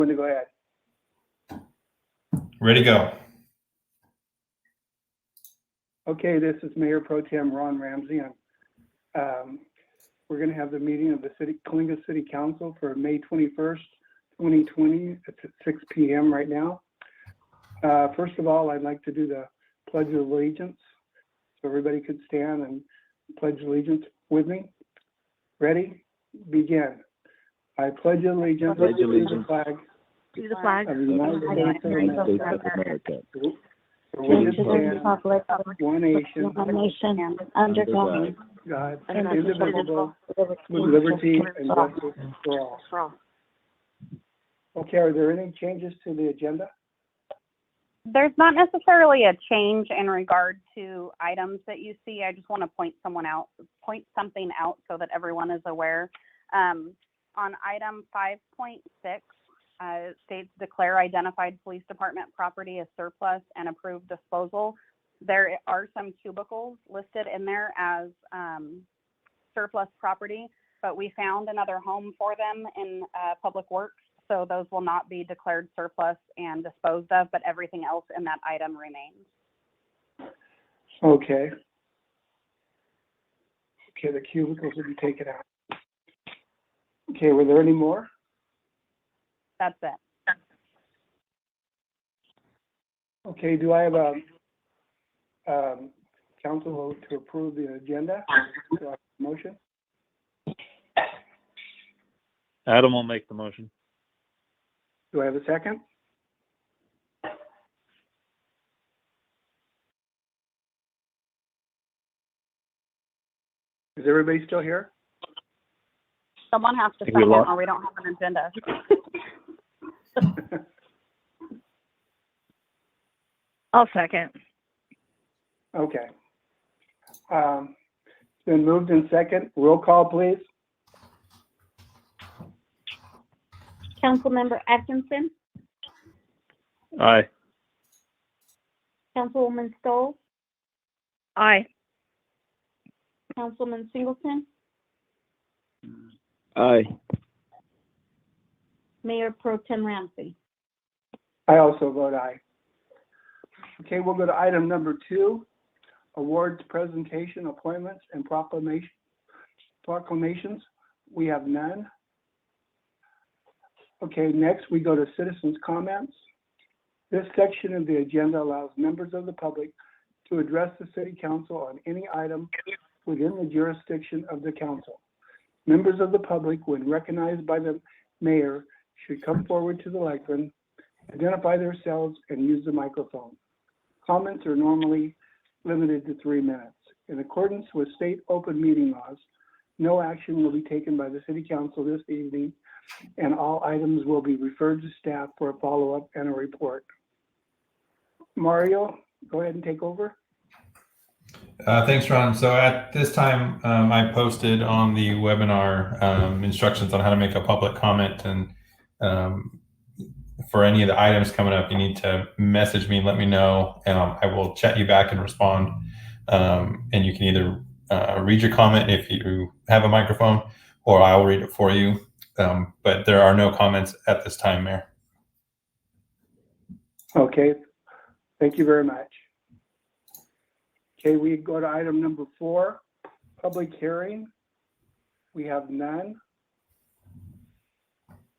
going to go ahead. Ready to go. Okay, this is Mayor Pro Tem Ron Ramsey. We're going to have the meeting of the Coalinga City Council for May 21st, 2020. It's at 6 p.m. right now. First of all, I'd like to do the Pledge of Allegiance. So everybody could stand and pledge allegiance with me. Ready? Begin. I pledge allegiance to the flag of the United States of America, for which it stands, one nation, under God, indivisible, with liberty and justice for all. Okay, are there any changes to the agenda? There's not necessarily a change in regard to items that you see. I just want to point something out so that everyone is aware. On item 5.6, states declare identified police department property as surplus and approve disposal. There are some cubicles listed in there as surplus property, but we found another home for them in Public Works. So those will not be declared surplus and disposed of, but everything else in that item remains. Okay. Okay, the cubicles will be taken out. Okay, were there any more? That's it. Okay, do I have a council vote to approve the agenda? Do I have a motion? Adam will make the motion. Do I have a second? Is everybody still here? Someone has to second or we don't have an agenda. I'll second. Okay. It's been moved in second. Roll call, please. Councilmember Atkinson, Aye. Councilwoman Stoll, Aye. Councilman Singleton, Aye. Mayor Pro Tem Ramsey. I also vote aye. Okay, we'll go to item number 2, awards, presentation, appointments, and proclamations. We have none. Okay, next we go to citizens' comments. This section of the agenda allows members of the public to address the City Council on any item within the jurisdiction of the council. Members of the public, when recognized by the mayor, should come forward to the lectern, identify themselves, and use the microphone. Comments are normally limited to 3 minutes. In accordance with state open meeting laws, no action will be taken by the City Council this evening, and all items will be referred to staff for a follow-up and a report. Mario, go ahead and take over. Thanks, Ron. So at this time, I posted on the webinar instructions on how to make a public comment. And for any of the items coming up, you need to message me and let me know, and I will chat you back and respond. And you can either read your comment if you have a microphone, or I'll read it for you. But there are no comments at this time, Mayor. Okay, thank you very much. Okay, we go to item number 4, public hearing. We have none.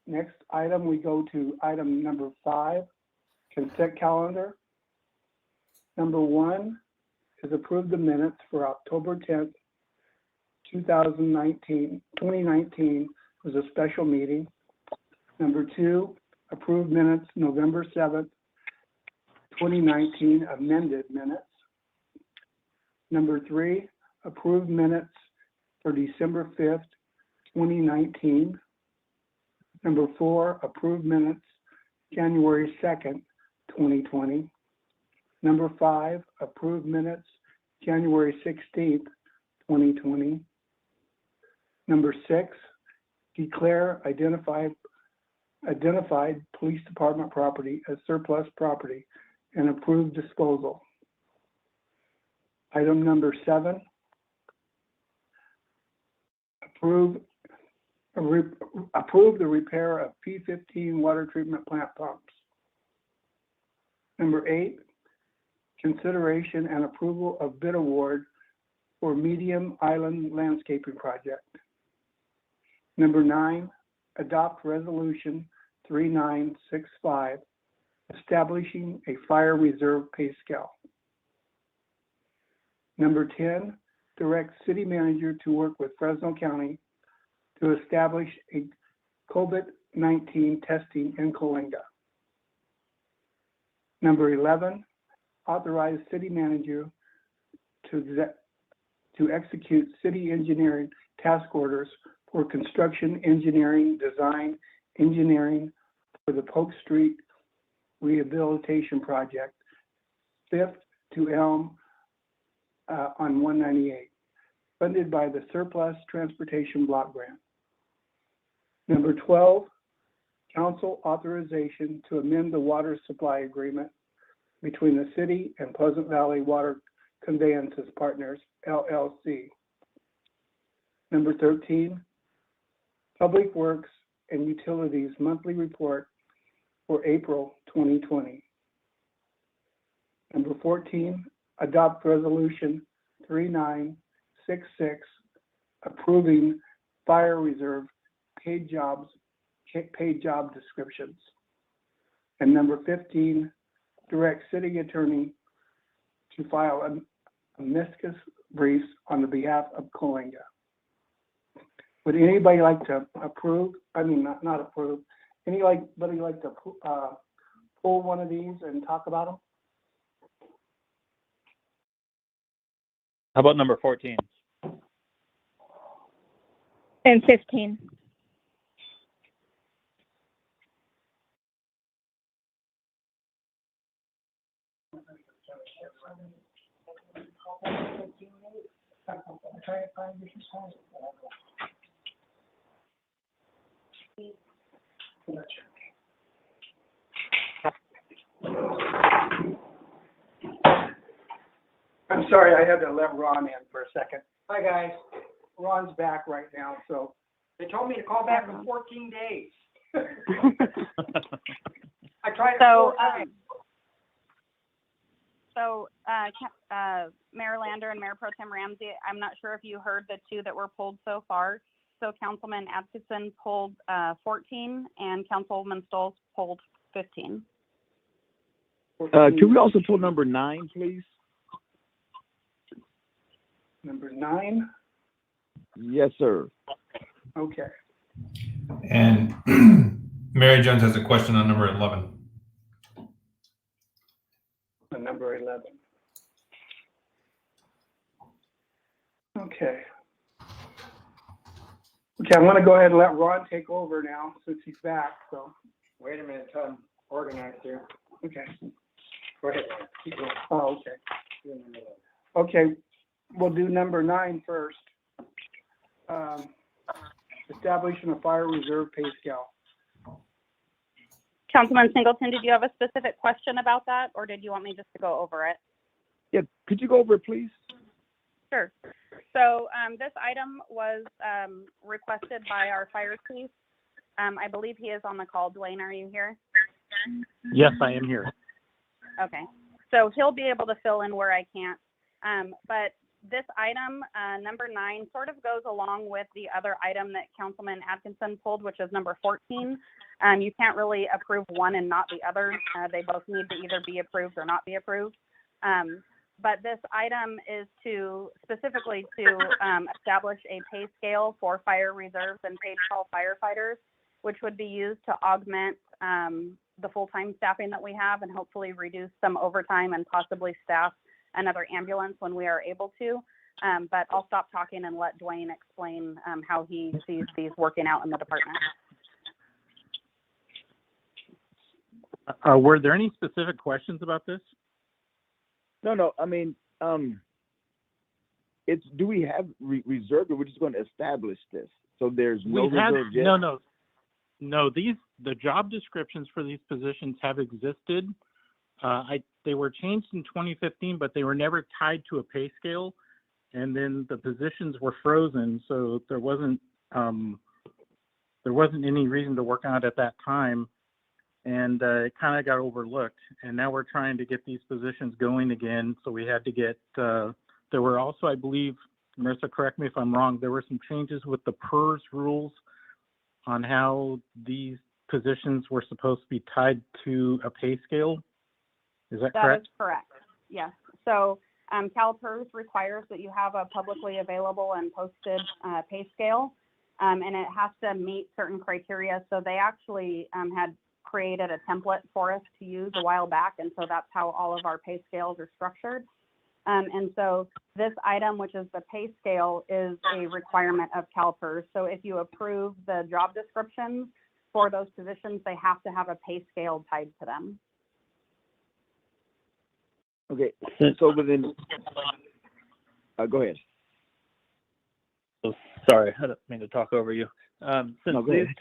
Next item, we go to item number 5, consent calendar. Number 1 is approve the minutes for October 10th, 2019 was a special meeting. Number 2, approve minutes November 7th, 2019, amended minutes. Number 3, approve minutes for December 5th, 2019. Number 4, approve minutes January 2nd, 2020. Number 5, approve minutes January 16th, 2020. Number 6, declare identified police department property as surplus property and approve disposal. Item number 7, approve Approve the repair of P15 water treatment plant pumps. Number 8, consideration and approval of bid award for medium island landscaping project. Number 9, adopt resolution 3965, establishing a fire reserve pay scale. Number 10, direct city manager to work with Fresno County to establish a COVID-19 testing in Coalinga. Number 11, authorize city manager to execute city engineering task orders for construction engineering, design engineering for the Polk Street Rehabilitation Project, 5th to Elm on 198, funded by the Surplus Transportation Block Grant. Number 12, council authorization to amend the water supply agreement between the city and Pleasant Valley Water Conveyances Partners, LLC. Number 13, Public Works and Utilities Monthly Report for April 2020. Number 14, adopt resolution 3966, approving fire reserve paid job descriptions. And number 15, direct city attorney to file amicus briefs on the behalf of Coalinga. Would anybody like to approve? I mean, not approve. Anybody like to pull one of these and talk about them? How about number 14? And 15. I'm sorry, I had to let Ron in for a second. Hi, guys. Ron's back right now, so they told me to call back in 14 days. I tried it So, 4 times. Mayor Lander and Mayor Pro Tem Ramsey, I'm not sure if you heard the 2 that were pulled so far. So Councilman Atkinson pulled 14 and Councilwoman Stoll pulled 15. Can we also pull number 9, please? Number 9? Yes, sir. Okay. And Mary Jones has a question on number 11. Number 11. Okay. Okay, I'm going to go ahead and let Ron take over now since he's back. So wait a minute until I'm organized here. Okay. Go ahead. Keep going. Oh, okay. Okay, we'll do number 9 first. Establishing a fire reserve pay scale. Councilman Singleton, did you have a specific question about that, or did you want me just to go over it? Yeah, could you go over it, please? Sure. So this item was requested by our fire chief. I believe he is on the call. Dwayne, are you here? Yes, I am here. Okay. So he'll be able to fill in where I can't. But this item, number 9, sort of goes along with the other item that Councilman Atkinson pulled, which is number 14. You can't really approve one and not the other. They both need to either be approved or not be approved. But this item is specifically to establish a pay scale for fire reserves and paid call firefighters, which would be used to augment the full-time staffing that we have and hopefully reduce some overtime and possibly staff another ambulance when we are able to. But I'll stop talking and let Dwayne explain how he sees these working out in the department. Were there any specific questions about this? No. I mean, it's do we have reserve, or we're just going to establish this? So there's no reserve yet? No. The job descriptions for these positions have existed. They were changed in 2015, but they were never tied to a pay scale. And then the positions were frozen, so there wasn't there wasn't any reason to work on it at that time, and it kind of got overlooked. And now we're trying to get these positions going again. So we had to get. There were also, I believe, Marissa, correct me if I'm wrong. There were some changes with the PERS rules on how these positions were supposed to be tied to a pay scale. Is that correct? That is correct. Yes. So CalPERS requires that you have a publicly available and posted pay scale, and it has to meet certain criteria. So they actually had created a template for us to use a while back, and so that's how all of our pay scales are structured. And so this item, which is the pay scale, is a requirement of CalPERS. So if you approve the job descriptions for those positions, they have to have a pay scale tied to them. Okay, so within, go ahead. So, sorry, I don't mean to talk over you. Since No, go these ahead.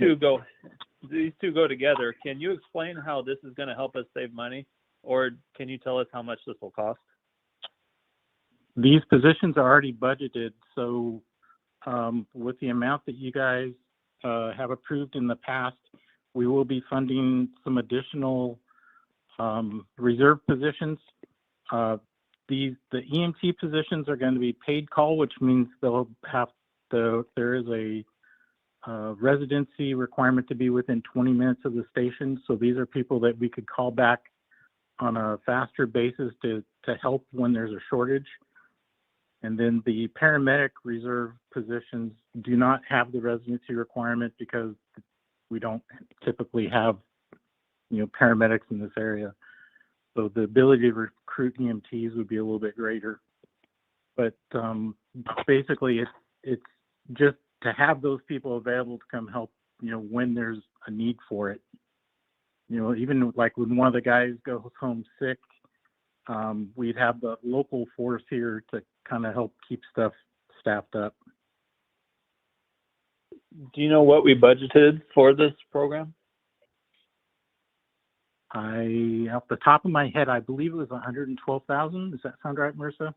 two go together, can you explain how this is going to help us save money, or can you tell us how much this will cost? These positions are already budgeted, so with the amount that you guys have approved in the past, we will be funding some additional reserve positions. The EMT positions are going to be paid call, which means they'll have there is a residency requirement to be within 20 minutes of the station. So these are people that we could call back on a faster basis to help when there's a shortage. And then the paramedic reserve positions do not have the residency requirement because we don't typically have, paramedics in this area. So the ability to recruit EMTs would be a little bit greater. But basically, it's just to have those people available to come help, when there's a need for it. Even like when one of the guys goes home sick, we'd have the local force here to kind of help keep stuff staffed up. Do you know what we budgeted for this program? Off the top of my head, I believe it was 112,000. Does that sound right, Marissa?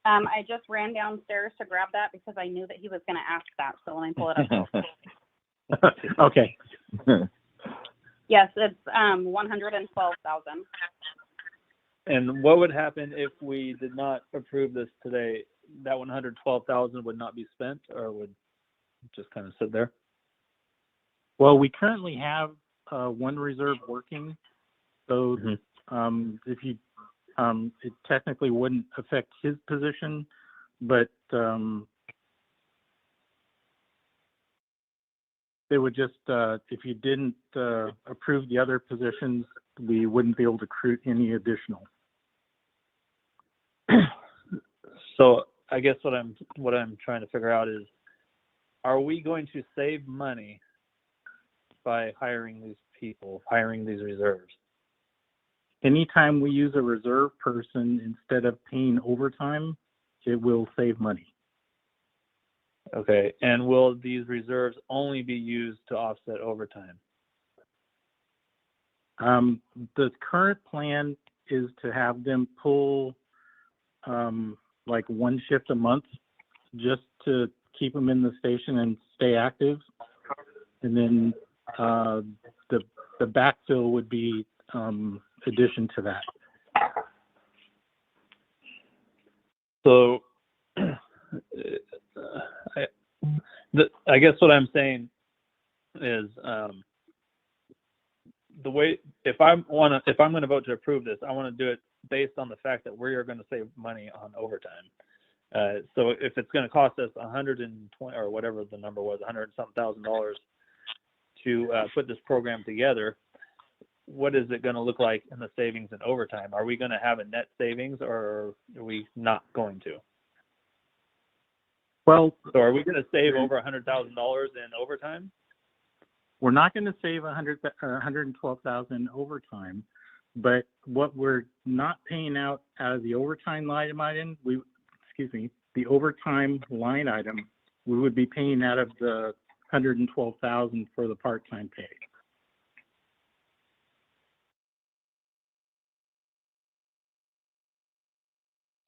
I just ran downstairs to grab that because I knew that he was going to ask that. So let me pull it up. Okay. Yes, it's 112,000. And what would happen if we did not approve this today? That 112,000 would not be spent, or would just kind of sit there? Well, we currently have one reserve working, so if you, it technically wouldn't affect his position, but they would just, if you didn't approve the other positions, we wouldn't be able to recruit any additional. So I guess what I'm trying to figure out is, are we going to save money by hiring these people, hiring these reserves? Anytime we use a reserve person instead of paying overtime, it will save money. Okay, and will these reserves only be used to offset overtime? The current plan is to have them pull like one shift a month just to keep them in the station and stay active. And then the backfill would be addition to that. So I guess what I'm saying is the way, if I'm going to vote to approve this, I want to do it based on the fact that we are going to save money on overtime. So if it's going to cost us 120 or whatever the number was, $100,000 to put this program together, what is it going to look like in the savings and overtime? Are we going to have a net savings, or are we not going to? Well, so are we going to save over $100,000 in overtime? We're not going to save 112,000 overtime, but what we're not paying out of the overtime line item, the overtime line item, we would be paying out of the 112,000 for the part-time pay.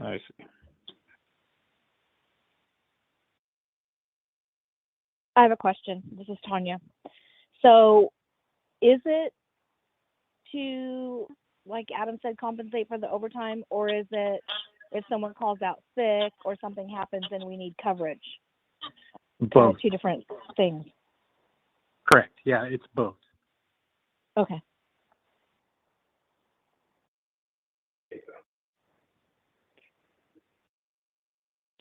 I see. I have a question. This is Tanya. So is it to, like Adam said, compensate for the overtime, or is it if someone calls out sick or something happens and we need coverage? Both. Two different things. Correct. Yeah, it's both. Okay. Okay,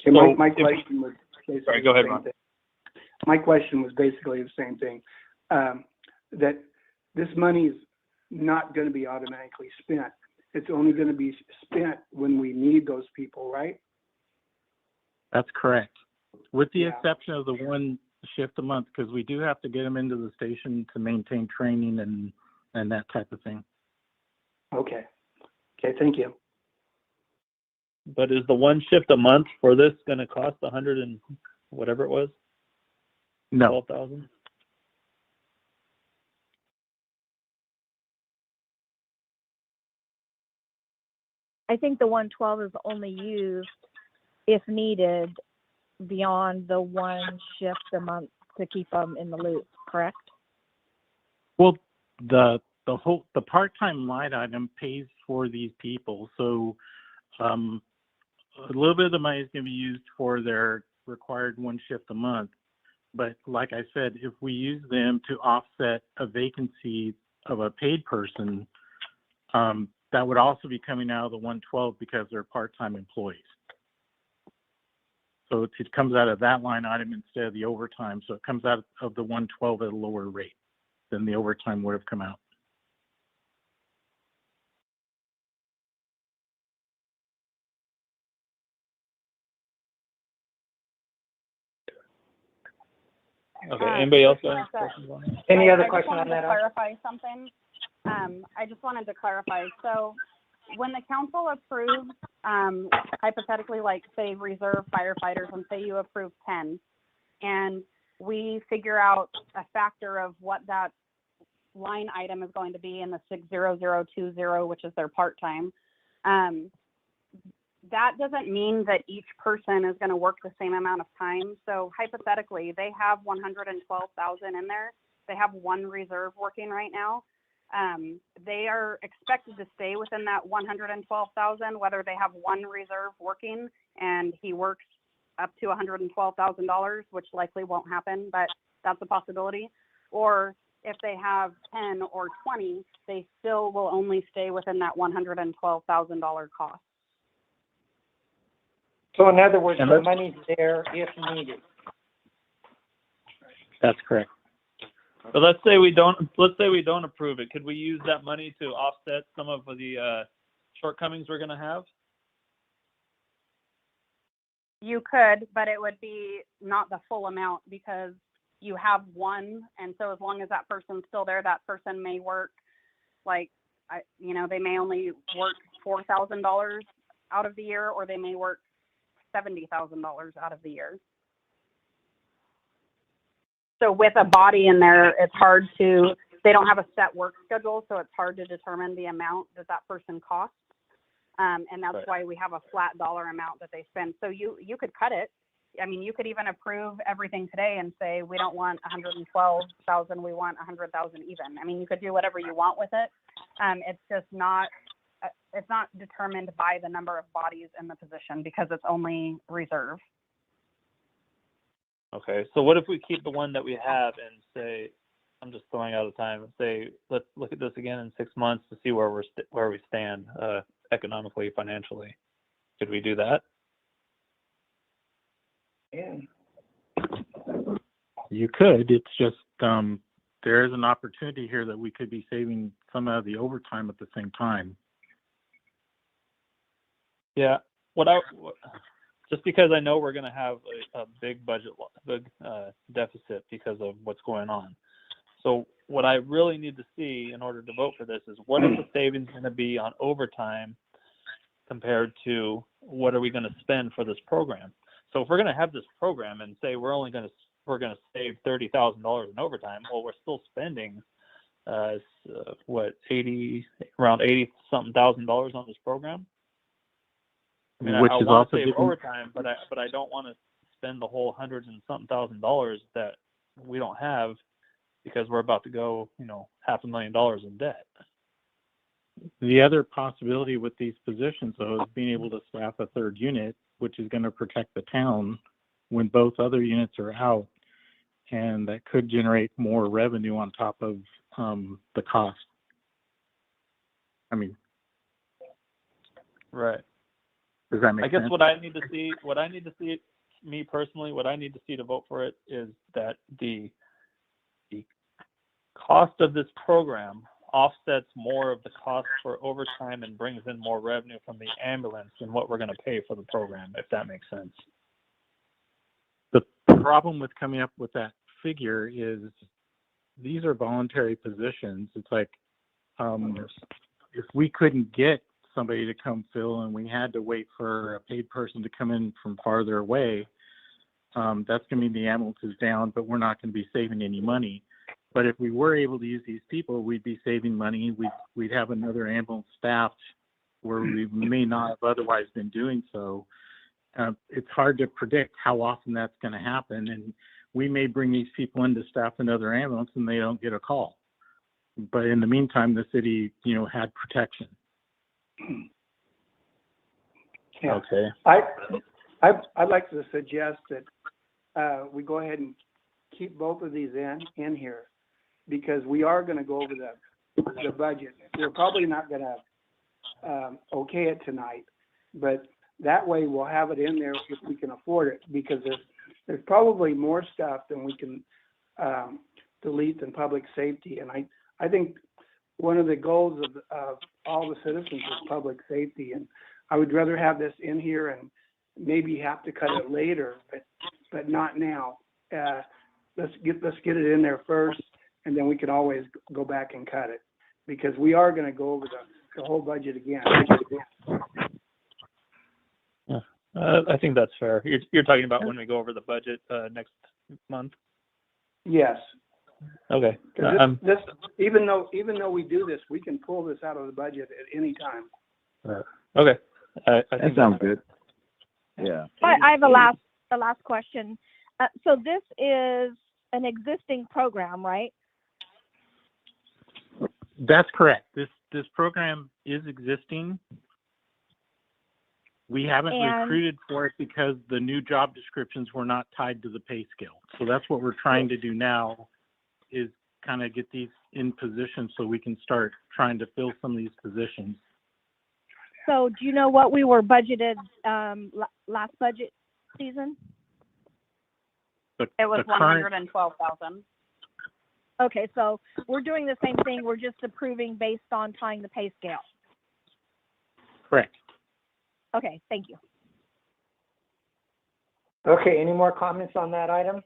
So my if- question was basically Sorry, go ahead, the same Ron. thing. My question was basically the same thing, that this money is not going to be automatically spent. It's only going to be spent when we need those people, right? That's correct. With the Yeah. exception of the one shift a month, because we do have to get them into the station to maintain training and that type of thing. Okay. Okay, thank you. But is the one shift a month for this going to cost 100 and whatever it was? No. 12,000? I think the 112 is only used if needed beyond the one shift a month to keep them in the loop, correct? Well, the part-time line item pays for these people, so a little bit of the money is going to be used for their required one shift a month. But like I said, if we use them to offset a vacancy of a paid person, that would also be coming out of the 112 because they're part-time employees. So it comes out of that line item instead of the overtime. So it comes out of the 112 at a lower rate than the overtime would have come out. Okay. Anybody else got any Sorry. questions on that? Any other I question just on wanted that? to clarify something. I just wanted to clarify. So when the council approves, hypothetically, like say reserve firefighters, and say you approve 10, and we figure out a factor of what that line item is going to be in the 60020, which is their part-time, that doesn't mean that each person is going to work the same amount of time. So hypothetically, they have 112,000 in there. They have one reserve working right now. They are expected to stay within that 112,000, whether they have one reserve working and he works up to $112,000, which likely won't happen, but that's a possibility. Or if they have 10 or 20, they still will only stay within that $112,000 cost. So in other words, And the let's- money's there if needed. That's correct. But let's say we don't approve it. Could we use that money to offset some of the shortcomings we're going to have? You could, but it would be not the full amount because you have one, and so as long as that person's still there, that person may work they may only work $4,000 out of the year, or they may work $70,000 out of the year. So with a body in there, it's hard to, they don't have a set work schedule, so it's hard to determine the amount that person costs. And that's Right. why we have a flat dollar amount that they spend. So you could cut it. I mean, you could even approve everything today and say, we don't want 112,000, we want 100,000 even. I mean, you could do whatever you want with it. It's just not, it's not determined by the number of bodies in the position because it's only reserve. Okay, so what if we keep the one that we have and say, I'm just throwing out of time, and say, let's look at this again in 6 months to see where we stand economically, financially. Could we do that? Yeah. You could. It's just there is an opportunity here that we could be saving some of the overtime at the same time. Yeah. Just because I know we're going to have a big budget, deficit because of what's going on. So what I really need to see in order to vote for this is what is the savings going to be on overtime compared to what are we going to spend for this program? So if we're going to have this program and say we're going to save $30,000 in overtime, well, we're still spending around $80-something thousand on this program. I mean, Which I is want also to save getting- overtime, but I don't want to spend the whole $100-and-something thousand that we don't have because we're about to go, $500,000 in debt. The other possibility with these positions, though, is being able to staff a third unit, which is going to protect the town when both other units are out, and that could generate more revenue on top of the cost. I mean, Right. does that make I guess sense? what I need to see, me personally, what I need to see to vote for it is that the cost of this program offsets more of the cost for overtime and brings in more revenue from the ambulance than what we're going to pay for the program, if that makes sense. The problem with coming up with that figure is these are voluntary positions. It's like if we couldn't get somebody to come fill and we had to wait for a paid person to come in from farther away, that's going to mean the ambulance is down, but we're not going to be saving any money. But if we were able to use these people, we'd be saving money. We'd have another ambulance staffed where we may not have otherwise been doing so. It's hard to predict how often that's going to happen. And we may bring these people in to staff another ambulance and they don't get a call. But in the meantime, the city, had protection. Yeah. Okay. I'd like to suggest that we go ahead and keep both of these in here, because we are going to go over the budget. We're probably not going to okay it tonight, but that way we'll have it in there if we can afford it, because there's probably more stuff than we can delete than public safety. And I think one of the goals of all the citizens is public safety, and I would rather have this in here and maybe have to cut it later, but not now. Let's get it in there first, and then we can always go back and cut it, because we are going to go over the whole budget again. I think that's fair. You're talking about when we go over the budget next month? Yes. Okay. This even though we do this, we can pull this out of the budget at any time. Okay. I That think sounds good. Yeah. I have a last question. So this is an existing program, right? That's correct. This program is existing. We haven't recruited for it because the new job descriptions were not tied to the pay scale. So that's what we're trying to do now, is kind of get these in position so we can start trying to fill some of these positions. So do you know what we were budgeted last budget season? It was 112,000. Okay, so we're doing the same thing. We're just approving based on tying the pay scale. Correct. Okay, thank you. Okay, any more comments on that item?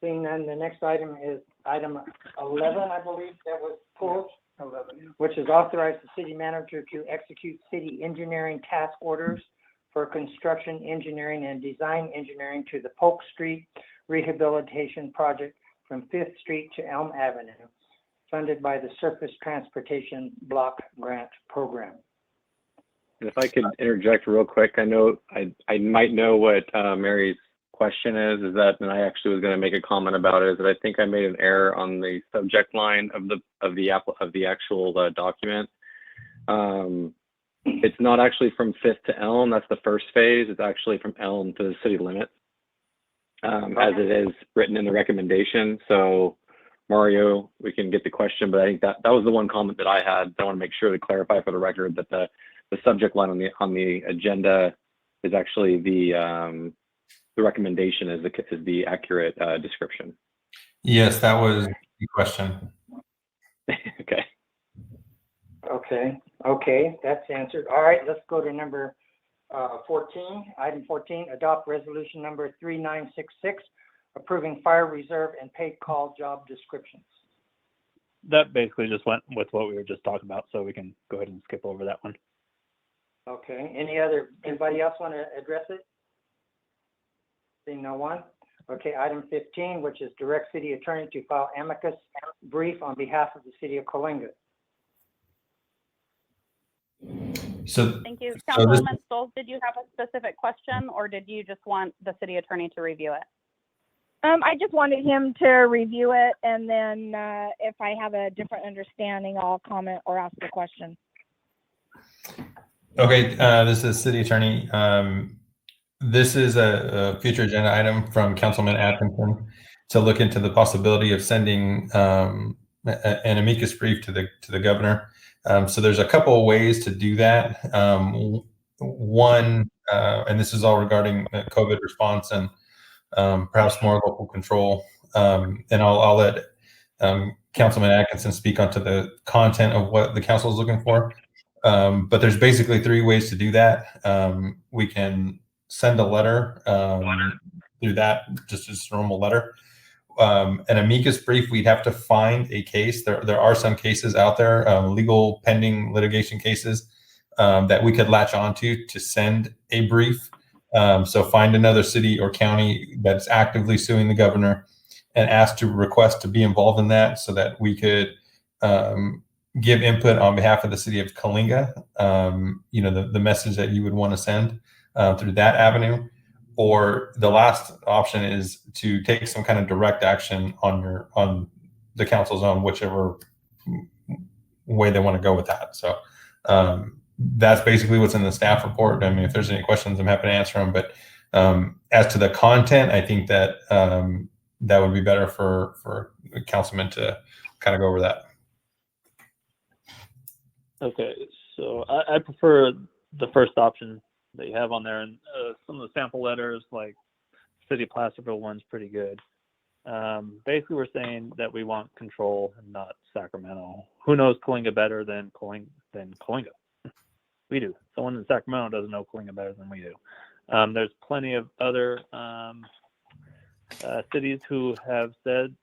Seeing none, the next item is item 11, I believe, that was pulled. 11, which is authorize the city manager to execute city engineering task orders for construction engineering and design engineering to the Polk Street Rehabilitation Project from 5th Street to Elm Avenue, funded by the Surface Transportation Block Grant Program. If I could interject real quick, I know I might know what Mary's question is that, and I actually was going to make a comment about it, is that I think I made an error on the subject line of the actual document. It's not actually from 5th to Elm. That's the first phase. It's actually from Elm to the city limits, as it is written in the recommendation. So, Mario, we can get the question, but I think that was the one comment that I had. I want to make sure to clarify for the record that the subject line on the agenda is actually the recommendation is the accurate description. Yes, that was the question. Okay, that's answered. All right, let's go to number 14. Item 14, adopt resolution number 3966, approving fire reserve and paid call job descriptions. That basically just went with what we were just talking about, so we can go ahead and skip over that one. Okay, anybody else want to address it? Seeing no one. Okay, item 15, which is direct city attorney to file amicus brief on behalf of the city of Coalinga. So Thank you. Councilwoman Stoll, did you have a specific question, or did you just want the city attorney to review it? I just wanted him to review it, and then if I have a different understanding, I'll comment or ask a question. Okay, this is City Attorney. This is a future agenda item from Councilman Atkinson to look into the possibility of sending an amicus brief to the governor. So there's a couple of ways to do that. One, and this is all regarding COVID response and perhaps more local control. And I'll let Councilman Atkinson speak onto the content of what the council is looking for. But there's basically three ways to do that. We can send a letter through that, just a normal letter. An amicus brief, we'd have to find a case. There are some cases out there, legal pending litigation cases that we could latch onto to send a brief. So find another city or county that's actively suing the governor and ask to request to be involved in that so that we could give input on behalf of the city of Coalinga, the message that you would want to send through that avenue. Or the last option is to take some kind of direct action on the council's own, whichever way they want to go with that. So that's basically what's in the staff report. I mean, if there's any questions, I'm happy to answer them. But as to the content, I think that that would be better for the councilman to kind of go over that. Okay, so I prefer the first option that you have on there, and some of the sample letters, like City of Placerville one's pretty good. Basically, we're saying that we want control and not Sacramento. Who knows Coalinga better than Coalinga? We do. Someone in Sacramento doesn't know Coalinga better than we do. There's plenty of other cities who have said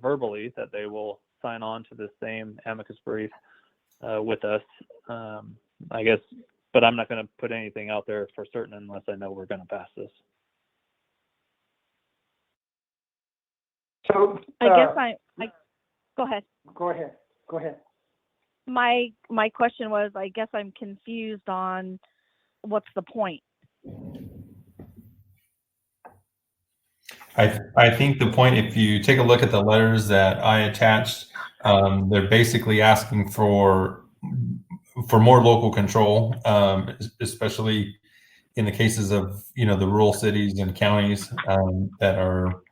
verbally that they will sign on to the same amicus brief with us, I guess, but I'm not going to put anything out there for certain unless I know we're going to pass this. So, I guess go ahead. Go ahead. My question was, I guess I'm confused on what's the point. I think the point, if you take a look at the letters that I attached, they're basically asking for more local control, especially in the cases of the rural cities and counties that are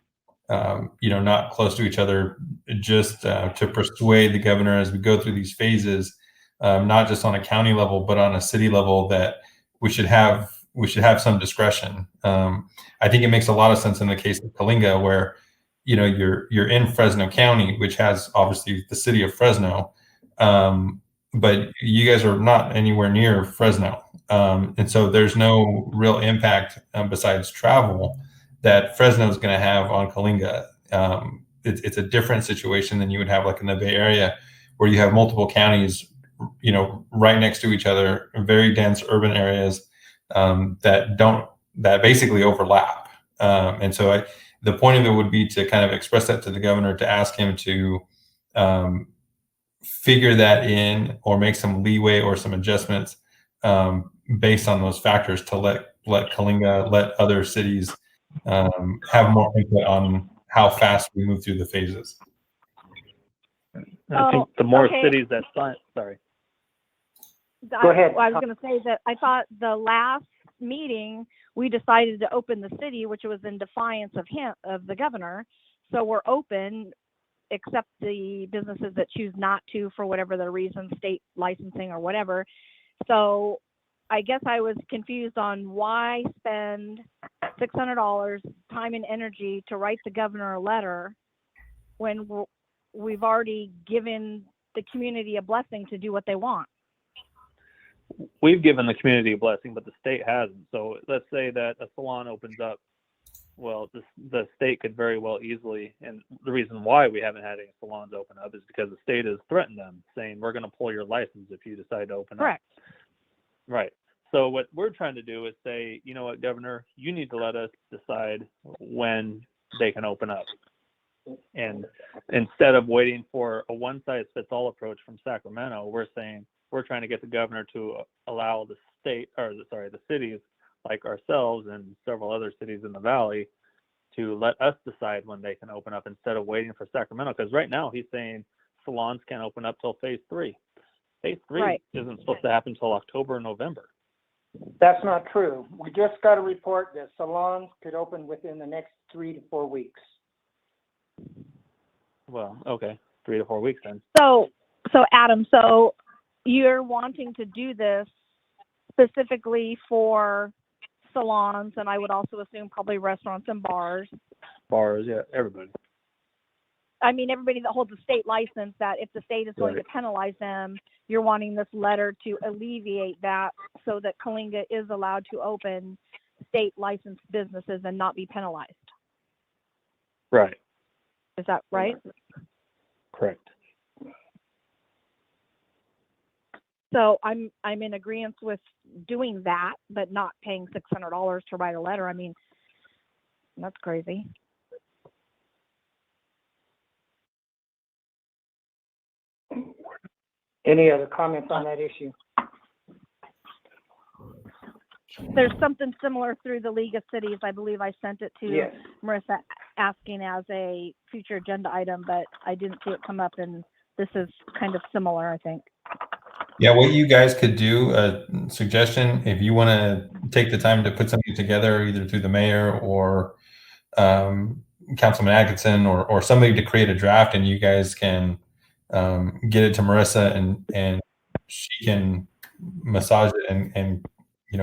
not close to each other. Just to persuade the governor as we go through these phases, not just on a county level but on a city level, that we should have some discretion. I think it makes a lot of sense in the case of Coalinga, where you're in Fresno County, which has obviously the city of Fresno, but you guys are not anywhere near Fresno, and so there's no real impact besides travel that Fresno is going to have on Coalinga. It's a different situation than you would have like in the Bay Area, where you have multiple counties, right next to each other, very dense urban areas that basically overlap. And so the point of it would be to kind of express that to the governor, to ask him to figure that in or make some leeway or some adjustments based on those factors, to let Coalinga, let other cities have more input on how fast we move through the phases. I think the more okay. cities that sign, sorry. Go ahead. I was going to say that I thought the last meeting we decided to open the city, which was in defiance of the governor. So we're open, except the businesses that choose not to for whatever their reason, state licensing or whatever. So I guess I was confused on why spend $600 time and energy to write the governor a letter when we've already given the community a blessing to do what they want. We've given the community a blessing, but the state hasn't. So let's say that a salon opens up. Well, the state could very well easily, and the reason why we haven't had any salons open up is because the state has threatened them, saying we're going to pull your license if you decide to open Correct. up. Right. So what we're trying to do is say, you know what, Governor, you need to let us decide when they can open up. And instead of waiting for a one-size-fits-all approach from Sacramento, we're saying we're trying to get the governor to allow the cities like ourselves and several other cities in the valley to let us decide when they can open up instead of waiting for Sacramento. Because right now he's saying salons can't open up till phase 3. Phase 3 Right. isn't supposed to happen until October or November. That's not true. We just got a report that salons could open within the next 3 to 4 weeks. Well, okay, 3 to 4 weeks then. So Adam, so you're wanting to do this specifically for salons, and I would also assume probably restaurants and bars. Bars, yeah, everybody. I mean, everybody that holds a state license, that if the state is going to penalize them, you're wanting this letter to alleviate that so that Coalinga is allowed to open state licensed businesses and not be penalized. Right. Is that right? Correct. So I'm in agreement with doing that, but not paying $600 to write a letter. I mean, that's crazy. Any other comments on that issue? There's something similar through the League of Cities. I believe I sent it to Yes. Marissa asking as a future agenda item, but I didn't see it come up, and this is kind of similar, I think. Yeah, what you guys could do, a suggestion, if you want to take the time to put something together, either through the mayor or Councilman Atkinson or somebody to create a draft, and you guys can get it to Marissa, and she can massage it and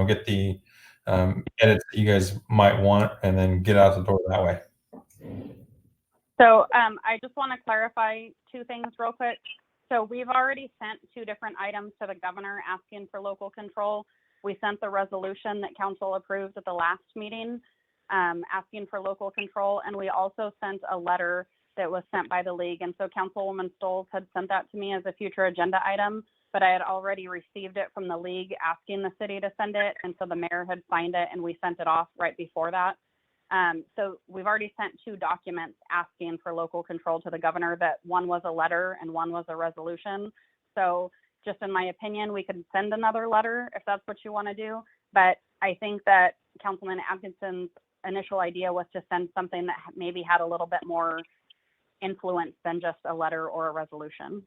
get the edits that you guys might want, and then get out the door that way. So I just want to clarify 2 things real quick. So we've already sent 2 different items to the governor asking for local control. We sent the resolution that council approved at the last meeting asking for local control. And we also sent a letter that was sent by the league. And so Councilwoman Stoles had sent that to me as a future agenda item, but I had already received it from the league asking the city to send it. And so the mayor had signed it and we sent it off right before that. So we've already sent 2 documents asking for local control to the governor, that one was a letter and one was a resolution. So just in my opinion, we could send another letter if that's what you want to do. But I think that Councilman Atkinson's initial idea was to send something that maybe had a little bit more influence than just a letter or a resolution.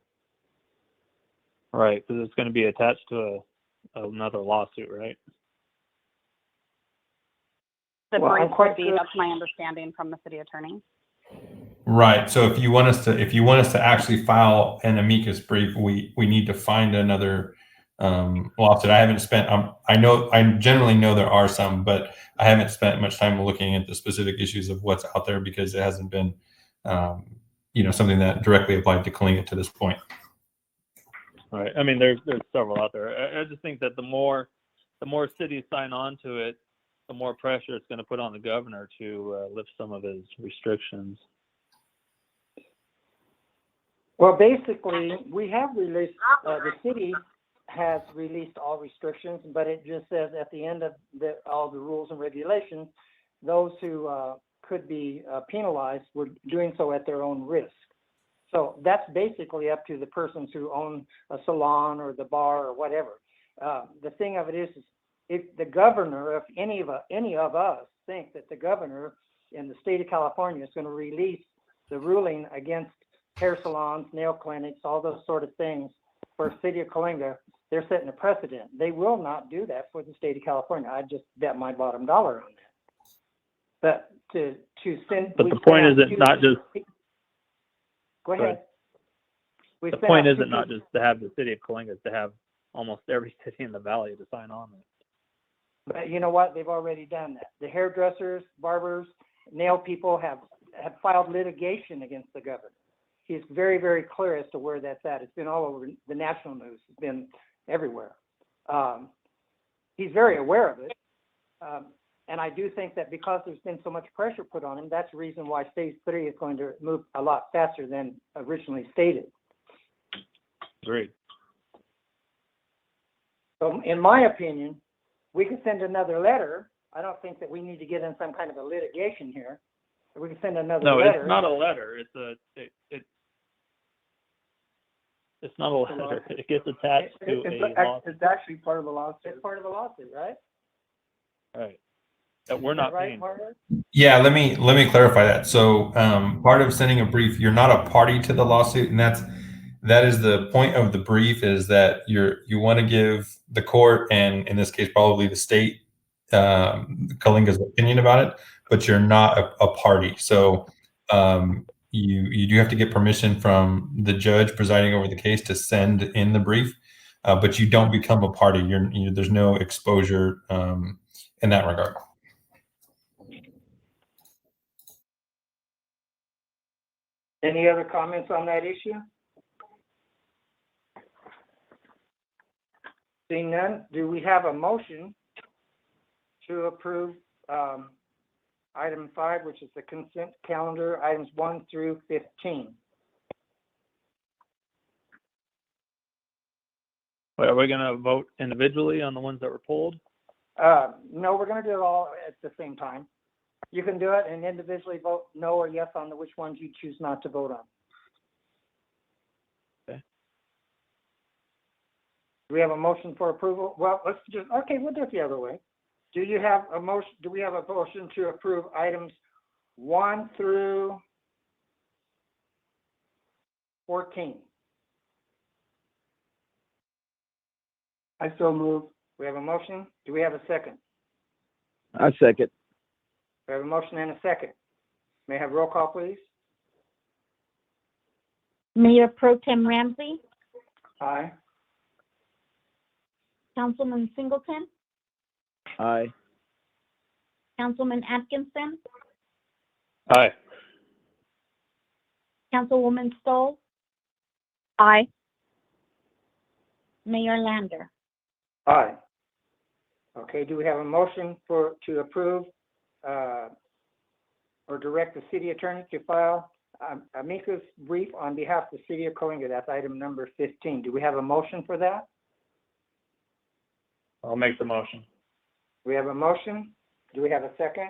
Right, because it's going to be attached to another lawsuit, right? The Well, brief I'm quite would be, sure- that's my understanding from the city attorney. Right. So if you want us to actually file an amicus brief, we need to find another lawsuit. I haven't spent. I generally know there are some, but I haven't spent much time looking at the specific issues of what's out there because it hasn't been, something that directly applied to Coalinga to this point. Right. I mean, there's several out there. I just think that the more cities sign on to it, the more pressure it's going to put on the governor to lift some of his restrictions. Well, basically, we have released, the city has released all restrictions, but it just says at the end of all the rules and regulations, those who could be penalized were doing so at their own risk. So that's basically up to the persons who own a salon or the bar or whatever. The thing of it is if the governor, if any of us think that the governor in the state of California is going to release the ruling against hair salons, nail clinics, all those sort of things for the city of Coalinga, they're setting a precedent. They will not do that for the state of California. I just bet my bottom dollar on that. But to send. But the point is it not just. Go ahead. The point isn't not just to have the city of Coalinga, it's to have almost every city in the valley to sign on it. But you know what? They've already done that. The hairdressers, barbers, nail people have filed litigation against the governor. He's very, very clear as to where that's at. It's been all over the national news. It's been everywhere. He's very aware of it. And I do think that because there's been so much pressure put on him, that's the reason why phase 3 is going to move a lot faster than originally stated. Agreed. So in my opinion, we could send another letter. I don't think that we need to get in some kind of a litigation here. We can send another letter. No, it's not a letter. It's not a letter. It gets attached to a lawsuit. It's actually part of the lawsuit. It's part of the lawsuit, right? Right. that we're Is that not right, paying. Mario? Yeah, let me clarify that. So part of sending a brief, you're not a party to the lawsuit, and that is the point of the brief, is that you want to give the court, and in this case probably the state, Coalinga's opinion about it, but you're not a party. So you do have to get permission from the judge presiding over the case to send in the brief, but you don't become a party. There's no exposure in that regard. Any other comments on that issue? Seeing none, do we have a motion to approve item 5, which is the consent calendar, items 1 through 15? Wait, are we going to vote individually on the ones that were pulled? No, we're going to do it all at the same time. You can do it and individually vote no or yes on which ones you choose not to vote on. Okay. Do we have a motion for approval? Well, we'll do it the other way. Do we have a motion to approve items 1 through 14? I so move. We have a motion. Do we have a second? I second. We have a motion and a second. May I have roll call, please? Mayor Pro Tem Ramsey, Aye. Councilman Singleton, Aye. Councilman Atkinson, Aye. Councilwoman Stoll, Aye. Mayor Lander. Aye. Okay, do we have a motion to approve or direct the city attorney to file amicus brief on behalf of the city of Coalinga? That's item number 15. Do we have a motion for that? I'll make the motion. We have a motion. Do we have a second?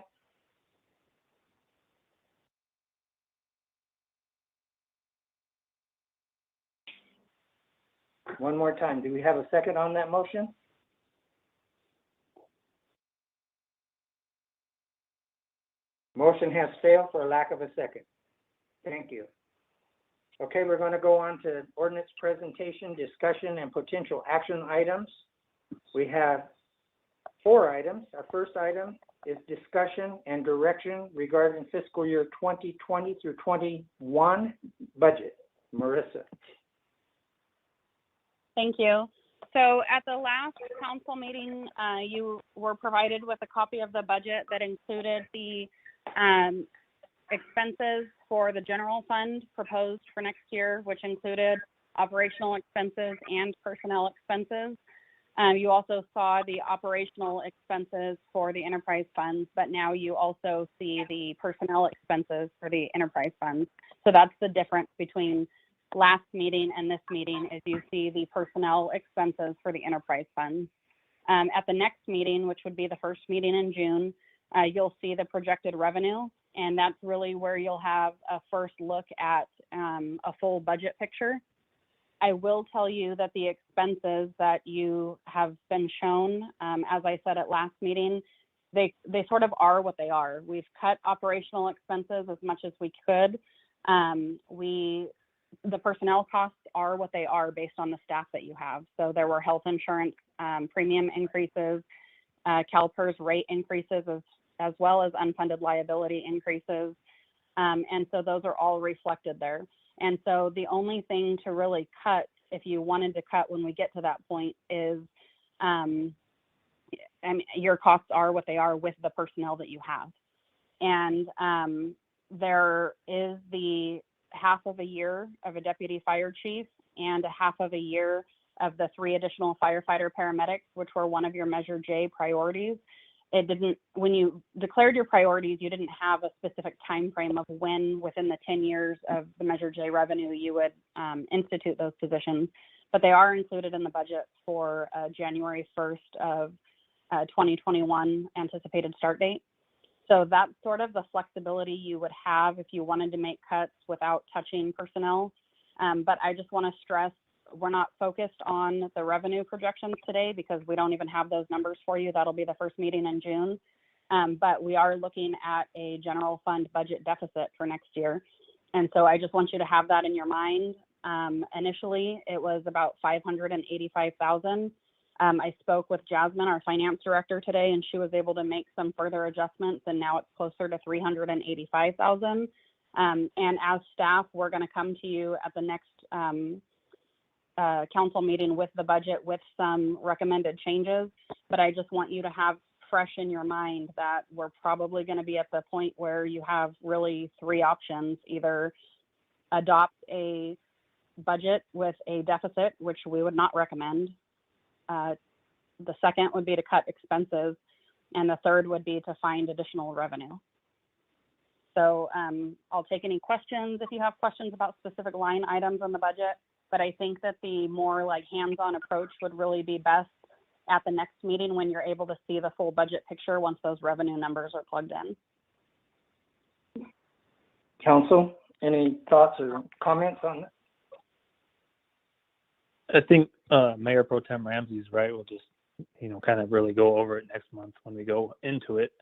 One more time. Do we have a second on that motion? Motion has failed for a lack of a second. Thank you. Okay, we're going to go on to ordinance presentation, discussion, and potential action items. We have 4 items. Our first item is discussion and direction regarding fiscal year 2020 through 21 budget. Marissa. Thank you. So at the last council meeting, you were provided with a copy of the budget that included the expenses for the general fund proposed for next year, which included operational expenses and personnel expenses. You also saw the operational expenses for the enterprise funds, but now you also see the personnel expenses for the enterprise funds. So that's the difference between last meeting and this meeting, is you see the personnel expenses for the enterprise funds. At the next meeting, which would be the first meeting in June, you'll see the projected revenue, and that's really where you'll have a first look at a full budget picture. I will tell you that the expenses that you have been shown, as I said at last meeting, they sort of are what they are. We've cut operational expenses as much as we could. The personnel costs are what they are based on the staff that you have. So there were health insurance premium increases, CalPERS rate increases, as well as unfunded liability increases. And so those are all reflected there. And so the only thing to really cut, if you wanted to cut when we get to that point, is your costs are what they are with the personnel that you have. And there is the half of a year of a deputy fire chief and a half of a year of the 3 additional firefighter paramedics, which were one of your Measure J priorities. When you declared your priorities, you didn't have a specific time frame of when within the 10 years of the Measure J revenue you would institute those positions, but they are included in the budget for January 1st of 2021 anticipated start date. So that's sort of the flexibility you would have if you wanted to make cuts without touching personnel. But I just want to stress, we're not focused on the revenue projections today because we don't even have those numbers for you. That'll be the first meeting in June. But we are looking at a general fund budget deficit for next year. And so I just want you to have that in your mind. Initially, it was about $585,000. I spoke with Jasmine, our finance director today, and she was able to make some further adjustments, and now it's closer to $385,000. And as staff, we're going to come to you at the next council meeting with the budget with some recommended changes. But I just want you to have fresh in your mind that we're probably going to be at the point where you have really three options: either adopt a budget with a deficit, which we would not recommend. The second would be to cut expenses, and the third would be to find additional revenue. So I'll take any questions if you have questions about specific line items on the budget, but I think that the more like hands-on approach would really be best at the next meeting when you're able to see the full budget picture once those revenue numbers are plugged in. Council, any thoughts or comments on that? I think Mayor Pro Tem Ramsey's right. We'll just, kind of really go over it next month when we go into it.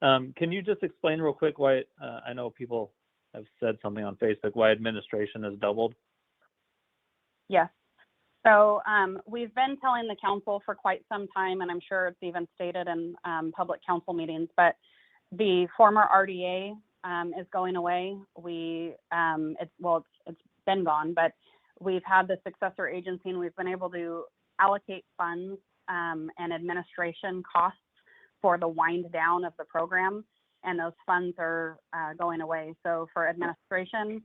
Can you just explain real quick why, I know people have said something on Facebook, why administration has doubled? Yes. So we've been telling the council for quite some time, and I'm sure it's even stated in public council meetings, but the former RDA is going away. It's been gone, but we've had the successor agency, and we've been able to allocate funds and administration costs for the wind down of the program, and those funds are going away. So for administration,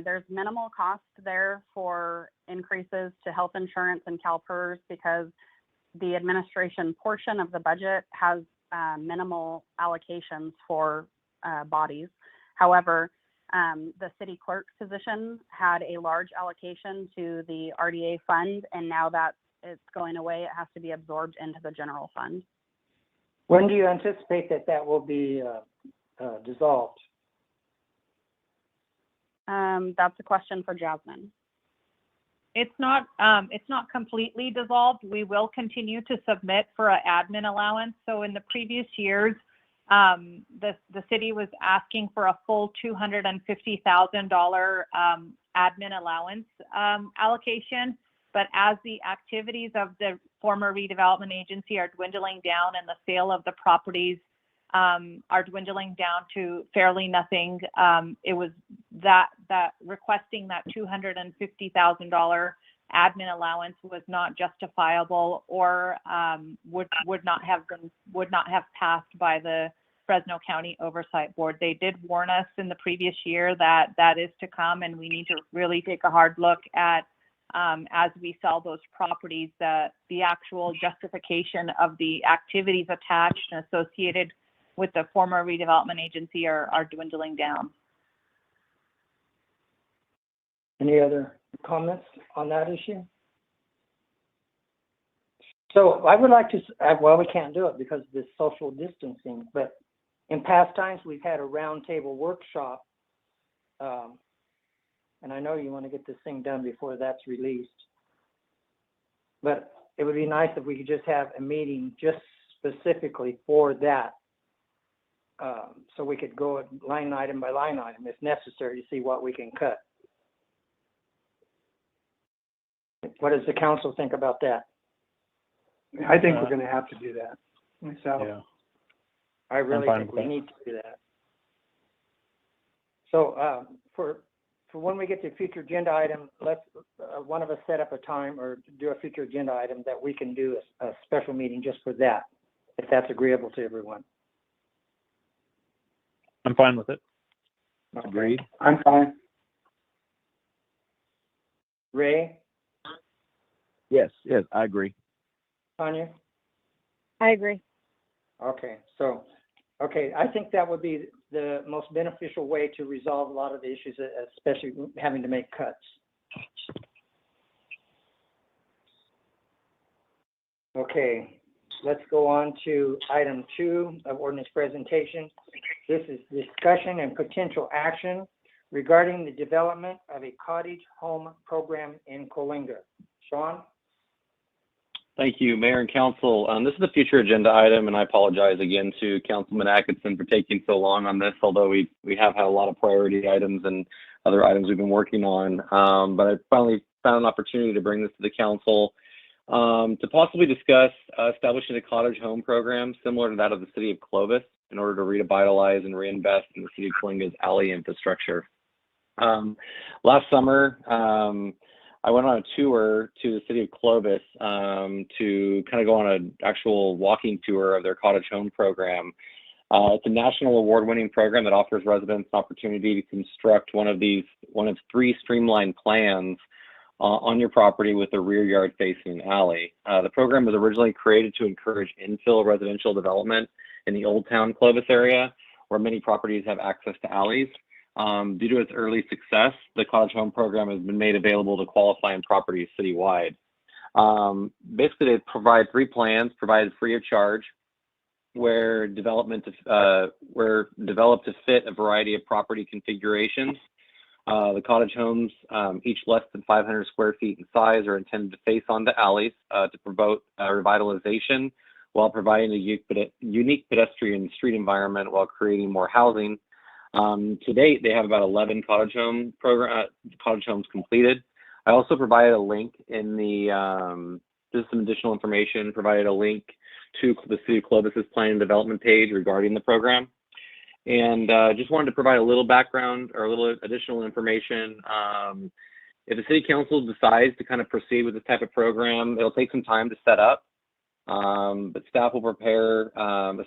there's minimal cost there for increases to health insurance and CalPERS because the administration portion of the budget has minimal allocations for bodies. However, the city clerk's position had a large allocation to the RDA fund, and now that it's going away, it has to be absorbed into the general fund. When do you anticipate that will be dissolved? That's a question for Jasmine. It's not completely dissolved. We will continue to submit for an admin allowance. So in the previous years, the city was asking for a full $250,000 admin allowance allocation. But as the activities of the former redevelopment agency are dwindling down and the sale of the properties are dwindling down to fairly nothing, it was that requesting that $250,000 admin allowance was not justifiable or would not have passed by the Fresno County Oversight Board. They did warn us in the previous year that that is to come, and we need to really take a hard look at as we sell those properties, the actual justification of the activities attached and associated with the former redevelopment agency are dwindling down. Any other comments on that issue? So I would like to, well, we can't do it because of this social distancing, but in past times, we've had a roundtable workshop. And I know you want to get this thing done before that's released. But it would be nice if we could just have a meeting just specifically for that. So we could go line item by line item if necessary to see what we can cut. What does the council think about that? I think we're going to have to do that myself. Yeah. I really think we need to do that. So for when we get to a future agenda item, let's one of us set up a time or do a future agenda item that we can do a special meeting just for that, if that's agreeable to everyone. I'm fine with it. Agreed. I'm fine. Ray? Yes, I agree. Tanya? I agree. Okay, so, I think that would be the most beneficial way to resolve a lot of the issues, especially having to make cuts. Okay, let's go on to item 2 of ordinance presentation. This is discussion and potential action regarding the development of a cottage home program in Coalinga. Sean? Thank you, Mayor and Council. This is a future agenda item, and I apologize again to Councilman Atkinson for taking so long on this, although we have had a lot of priority items and other items we've been working on. But I finally found an opportunity to bring this to the Council to possibly discuss establishing a cottage home program similar to that of the City of Clovis in order to revitalize and reinvest in the City of Coalinga's alley infrastructure. Last summer, I went on a tour to the City of Clovis to kind of go on an actual walking tour of their cottage home program. It's a national award-winning program that offers residents an opportunity to construct one of 3 streamlined plans on your property with a rear yard facing an alley. The program was originally created to encourage infill residential development in the Old Town Clovis area, where many properties have access to alleys. Due to its early success, the cottage home program has been made available to qualifying properties citywide. Basically, they provide 3 plans provided free of charge, where developed to fit a variety of property configurations. The cottage homes, each less than 500 square feet in size, are intended to face onto alleys to promote revitalization while providing a unique pedestrian street environment while creating more housing. To date, they have about 11 cottage homes completed. I also provided a link in the, just some additional information, provided a link to the City of Clovis's plan and development page regarding the program. And just wanted to provide a little background or a little additional information. If the City Council decides to kind of proceed with this type of program, it'll take some time to set up, but staff will prepare a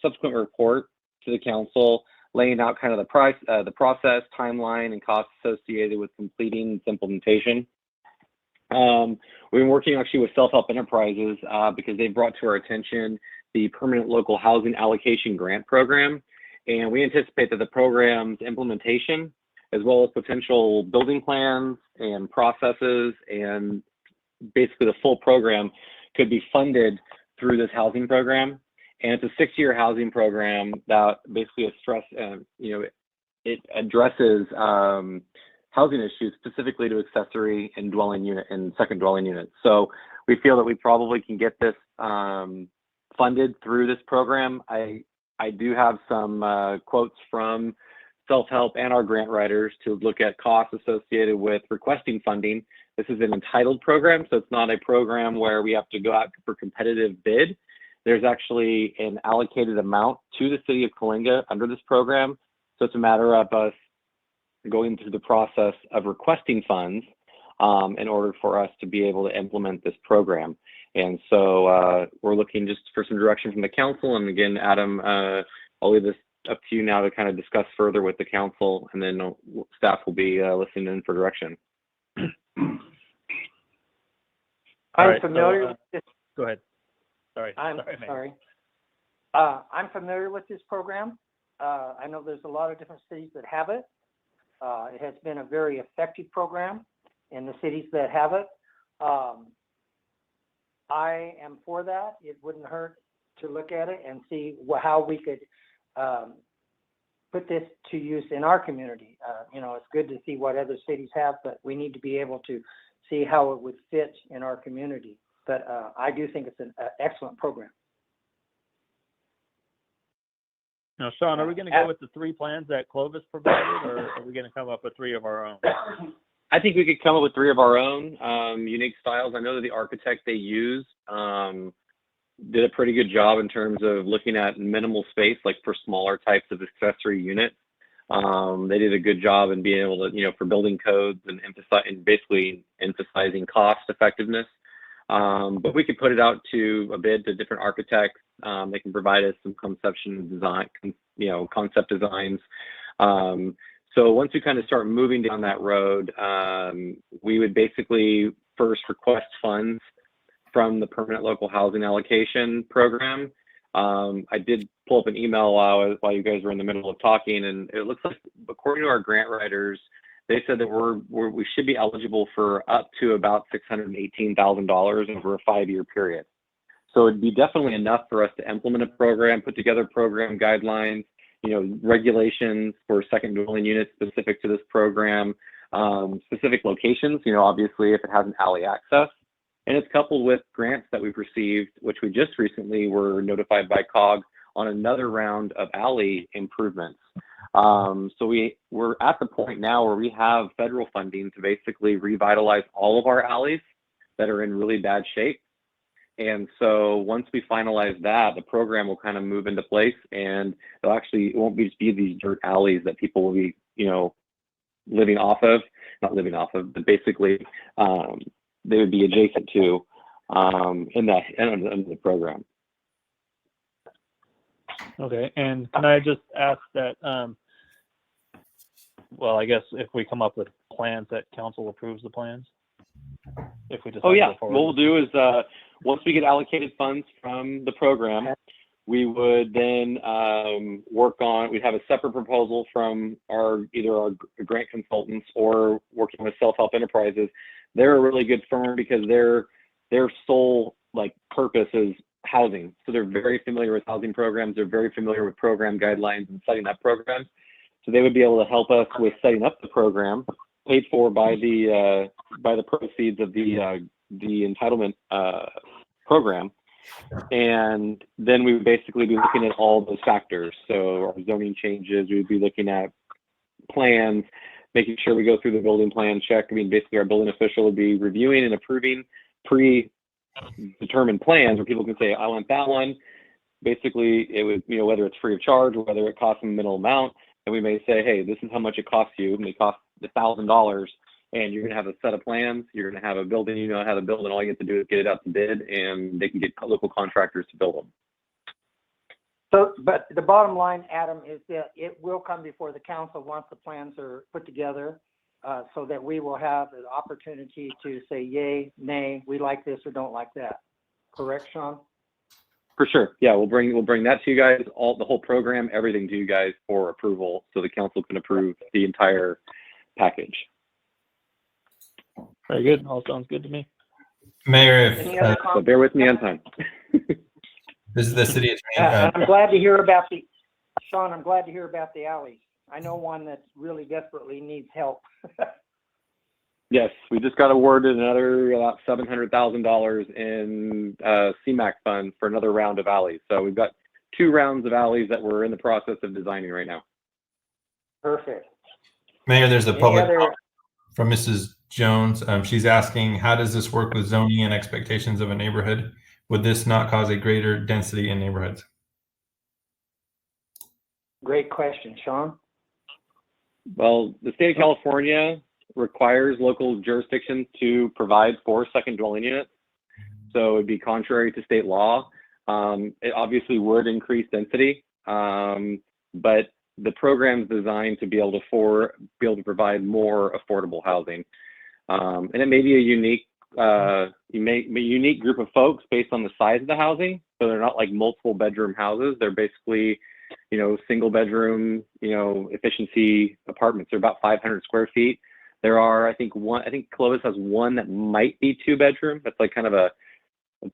subsequent report to the Council laying out kind of the process, timeline, and costs associated with completing its implementation. We've been working actually with Self-Help Enterprises because they've brought to our attention the Permanent Local Housing Allocation Grant Program. And we anticipate that the program's implementation, as well as potential building plans and processes, and basically the full program, could be funded through this housing program. And it's a 6-year housing program that basically it addresses housing issues specifically to accessory and second dwelling units. So we feel that we probably can get this funded through this program. I do have some quotes from Self-Help and our grant writers to look at costs associated with requesting funding. This is an entitled program, so it's not a program where we have to go out for competitive bid. There's actually an allocated amount to the City of Coalinga under this program. So it's a matter of us going through the process of requesting funds in order for us to be able to implement this program. And so we're looking just for some direction from the Council. And again, Adam, I'll leave this up to you now to kind of discuss further with the Council, and then staff will be listening in for direction. I'm familiar with this. Go ahead. I'm familiar with this program. I know there's a lot of different cities that have it. It has been a very effective program in the cities that have it. I am for that. It wouldn't hurt to look at it and see how we could put this to use in our community. It's good to see what other cities have, but we need to be able to see how it would fit in our community. But I do think it's an excellent program. Now, Sean, are we going to go with the 3 plans that Clovis provided, or are we going to come up with 3 of our own? I think we could come up with 3 of our own unique styles. I know that the architect they used did a pretty good job in terms of looking at minimal space, like for smaller types of accessory units. They did a good job in being able to, for building codes and basically emphasizing cost effectiveness. But we could put it out to a bid to different architects. They can provide us some conception design, concept designs. So once we kind of start moving down that road, we would basically first request funds from the Permanent Local Housing Allocation Program. I did pull up an email while you guys were in the middle of talking, and it looks like, according to our grant writers, they said that we should be eligible for up to about $618,000 over a 5-year period. So it'd be definitely enough for us to implement a program, put together program guidelines, regulations for second dwelling units specific to this program, specific locations, obviously if it has an alley access, and it's coupled with grants that we've received, which we just recently were notified by COG on another round of alley improvements. So we're at the point now where we have federal funding to basically revitalize all of our alleys that are in really bad shape. And so once we finalize that, the program will kind of move into place, and it won't just be these dirt alleys that people will be, living off of, not living off of, but basically they would be adjacent to in the program. Okay, and can I just ask that, well, I guess if we come up with plans that council approves the plans? If we decide Oh, yeah. to go forward. What we'll do is once we get allocated funds from the program, we would then we'd have a separate proposal from either our grant consultants or working with Self-Help Enterprises. They're a really good firm because their sole purpose is housing. So they're very familiar with housing programs. They're very familiar with program guidelines and setting up programs. So they would be able to help us with setting up the program, paid for by the proceeds of the entitlement program. And then we would basically be looking at all those factors. So our zoning changes, we would be looking at plans, making sure we go through the building plan check. I mean, basically our building official would be reviewing and approving predetermined plans where people can say, I want that one. Basically, it would, whether it's free of charge or whether it costs them a minimal amount. And we may say, hey, this is how much it costs you. And it costs $1,000. And you're going to have a set of plans. You're going to have a building, you know how to build, and all you have to do is get it out to bid, and they can get local contractors to build them. So, but the bottom line, Adam, is that it will come before the council once the plans are put together, so that we will have an opportunity to say yay, nay, we like this or don't like that. Correct, Sean? For sure. Yeah, we'll bring that to you guys, the whole program, everything to you guys for approval, so the council can approve the entire package. Very good. All sounds good to me. Mayor, So bear with me on time. This is the city attorney. I'm glad to hear about Sean, I'm glad to hear about the alleys. I know one that really desperately needs help. Yes, we just got awarded another about $700,000 in CMAQ funds for another round of alleys. So we've got 2 rounds of alleys that we're in the process of designing right now. Perfect. Mayor, there's a public other- comment from Mrs. Jones. She's asking, how does this work with zoning and expectations of a neighborhood? Would this not cause a greater density in neighborhoods? Great question, Sean. Well, the state of California requires local jurisdictions to provide for second dwelling units. So it'd be contrary to state law. It obviously would increase density, but the program's designed to be able to provide more affordable housing. And it may be a unique group of folks based on the size of the housing. So they're not like multiple bedroom houses. They're basically, single bedroom, efficiency apartments. They're about 500 square feet. There are, I think Clovis has one that might be 2 bedroom. That's like kind of a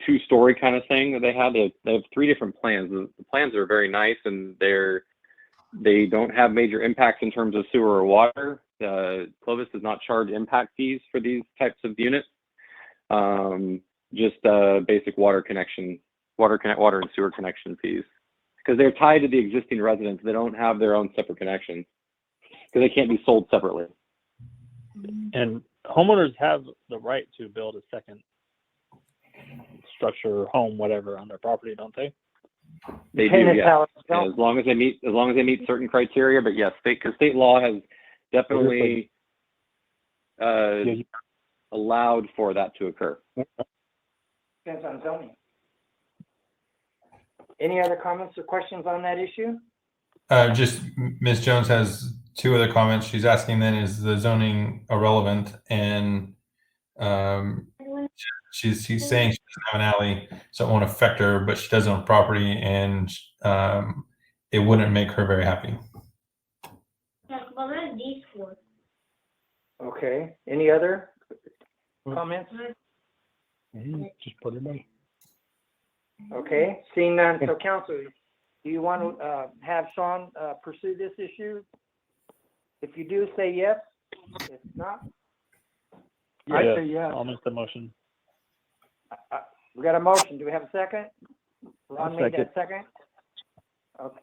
2-story kind of thing that they have. They have 3 different plans. The plans are very nice, and they don't have major impacts in terms of sewer or water. Clovis does not charge impact fees for these types of units. Just basic water and sewer connection fees, because they're tied to the existing residents. They don't have their own separate connections because they can't be sold separately. And homeowners have the right to build a second structure, home, whatever, on their property, don't they? They do, yeah. As long as they meet certain criteria. But yes, because state law has definitely allowed for that to occur. Depends on zoning. Any other comments or questions on that issue? Just Ms. Jones has 2 other comments. She's asking then, is the zoning irrelevant? And she's saying she doesn't have an alley, so it won't affect her, but she does own property, and it wouldn't make her very happy. Okay. Any other comments? Just put it in. Okay. Seeing none. So, council, do you want to have Sean pursue this issue? If you do, say yes. If not, I say yes. I'll make the motion. We got a motion. Do we have a second? Ron I'll made that second. Okay.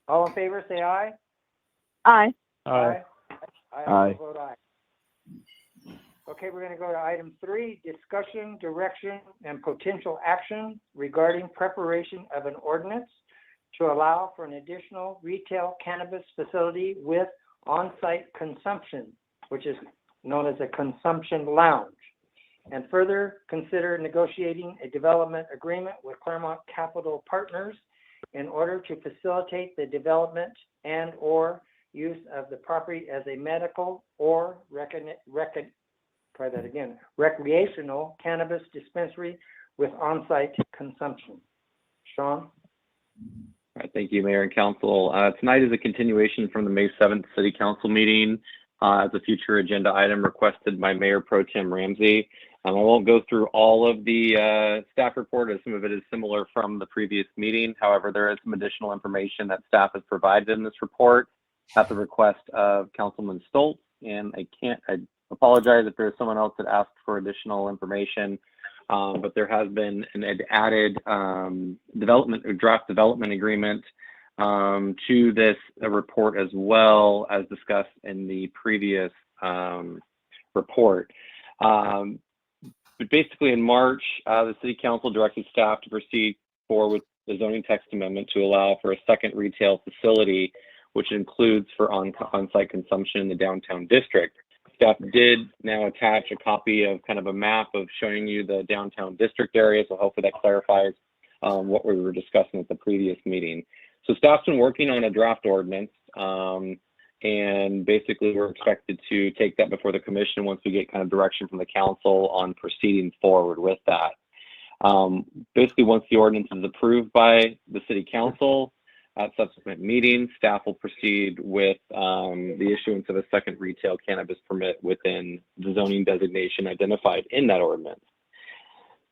All in favor, say aye. Aye. I Aye. also vote aye. Okay, we're gonna go to item 3, discussion, direction, and potential action regarding preparation of an ordinance to allow for an additional retail cannabis facility with on-site consumption, which is known as a consumption lounge, and further consider negotiating a development agreement with Claremont Capital Partners in order to facilitate the development and or use of the property as a medical or recreational cannabis dispensary with on-site consumption. Sean? All right, thank you, Mayor and Council. Tonight is a continuation from the May 7th City Council meeting as a future agenda item requested by Mayor Pro Tem Ramsey. I won't go through all of the staff report, as some of it is similar from the previous meeting. However, there is some additional information that staff has provided in this report at the request of Councilman Stoltz. And I apologize if there's someone else that asked for additional information, but there has been an added draft development agreement to this report, as well as discussed in the previous report. But basically in March, the City Council directed staff to proceed forward with the zoning text amendment to allow for a second retail facility, which includes for on-site consumption in the downtown district. Staff did now attach a copy of kind of a map of showing you the downtown district area, so hopefully that clarifies what we were discussing at the previous meeting. So staff's been working on a draft ordinance, and basically we're expected to take that before the commission once we get kind of direction from the council on proceeding forward with that. Basically, once the ordinance is approved by the City Council, at subsequent meetings, staff will proceed with the issuance of a second retail cannabis permit within the zoning designation identified in that ordinance.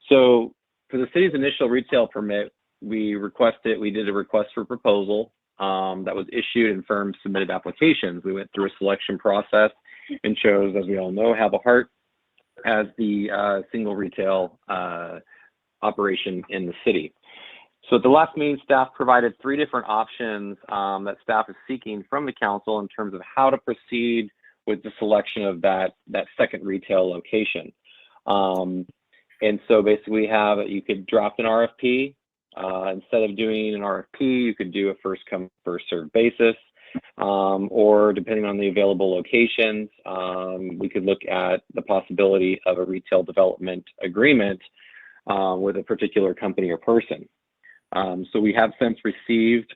So for the city's initial retail permit, we did a request for proposal that was issued, and firms submitted applications. We went through a selection process and chose, as we all know, Have a Heart as the single retail operation in the city. So at the last meeting, staff provided 3 different options that staff is seeking from the council in terms of how to proceed with the selection of that second retail location. And so basically you could draft an RFP. Instead of doing an RFP, you could do a first come, first served basis. Or depending on the available locations, we could look at the possibility of a retail development agreement with a particular company or person. So we have since received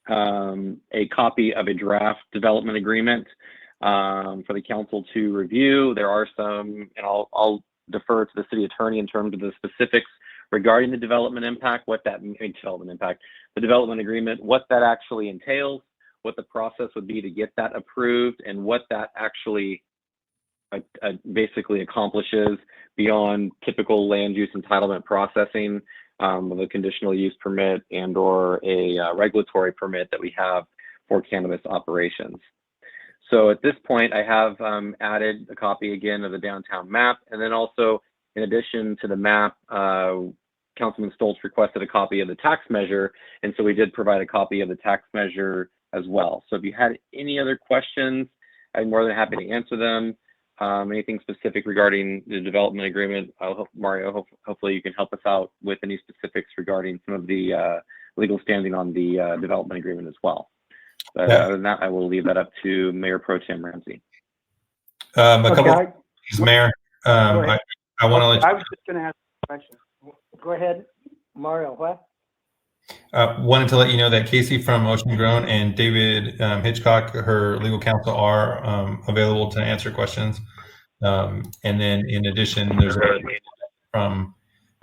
a copy of a draft development agreement for the council to review. There are some, and I'll defer to the city attorney in terms of the specifics regarding the development impact, the development agreement, what that actually entails, what the process would be to get that approved, and what that actually basically accomplishes beyond typical land use entitlement processing of a conditional use permit and or a regulatory permit that we have for cannabis operations. So at this point, I have added a copy again of the downtown map, and then also in addition to the map, Councilman Stoltz requested a copy of the tax measure, and so we did provide a copy of the tax measure as well. So if you had any other questions, I'm more than happy to answer them. Anything specific regarding the development agreement, Mario, hopefully you can help us out with any specifics regarding some of the legal standing on the development agreement as well. But other than that, I will leave that up to Mayor Pro Tem Ramsey. Mayor, I want to let you. I was just going to ask a question. Go ahead, Mario. What? Wanted to let you know that Casey from Ocean Grown and David Hitchcock, her legal counsel, are available to answer questions. And then in addition, there's a from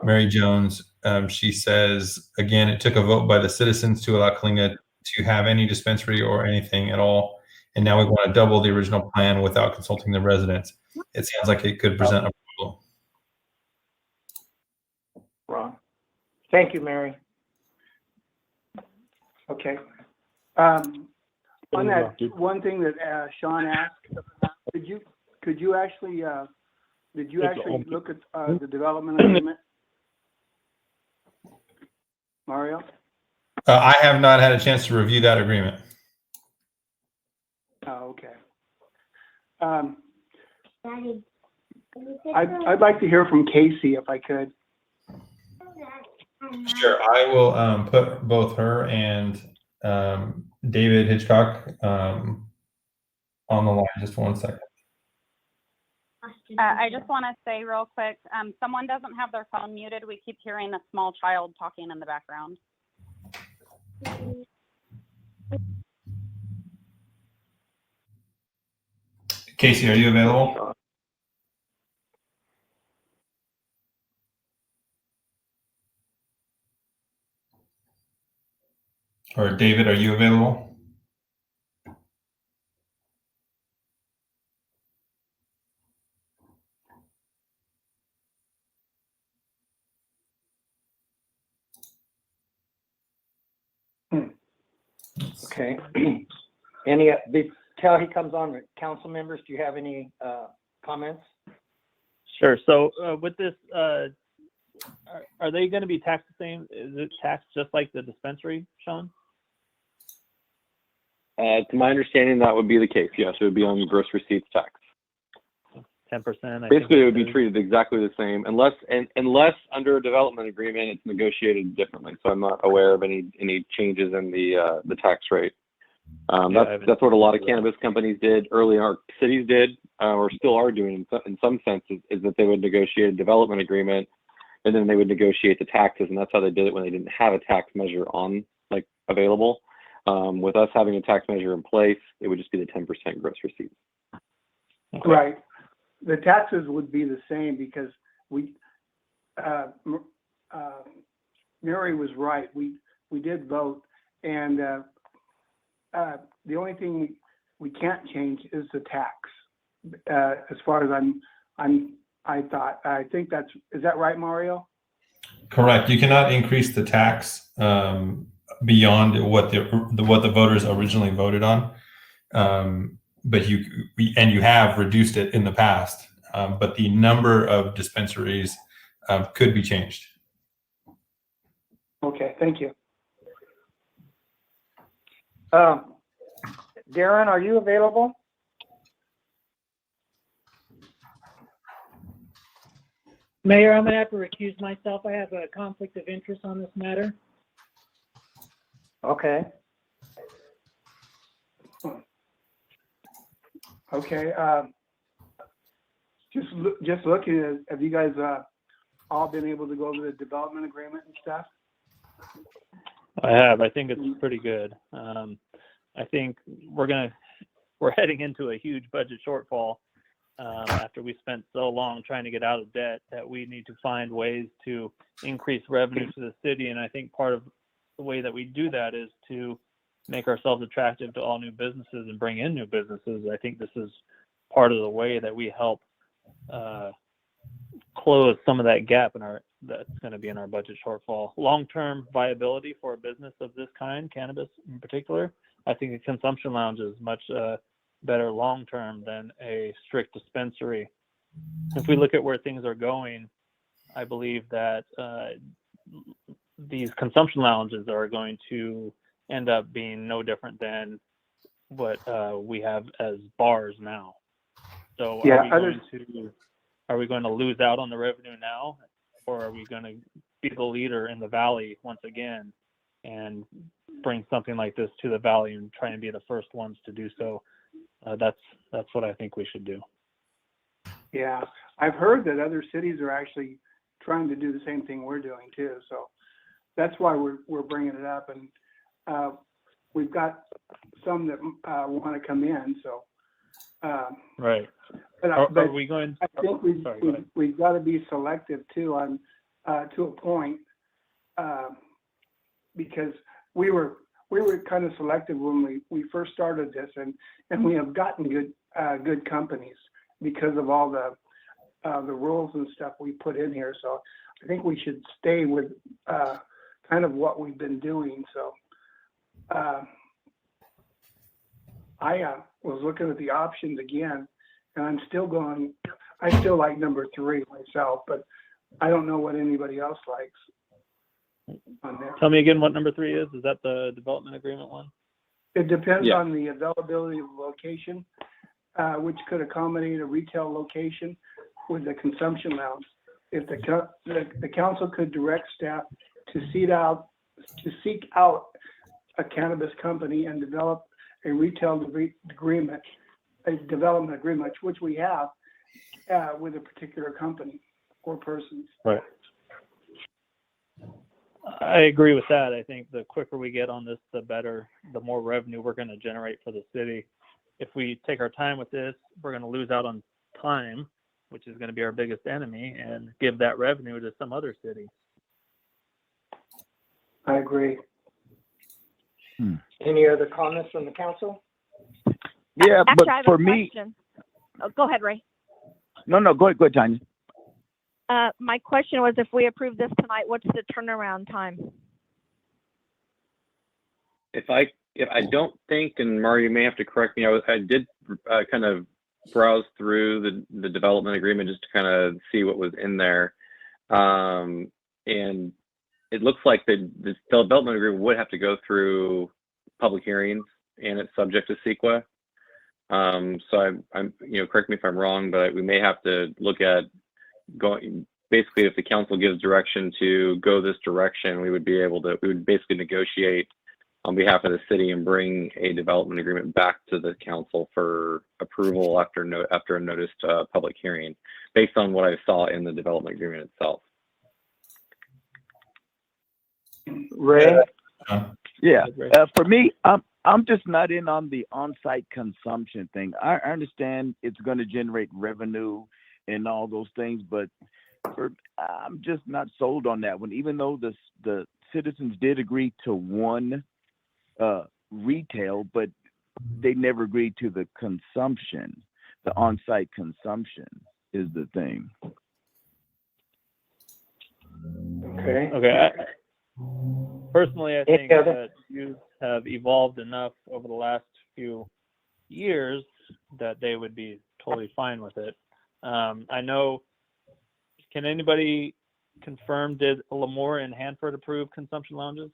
Mary Jones. She says, again, it took a vote by the citizens to allow Coalinga to have any dispensary or anything at all. And now we want to double the original plan without consulting the residents. It sounds like it could present a problem. Ron. Thank you, Mary. Okay. On that one thing that Sean asked, could you actually Did you It's actually all- look at the development agreement? Mario? I have not had a chance to review that agreement. Oh, okay. I'd like to hear from Casey if I could. Sure, I will put both her and David Hitchcock on the line. Just 1 second. I just want to say real quick, someone doesn't have their phone muted. We keep hearing a small child talking in the background. Casey, are you available? Or David, are you available? Okay. Any, till he comes on, council members, do you have any comments? Sure. So with this, are they going to be taxed the same? Is it taxed just like the dispensary, Sean? To my understanding, that would be the case. Yes, it would be on your gross receipts tax. 10%. Basically, it would be treated exactly the same, unless under a development agreement it's negotiated differently. So I'm not aware of any changes in the tax rate. That's what a lot of cannabis companies did early. Our cities did, or still are doing in some senses, is that they would negotiate a development agreement, and then they would negotiate the taxes, and that's how they did it when they didn't have a tax measure available. With us having a tax measure in place, it would just be the 10% gross receipts. Okay. Right. The taxes would be the same because Mary was right. We did vote, and the only thing we can't change is the tax. As far as I think is that right, Mario? Correct. You cannot increase the tax beyond what the voters originally voted on. But you have reduced it in the past, but the number of dispensaries could be changed. Okay, thank you. Darren, are you available? Mayor, I'm going to have to recuse myself. I have a conflict of interest on this matter. Okay. Okay. Just looking at, have you guys all been able to go over the development agreement and stuff? I have. I think it's pretty good. I think we're heading into a huge budget shortfall after we spent so long trying to get out of debt that we need to find ways to increase revenue to the city. And I think part of the way that we do that is to make ourselves attractive to all new businesses and bring in new businesses. I think this is part of the way that we help close some of that gap that's going to be in our budget shortfall. Long-term viability for a business of this kind, cannabis in particular, I think a consumption lounge is much better long-term than a strict dispensary. If we look at where things are going, I believe that these consumption lounges are going to end up being no different than what we have as bars now. So are we going to lose out on the revenue now, or are we going to be the leader in the valley once again and bring something like this to the valley and try and be the first ones to do so? That's what I think we should do. Yeah, I've heard that other cities are actually trying to do the same thing we're doing too. So that's why we're bringing it up, and we've got some that want to come in. So right. But are we going? I think we've got to be selective too on to a point because we were kind of selective when we first started this, and we have gotten good companies because of all the rules and stuff we put in here. So I think we should stay with kind of what we've been doing. So I was looking at the options again, And I still like number 3 myself, but I don't know what anybody else likes on there. Tell me again what number 3 is. Is that the development agreement one? It depends Yeah. on the availability of location, which could accommodate a retail location with a consumption lounge. If the council could direct staff to seek out a cannabis company and develop a retail agreement, a development agreement, which we have with a particular company or persons. Right. I agree with that. I think the quicker we get on this, the better, the more revenue we're going to generate for the city. If we take our time with this, we're going to lose out on time, which is going to be our biggest enemy, and give that revenue to some other city. I agree. Any other comments from the council? Yeah, Actually, but I have for a me, question. Oh, go ahead, Ray. no, go ahead, Tanya. My question was, if we approve this tonight, what's the turnaround time? If I don't think, and Mario, you may have to correct me, I did kind of browse through the development agreement just to kind of see what was in there. And it looks like the development agreement would have to go through public hearings, and it's subject to CEQA. So I'm correct me if I'm wrong, but we may have to look at going, basically if the council gives direction to go this direction, we would basically negotiate on behalf of the city and bring a development agreement back to the council for approval after a noticed public hearing, based on what I saw in the development agreement itself. Ray? Yeah, for me, I'm just not in on the on-site consumption thing. I understand it's going to generate revenue and all those things, but I'm just not sold on that one. Even though the citizens did agree to one retail, but they never agreed to the consumption. The on-site consumption is the thing. Okay. Personally, I think that you have evolved enough over the last few years that they would be totally fine with it. I know, can anybody confirm, did Lemoore and Hanford approve consumption lounges?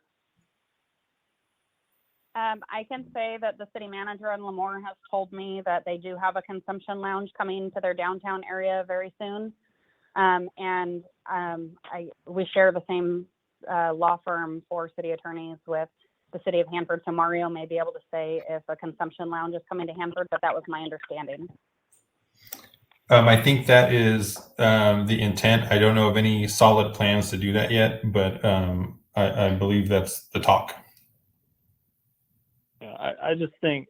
I can say that the city manager in Lemoore has told me that they do have a consumption lounge coming to their downtown area very soon. We share the same law firm for city attorneys with the city of Hanford, so Mario may be able to say if a consumption lounge is coming to Hanford, but that was my understanding. I think that is the intent. I don't know of any solid plans to do that yet, but I believe that's the talk. Yeah, I just think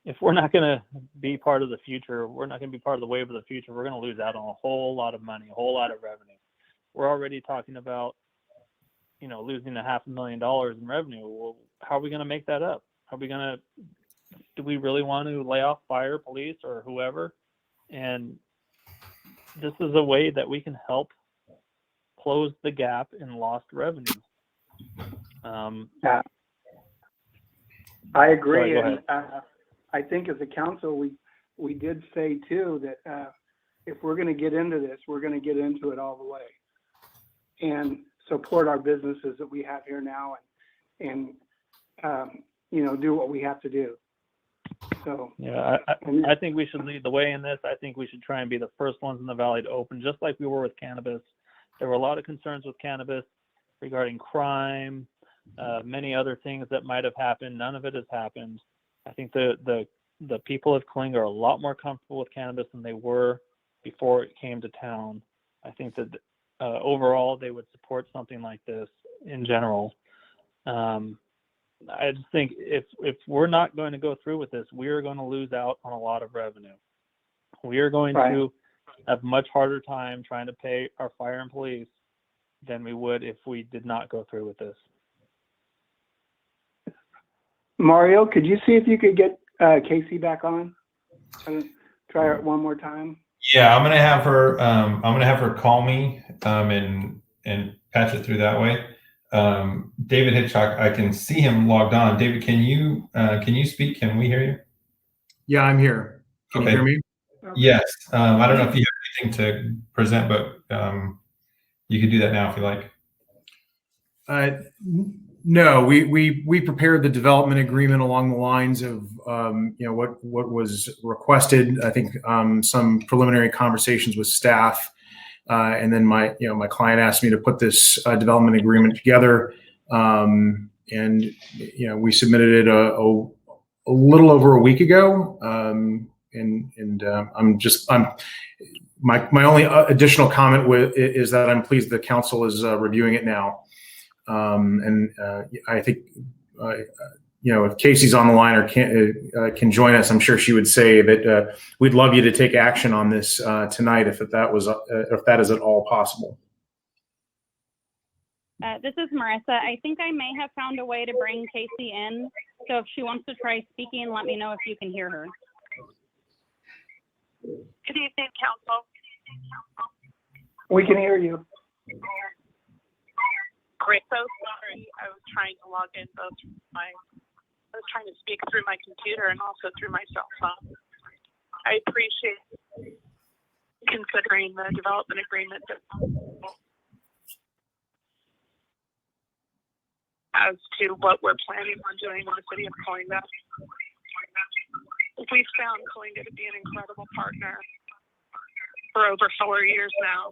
if we're not going to be part of the future, we're not going to be part of the wave of the future, we're going to lose out on a whole lot of money, a whole lot of revenue. We're already talking about, losing $500,000 in revenue. Well, how are we going to make that up? Do we really want to lay off fire, police, or whoever? And this is a way that we can help close the gap in lost revenue. I agree. Sorry, and I think as a council, we did say too that if we're going to get into this, we're going to get into it all the way and support our businesses that we have here now and do what we have to do. So yeah, I think we should lead the way in this. I think we should try and be the first ones in the valley to open, just like we were with cannabis. There were a lot of concerns with cannabis regarding crime, many other things that might have happened. None of it has happened. I think the people of Coalinga are a lot more comfortable with cannabis than they were before it came to town. I think that overall they would support something like this in general. I just think if we're not going to go through with this, we are going to lose out on a lot of revenue. We are going to have much harder time trying to pay our fire and police than we would if we did not go through with this. Mario, could you see if you could get Casey back on? Try it one more time. Yeah, I'm gonna have her call me and patch it through that way. David Hitchcock, I can see him logged on. David, can you speak? Can we hear you? Yeah, I'm here. Can you hear me? Yes. I don't know if you have anything to present, but you could do that now if you like. No, we prepared the development agreement along the lines of what was requested. I think some preliminary conversations with staff, and then my client asked me to put this development agreement together, and we submitted it a little over a week ago, my only additional comment is that I'm pleased the council is reviewing it now. I think, if Casey's on the line or can join us, I'm sure she would say that we'd love you to take action on this tonight if that is at all possible. This is Marissa. I think I may have found a way to bring Casey in. So if she wants to try speaking, let me know if you can hear her. Good evening, council. We can hear you. Great. So sorry. I was trying to log in I was trying to speak through my computer and also through my cell phone. I appreciate considering the development agreement as to what we're planning on doing in the city of Coalinga. We've found Coalinga to be an incredible partner for over 4 years now,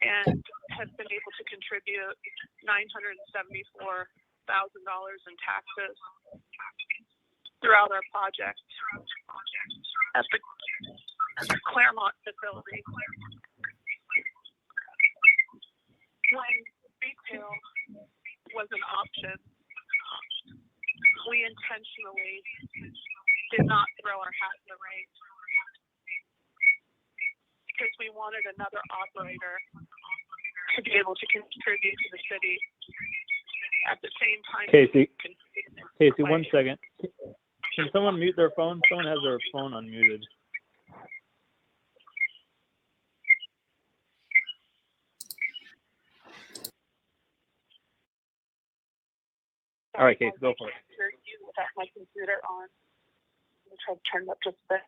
and have been able to contribute $974,000 in taxes throughout our project at the Claremont facility. When retail was an option, we intentionally did not throw our hat in the ring because we wanted another operator to be able to contribute to the city at the same time. Casey, 1 second. Can someone mute their phone? Someone has their phone unmuted. All right, Casey, go for it. Without my computer on. Let me try to turn it up just a bit.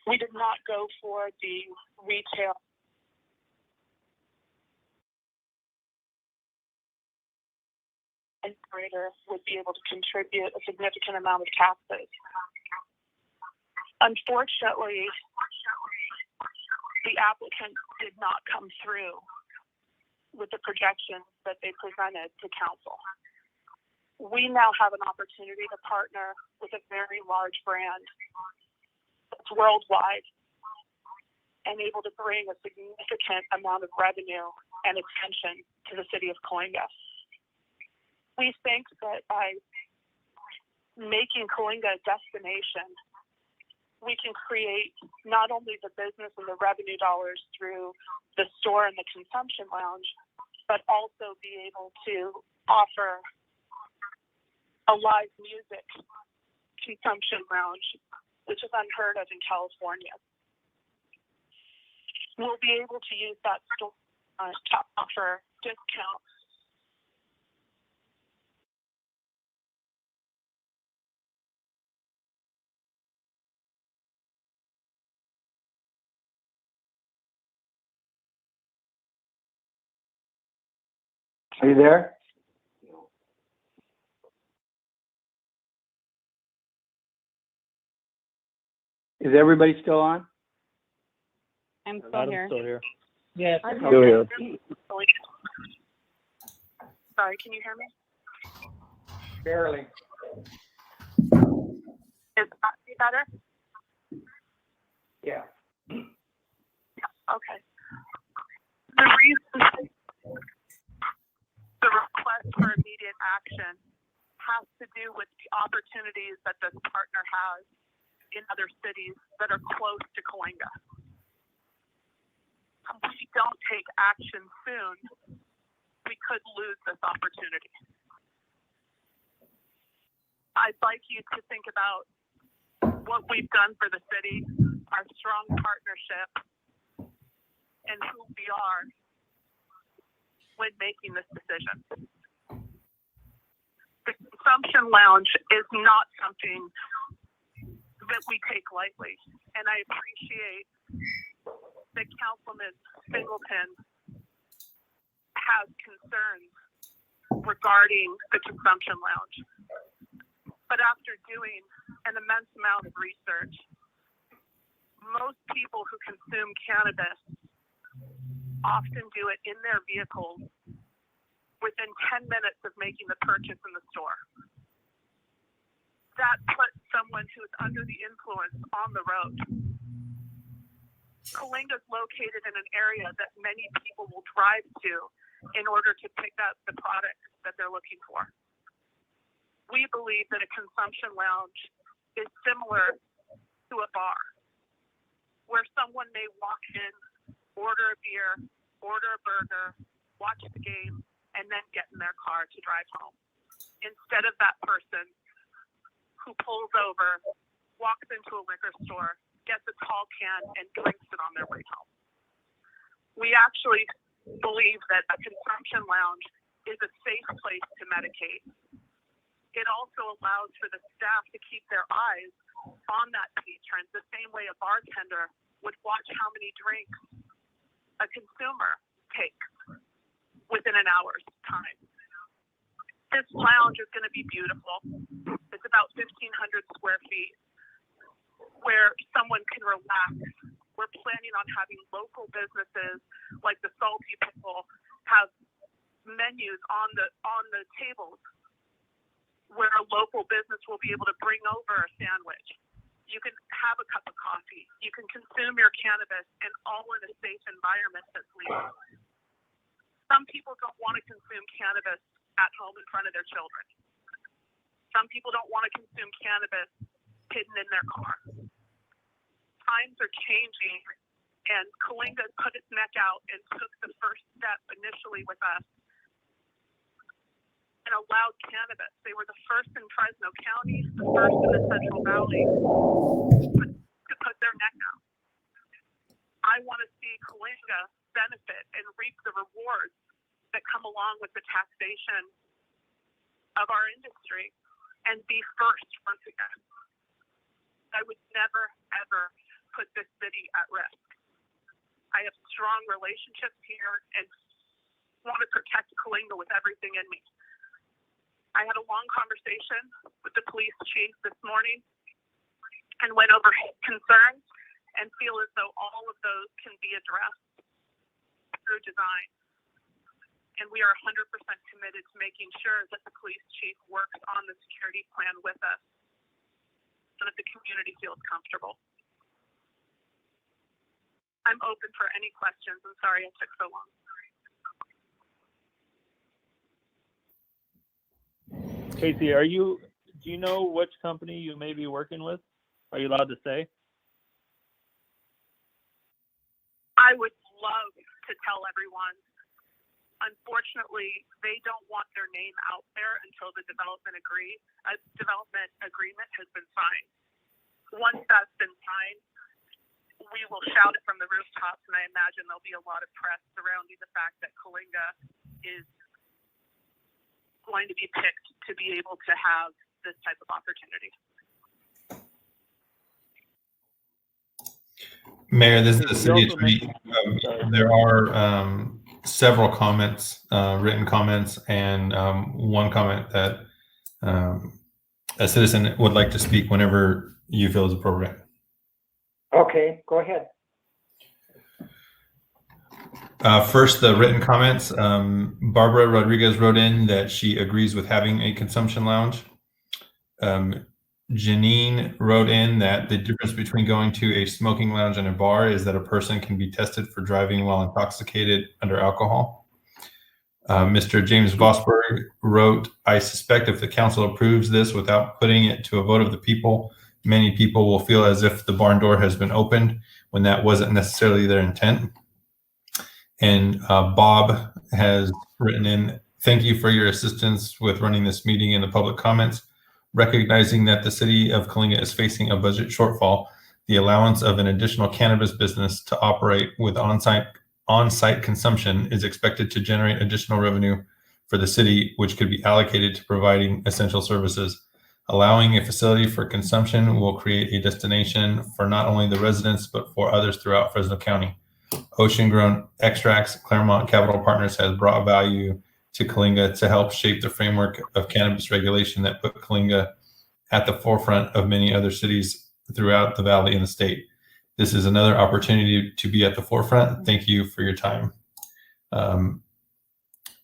We did not go for the retail operator would be able to contribute a significant amount of taxes. Unfortunately, the applicant did not come through with the projections that they presented to council. We now have an opportunity to partner with a very large brand that's worldwide and able to bring a significant amount of revenue and attention to the city of Coalinga. We think that by making Coalinga a destination, we can create not only the business and the revenue dollars through the store and the consumption lounge, but also be able to offer a live music consumption lounge, which is unheard of in California. We'll be able to use that store to offer discounts. Are you there? Is everybody still on? I'm still here. Still here. Yes. Still here. Sorry, can you hear me? Barely. Is that better? Yeah. Okay. The reason the request for immediate action has to do with the opportunities that this partner has in other cities that are close to Coalinga. If we don't take action soon, we could lose this opportunity. I'd like you to think about what we've done for the city, our strong partnership, and who we are when making this decision. The consumption lounge is not something that we take lightly, and I appreciate that Councilman Singleton has concerns regarding the consumption lounge. But after doing an immense amount of research, most people who consume cannabis often do it in their vehicles within 10 minutes of making the purchase in the store. That puts someone who is under the influence on the road. Coalinga is located in an area that many people will drive to in order to pick up the product that they're looking for. We believe that a consumption lounge is similar to a bar, where someone may walk in, order a beer, order a burger, watch the game, and then get in their car to drive home. Instead of that person who pulls over, walks into a liquor store, gets a tall can, and drinks it on their way home. We actually believe that a consumption lounge is a safe place to medicate. It also allows for the staff to keep their eyes on that patron the same way a bartender would watch how many drinks a consumer takes within an hour's time. This lounge is going to be beautiful. It's about 1,500 square feet where someone can relax. We're planning on having local businesses like the Salty Pickle have menus on the tables where a local business will be able to bring over a sandwich. You can have a cup of coffee. You can consume your cannabis, and all in a safe environment that's legal. Some people don't want to consume cannabis at home in front of their children. Some people don't want to consume cannabis hidden in their car. Times are changing, and Coalinga put its neck out and took the first step initially with us and allowed cannabis. They were the first in Fresno County, the first in the Central Valley to put their neck out. I want to see Coalinga benefit and reap the rewards that come along with the taxation of our industry and be first once again. I would never, ever put this city at risk. I have strong relationships here and want to protect Coalinga with everything in me. I had a long conversation with the police chief this morning and went over his concerns and feel as though all of those can be addressed through design. And we are 100% committed to making sure that the police chief works on the security plan with us so that the community feels comfortable. I'm open for any questions. I'm sorry it took so long. Casey, do you know which company you may be working with? Are you allowed to say? I would love to tell everyone. Unfortunately, they don't want their name out there until the development agreement has been signed. Once that's been signed, we will shout it from the rooftops, and I imagine there'll be a lot of press surrounding the fact that Coalinga is going to be picked to be able to have this type of opportunity. Mayor, this is the city attorney. There are several comments, written comments, and one comment that a citizen would like to speak whenever you feel is appropriate. Okay, go ahead. First, the written comments. Barbara Rodriguez wrote in that she agrees with having a consumption lounge. Janine wrote in that the difference between going to a smoking lounge and a bar is that a person can be tested for driving while intoxicated under alcohol. Mr. James Vosberg wrote, I suspect if the council approves this without putting it to a vote of the people, many people will feel as if the barn door has been opened when that wasn't necessarily their intent. And Bob has written in, thank you for your assistance with running this meeting and the public comments. Recognizing that the city of Coalinga is facing a budget shortfall, the allowance of an additional cannabis business to operate with on-site consumption is expected to generate additional revenue for the city, which could be allocated to providing essential services. Allowing a facility for consumption will create a destination for not only the residents, but for others throughout Fresno County. Ocean Grown Extracts, Claremont Capital Partners has brought value to Coalinga to help shape the framework of cannabis regulation that put Coalinga at the forefront of many other cities throughout the valley and the state. This is another opportunity to be at the forefront. Thank you for your time.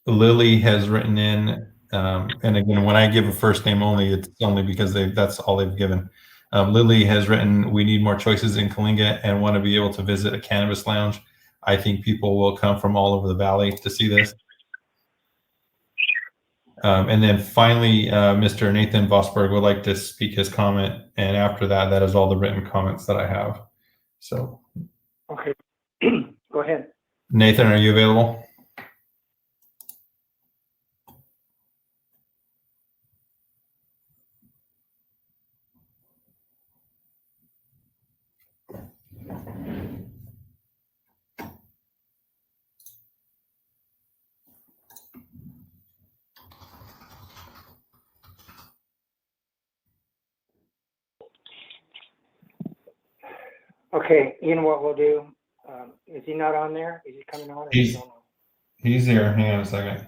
Lily has written in, and again, when I give a first name only, it's only because that's all they've given. Lily has written, we need more choices in Coalinga and want to be able to visit a cannabis lounge. I think people will come from all over the valley to see this. And then finally, Mr. Nathan Vosberg would like to speak his comment. And after that, that is all the written comments that I have. So. Okay, go ahead. Nathan, are you available? Okay, you know what we'll do? Is he not on there? Is he coming on? He's here. Hang on a second.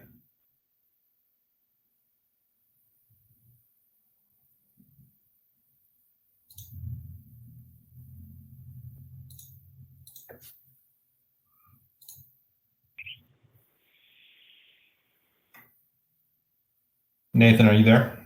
Nathan, are you there?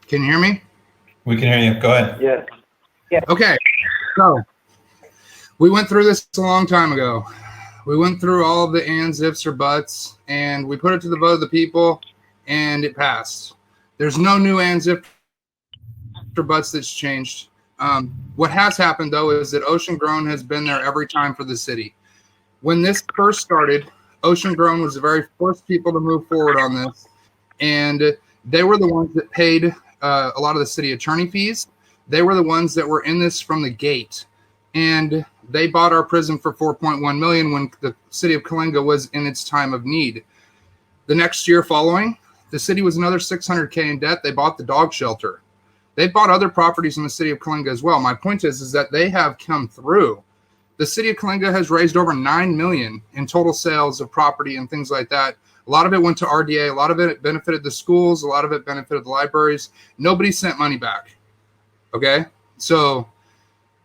Can you hear me? We can hear you. Go ahead. Yes. Yeah. Okay. So we went through this a long time ago. We went through all of the ands, ifs, or buts, and we put it to the vote of the people, and it passed. There's no new ands, ifs, or buts that's changed. What has happened, though, is that Ocean Grown has been there every time for the city. When this first started, Ocean Grown was the very first people to move forward on this, and they were the ones that paid a lot of the city attorney fees. They were the ones that were in this from the gate, and they bought our prison for $4.1 million when the city of Coalinga was in its time of need. The next year following, the city was another $600K in debt. They bought the dog shelter. They bought other properties in the city of Coalinga as well. My point is that they have come through. The city of Coalinga has raised over $9 million in total sales of property and things like that. A lot of it went to RDA. A lot of it benefited the schools. A lot of it benefited the libraries. Nobody sent money back. Okay? So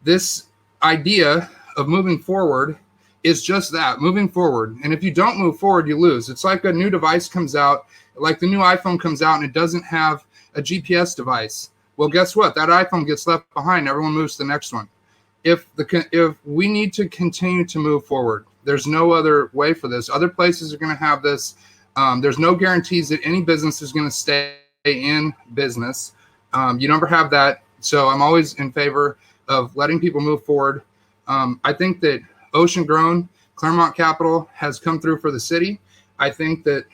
this idea of moving forward is just that, moving forward. And if you don't move forward, you lose. It's like a new device comes out, like the new iPhone comes out and it doesn't have a GPS device. Well, guess what? That iPhone gets left behind. Everyone moves to the next one. If we need to continue to move forward, there's no other way for this. Other places are going to have this. There's no guarantees that any business is going to stay in business. You never have that. So I'm always in favor of letting people move forward. I think that Ocean Grown, Claremont Capital has come through for the city. I think that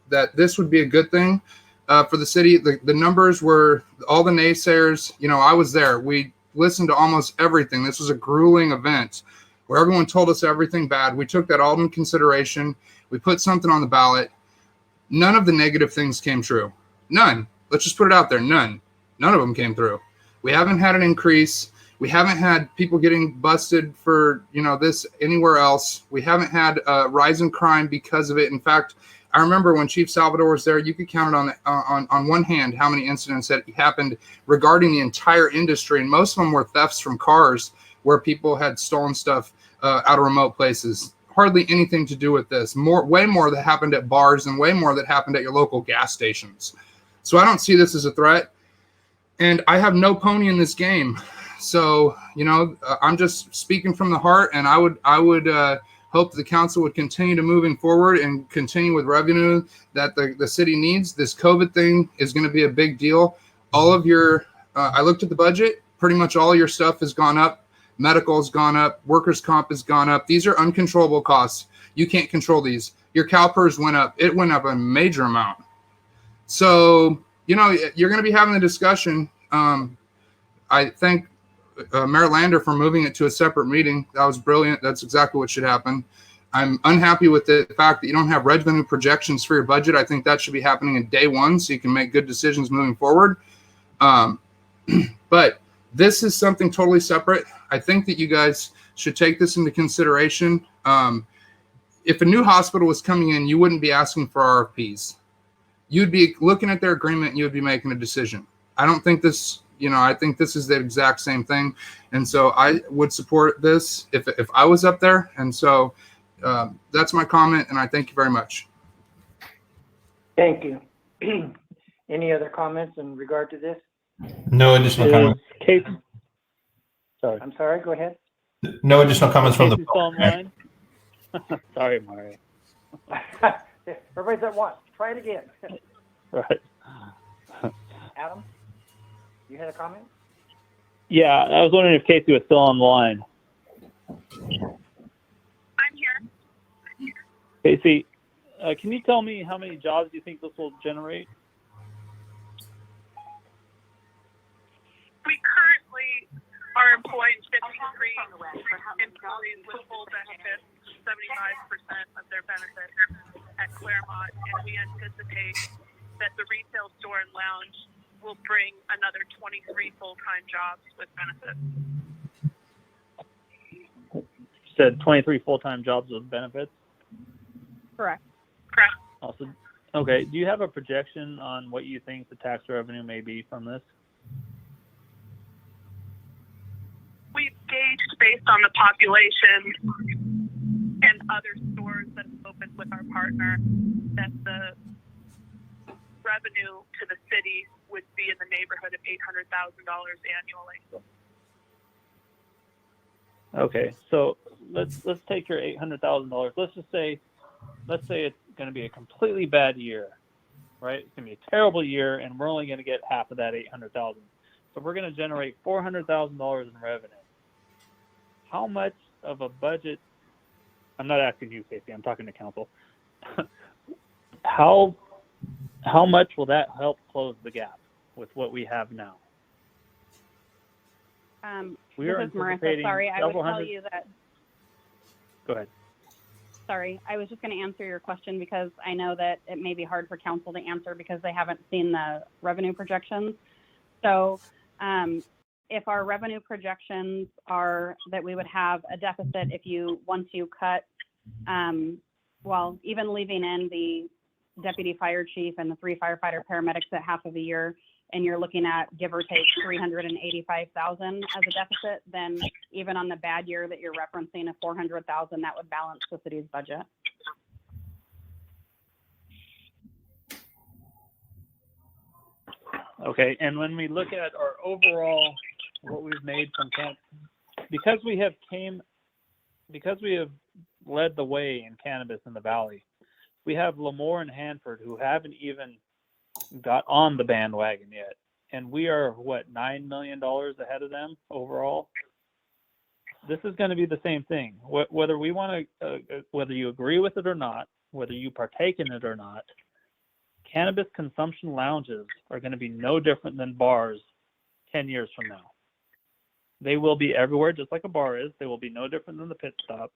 that this would be a good thing for the city. The numbers were all the naysayers. You know, I was there. We listened to almost everything. This was a grueling event where everyone told us everything bad. We took that all in consideration. We put something on the ballot. None of the negative things came true. None. Let's just put it out there. None of them came through. We haven't had an increase. We haven't had people getting busted for, this anywhere else. We haven't had a rise in crime because of it. In fact, I remember when Chief Salvador was there, you could count it on one hand how many incidents that happened regarding the entire industry, and most of them were thefts from cars where people had stolen stuff out of remote places. Hardly anything to do with this. Way more that happened at bars and way more that happened at your local gas stations. So I don't see this as a threat, and I have no pony in this game. So I'm just speaking from the heart, and I would hope the council would continue to moving forward and continue with revenue that the city needs. This COVID thing is going to be a big deal. All of your, I looked at the budget, pretty much all your stuff has gone up Medical has gone up. Workers' comp has gone up. These are uncontrollable costs. You can't control these. Your CalPERS went up. It went up a major amount. So, you're going to be having a discussion. I thank Mayor Lander for moving it to a separate meeting. That was brilliant. That's exactly what should happen. I'm unhappy with the fact that you don't have revenue projections for your budget. I think that should be happening in day one so you can make good decisions moving forward. But this is something totally separate. I think that you guys should take this into consideration. If a new hospital was coming in, you wouldn't be asking for RFPs. You'd be looking at their agreement and you would be making a decision. I don't think this, I think this is the exact same thing. And so I would support this if I was up there. And so that's my comment, and I thank you very much. Thank you. Any other comments in regard to this? No additional comments. Sorry. I'm sorry, go ahead. No additional comments from the Casey's still online? Sorry, Mario. Everybody's at once. Try it again. Right. Adam, you had a comment? Yeah, I was wondering if Casey was still online. I'm here. Casey, can you tell me how many jobs you think this will generate? We currently are employing 53 employees with full benefits, 75% of their benefits at Claremont, and we anticipate that the retail store and lounge will bring another 23 full-time jobs with benefits. You said 23 full-time jobs with benefits? Correct. Correct. Also, okay, do you have a projection on what you think the tax revenue may be from this? We've gauged based on the population and other stores that have opened with our partner that the revenue to the city would be in the neighborhood of $800,000 annually. Okay, so let's take your $800,000. Let's say it's going to be a completely bad year, right? It's going to be a terrible year, and we're only going to get half of that $800,000. So we're going to generate $400,000 in revenue. How much of a budget? I'm not asking you, Casey. I'm talking to council. How much will that help close the gap with what we have now? We are this is Marissa. anticipating Sorry, I would several tell hundred. you that. Go ahead. Sorry, I was just going to answer your question because I know that it may be hard for council to answer because they haven't seen the revenue projections. So if our revenue projections are that we would have a deficit if you want to cut, well, even leaving in the deputy fire chief and the 3 firefighter paramedics at half of a year, and you're looking at give or take 385,000 as a deficit, then even on the bad year that you're referencing of 400,000, that would balance the city's budget. Okay, and when we look at our overall, what we've made from because we have led the way in cannabis in the valley, we have Lemoore and Hanford who haven't even got on the bandwagon yet, and we are $9 million ahead of them overall. This is going to be the same thing, whether we want to, whether you agree with it or not, whether you partake in it or not. Cannabis consumption lounges are going to be no different than bars 10 years from now. They will be everywhere, just like a bar is. They will be no different than the pit stop.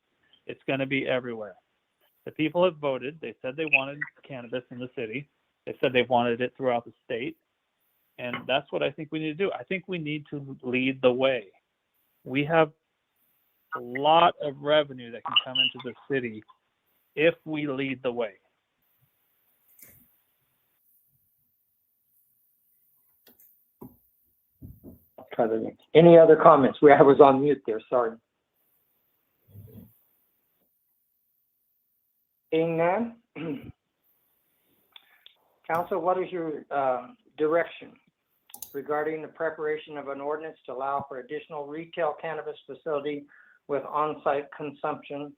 It's going to be everywhere. The people have voted. They said they wanted cannabis in the city. They said they wanted it throughout the state. And that's what I think we need to do. I think we need to lead the way. We have a lot of revenue that can come into the city if we lead the way. Any other comments? I was on mute there, sorry. Seeing none. Council, what is your direction regarding the preparation of an ordinance to allow for additional retail cannabis facility with on-site consumption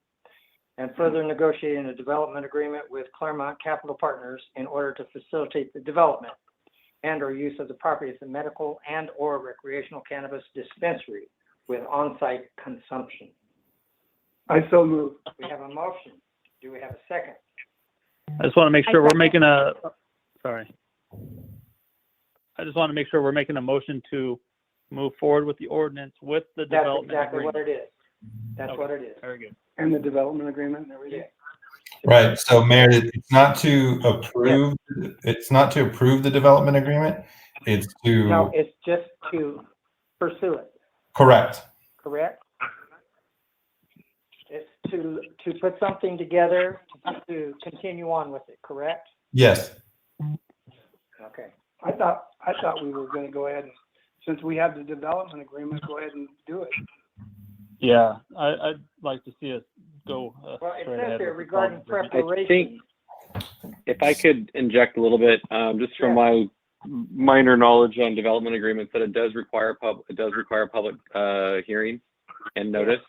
and further negotiating a development agreement with Claremont Capital Partners in order to facilitate the development and or use of the property as a medical and or recreational cannabis dispensary with on-site consumption. I so move. We have a motion. Do we have a second? I just want to make I sure we're second. making a, sorry. I just want to make sure we're making a motion to move forward with the ordinance with the That's development exactly agreement. what it is. That's Okay. what it is. Very good. And the development agreement and everything. Right. So, Mayor, it's not to approve. It's not to approve the development agreement. It's to No, it's just to pursue it, correct. correct? It's to put something together to continue on with it, correct? Yes. Okay. I thought we were going to go ahead and, since we have the development agreement, go ahead and do it. Yeah, I'd like to see us go Well, it straight says ahead here with the regarding development agreement. preparation. If I could inject a little bit, just from my minor knowledge on development agreements, that it does require public hearing and notice.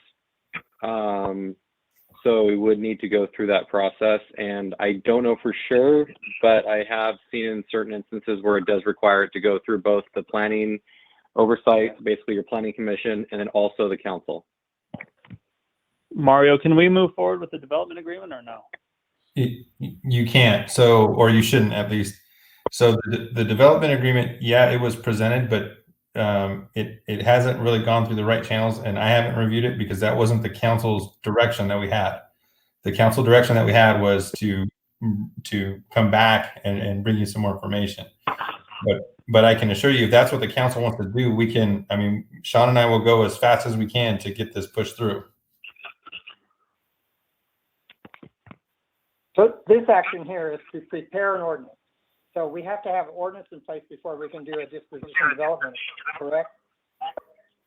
So we would need to go through that process, and I don't know for sure, but I have seen in certain instances where it does require it to go through both the planning oversight, basically your planning commission, and then also the council. Mario, can we move forward with the development agreement or no? You can't. So, or you shouldn't at least. So the development agreement, yeah, it was presented, but it hasn't really gone through the right channels, and I haven't reviewed it because that wasn't the council's direction that we had. The council direction that we had was to come back and bring you some more information. But I can assure you, if that's what the council wants to do, we can. I mean, Sean and I will go as fast as we can to get this pushed through. So this action here is to prepare an ordinance. So we have to have ordinance in place before we can do a disposition development, correct?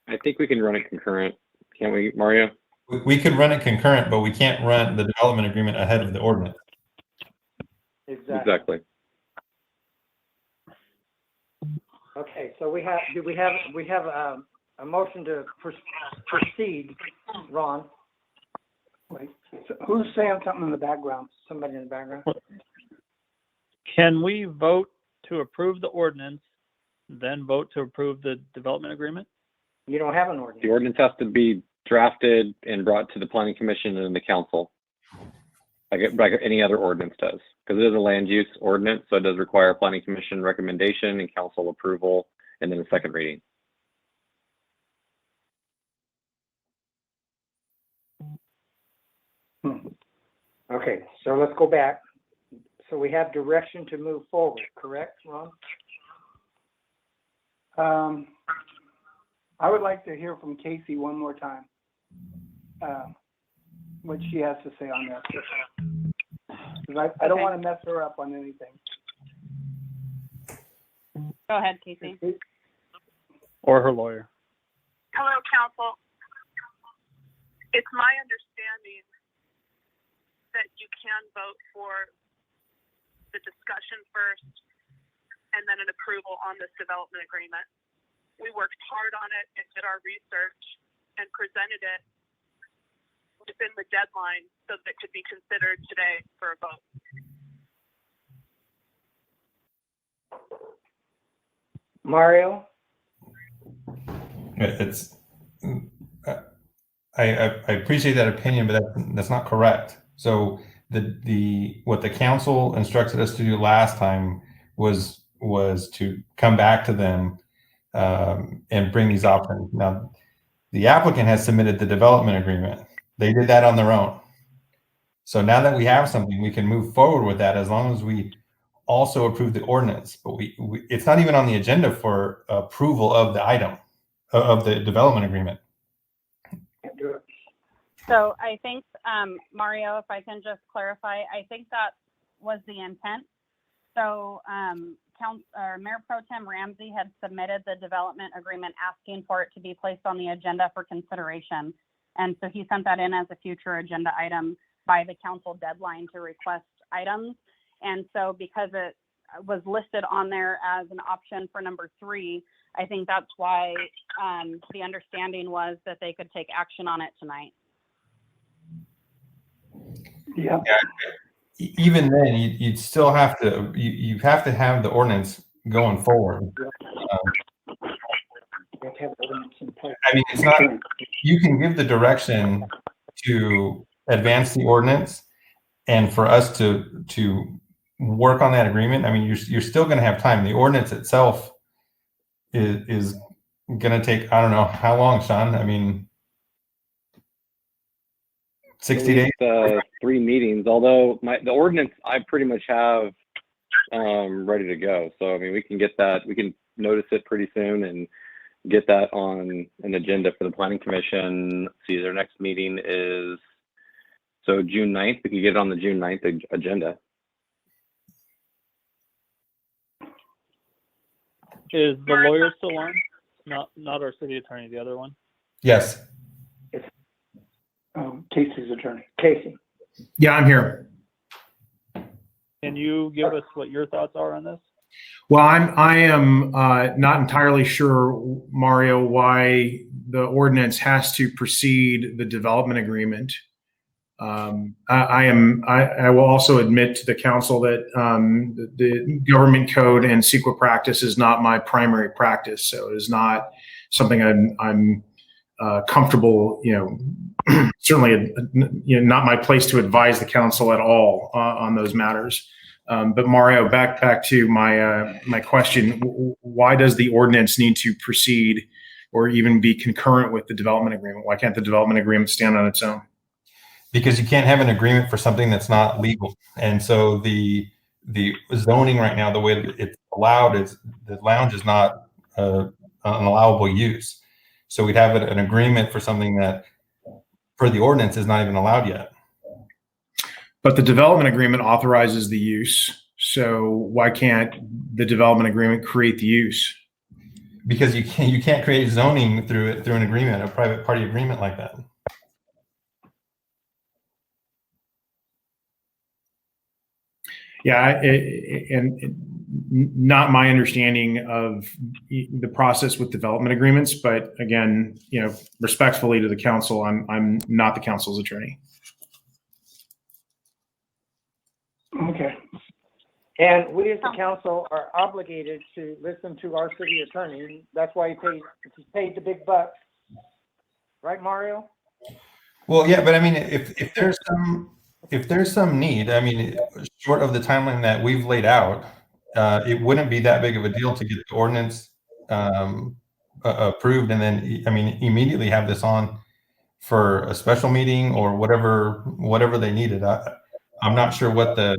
I think we can run it concurrent, can't we, Mario? We could run it concurrent, but we can't run the development agreement ahead of the ordinance. Exactly. Okay, so we have a motion to proceed, Ron. Wait, so who's saying something in the background? Somebody in the background? Can we vote to approve the ordinance, then vote to approve the development agreement? You don't have an ordinance. The ordinance has to be drafted and brought to the planning commission and the council, like any other ordinance does, because it is a land use ordinance, so it does require planning commission recommendation and council approval, and then a second reading. Okay, so let's go back. So we have direction to move forward, correct, Ron? I would like to hear from Casey one more time. What she has to say on this. 'Cause I don't want to mess her up on anything. Go ahead, Casey. Or her lawyer? Hello, council. It's my understanding that you can vote for the discussion first and then an approval on this development agreement. We worked hard on it and did our research and presented it within the deadline so that it could be considered today for a vote. Mario? I appreciate that opinion, but that's not correct. So what the council instructed us to do last time was to come back to them and bring these options. Now, the applicant has submitted the development agreement. They did that on their own. So now that we have something, we can move forward with that as long as we also approve the ordinance. But it's not even on the agenda for approval of the item of the development agreement. So I think, Mario, if I can just clarify, I think that was the intent. So Mayor Pro Tem Ramsey had submitted the development agreement asking for it to be placed on the agenda for consideration. And so he sent that in as a future agenda item by the council deadline to request items. And so because it was listed on there as an option for number 3, I think that's why the understanding was that they could take action on it tonight. Yeah. Even then, you'd still have to you have to have the ordinance going forward. to have ordinance in place. I mean, it's not, you can give the direction to advance the ordinance and for us to work on that agreement. I mean, you're still going to have time. The ordinance itself is going to take, I don't know how long, Sean. I mean, 60 days. 3 meetings. Although the ordinance I pretty much have ready to go. So I mean, we can get that. We can notice it pretty soon and get that on an agenda for the Planning Commission. Let's see, their next meeting is June 9th. We can get it on the June 9th agenda. Is the lawyer still on? Not our city attorney, the other one? Yes. Casey's attorney. Casey. Yeah, I'm here. Can you give us what your thoughts are on this? Well, I am not entirely sure, Mario, why the ordinance has to precede the development agreement. I will also admit to the council that the government code and CEQA practice is not my primary practice, so it is not something I'm comfortable. Certainly, not my place to advise the council at all on those matters. But Mario, back to my question: why does the ordinance need to precede or even be concurrent with the development agreement? Why can't the development agreement stand on its own? Because you can't have an agreement for something that's not legal. And so the zoning right now, the way that it's allowed is the lounge is not an allowable use. So we'd have an agreement for something that per the ordinance is not even allowed yet. But the development agreement authorizes the use. So why can't the development agreement create the use? Because you can't create zoning through an agreement, a private party agreement like that. Yeah, and not my understanding of the process with development agreements, but again, respectfully to the council, I'm not the council's attorney. Okay. And we as the council are obligated to listen to our city attorney. That's why he paid the big bucks. Right, Mario? Well, yeah, but I mean, if there's some need, I mean, short of the timeline that we've laid out, it wouldn't be that big of a deal to get the ordinance approved and then, I mean, immediately have this on for a special meeting or whatever they needed. I'm not sure what the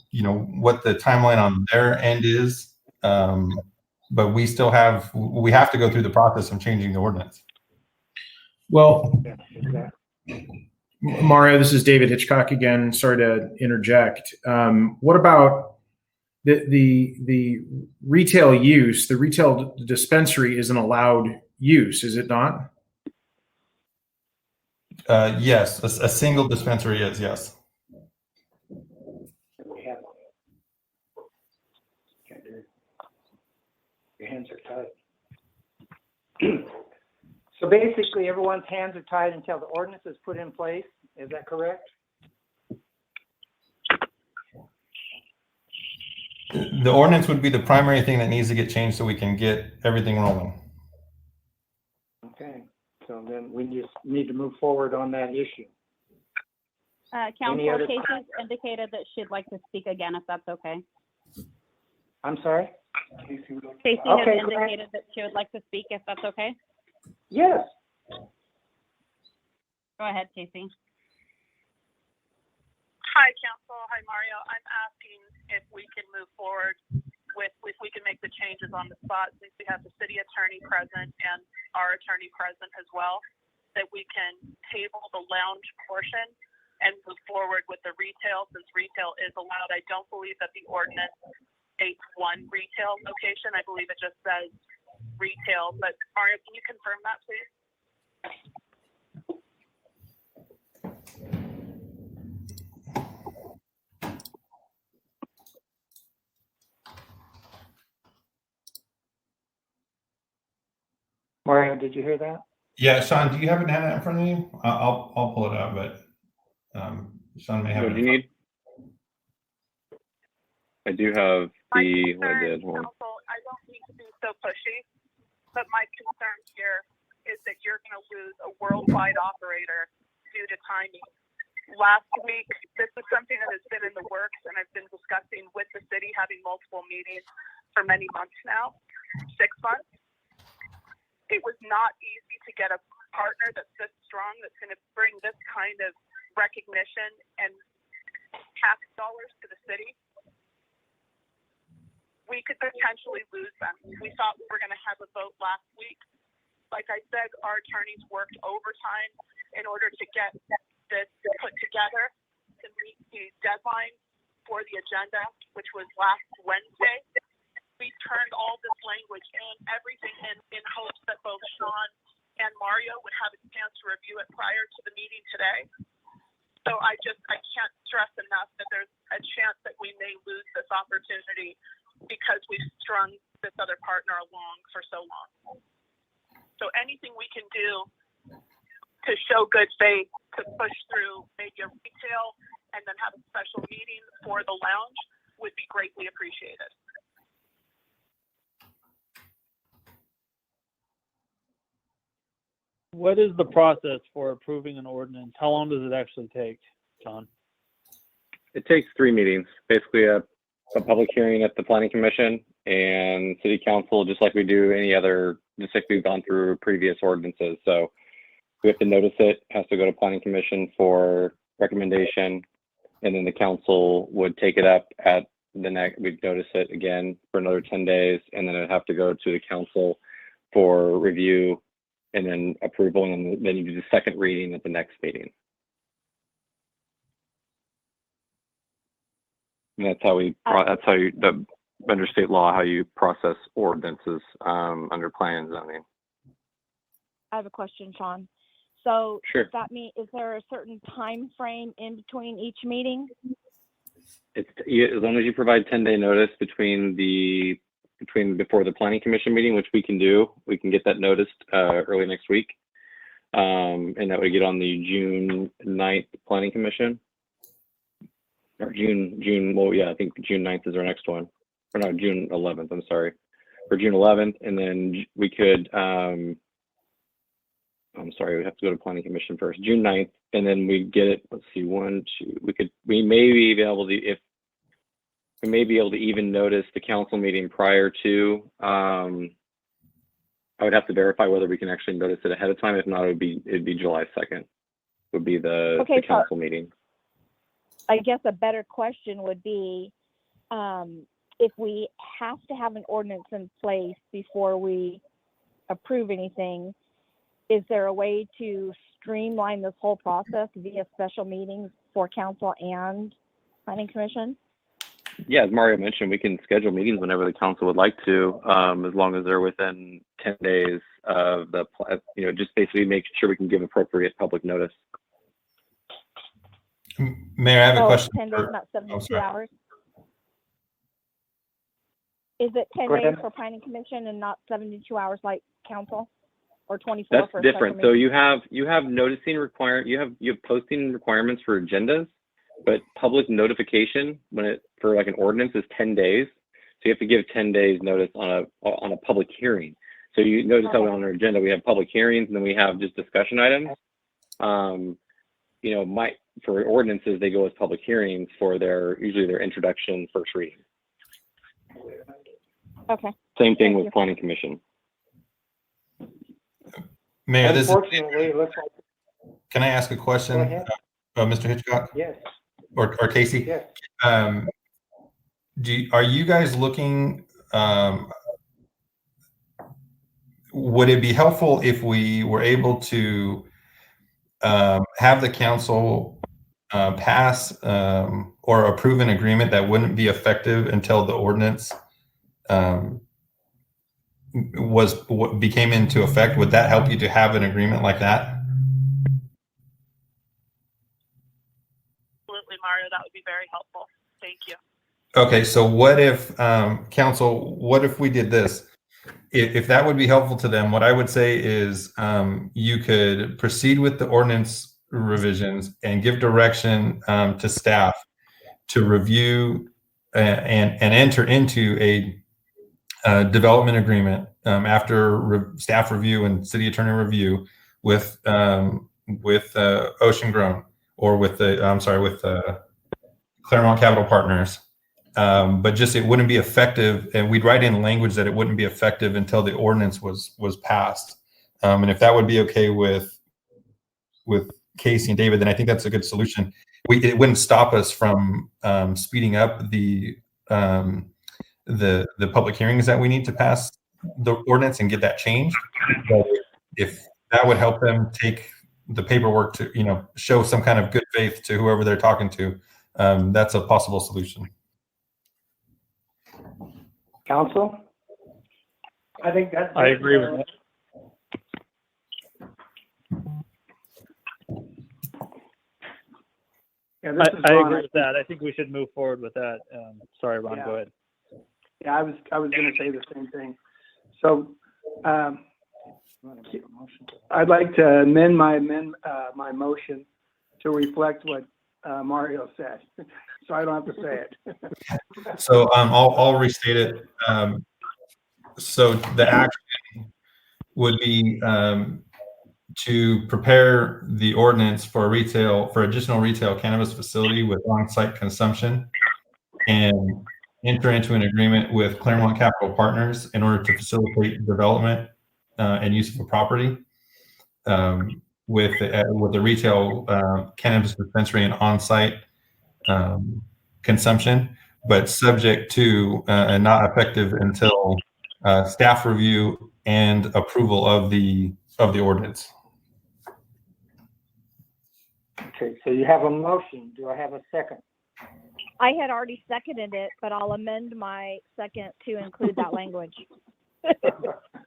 timeline on their end is, but we have to go through the process of changing the ordinance. Well, Yeah, exactly. Mario, this is David Hitchcock again. Sorry to interject. What about the retail use? The retail dispensary is an allowed use, is it not? Yes, a single dispensary is, yes. We have one. Can't do it. Your hands are tied. So basically, everyone's hands are tied until the ordinance is put in place. Is that correct? The ordinance would be the primary thing that needs to get changed so we can get everything rolling. Okay, so then we just need to move forward on that issue. Councilor Casey's indicated that she'd like to speak again, if that's okay. I'm sorry? Casey Okay, has indicated that she would like to speak, if that's okay. Yes. Go ahead, Casey. Hi, Council. Hi, Mario. I'm asking if we can move forward if we can make the changes on the spot, since we have the city attorney present and our attorney present as well, that we can table the lounge portion and move forward with the retail, since retail is allowed. I don't believe that the ordinance states one retail location. I believe it just says retail, but Mario, can you confirm that, please? Mario, did you hear that? Yeah, Sean, do you happen to have that in front of you? I'll pull it up, but Sean may have it. What do you need? I do have the. Council, I don't need to be so pushy, but my 6 months. It was not easy to get a partner that's this strong, that's going to bring this kind of recognition and tax dollars to the city. We could potentially lose them. We thought we were going to have a vote last week. Like I said, our attorneys worked overtime in order to get this put together to meet the deadline for the agenda, which was last Wednesday. We turned all this language and everything in hopes that both Sean and Mario would have a chance to review it prior to the meeting today. So I can't stress enough that there's a chance that we may lose this opportunity because we've strung this other partner along for so long. So anything we can do to show good faith, to push through maybe a retail and then have a special meeting for the lounge would be greatly appreciated. What is the process for approving an ordinance? How long does it actually take, John? It takes 3 meetings, basically a public hearing at the planning commission and city council, just like we do any other, just like we've gone through previous ordinances. So we have to notice it, has to go to planning commission for recommendation, and then the council would take it up at the next, we'd notice it again for another 10 days, and then it'd have to go to the council for review and then approval, and then you do the second reading at the next meeting. And that's how under state law, how you process ordinances under plan and zoning. I have a question, Sean. So Sure. does that mean, is there a certain time frame in between each meeting? It's as long as you provide 10-day notice before the planning commission meeting, which we can do. We can get that noticed early next week, and that would get on the June 9th planning commission. Or June, well, yeah, I think June 9th is our next one. Or no, June 11th, I'm sorry. For June 11th, and then we could, I'm sorry, we have to go to planning commission first. June 9th, and then we get it, let's see, 1, 2, we may be able to even notice the council meeting prior to, I would have to verify whether we can actually notice it ahead of time. If not, it'd be July 2nd, would be the council meeting. I guess a better question would be, if we have to have an ordinance in place before we approve anything, is there a way to streamline this whole process via special meetings for council and planning commission? Yeah, as Mario mentioned, we can schedule meetings whenever the council would like to, as long as they're within 10 days of the, just basically make sure we can give appropriate public notice. Mayor, I have a question. 10 days, not 72 hours? Is it 10 days for planning commission and not 72 hours like council, or 24 That's for different. special So meeting? you have noticing you have posting requirements for agendas, but public notification for like an ordinance is 10 days. So you have to give 10 days notice on a public hearing. So you notice how on our agenda we have public hearings and then we have just discussion items. For ordinances, they go as public hearings for usually their introduction, first reading. Okay. Same thing with planning commission. Mayor, Unfortunately, it looks like. Can I ask a question, Mr. Hitchcock? Yes. Or Casey? Yes. Are you guys looking? Would it be helpful if we were able to have the council pass or approve an agreement that wouldn't be effective until the ordinance became into effect? Would that help you to have an agreement like that? Absolutely, Mario. That would be very helpful. Thank you. Okay, so what if council? What if we did this? If that would be helpful to them, what I would say is you could proceed with the ordinance revisions and give direction to staff to review and enter into a development agreement after staff review and city attorney review with Ocean Grown or with Claremont Capital Partners but just it wouldn't be effective, and we'd write in language that it wouldn't be effective until the ordinance was passed. And if that would be okay with Casey and David, then I think that's a good solution. It wouldn't stop us from speeding up the public hearings that we need to pass the ordinance and get that changed. But if that would help them take the paperwork to, show some kind of good faith to whoever they're talking to, that's a possible solution. Council? I think that's. I agree with that. Yeah, I agree with that. I think we should move forward with that. Sorry, Ron, go ahead. Yeah, I was going to say the same thing. So, I'd like to amend my motion to reflect what Mario said, so I don't have to say it. So I'll restate it. So the action would be to prepare the ordinance for additional retail cannabis facility with on-site consumption, and enter into an agreement with Claremont Capital Partners in order to facilitate development and use of a property with the retail cannabis dispensary and on-site consumption, but subject to and not effective until staff review and approval of the ordinance. Okay, so you have a motion. Do I have a second? I had already seconded it, but I'll amend my second to include that language.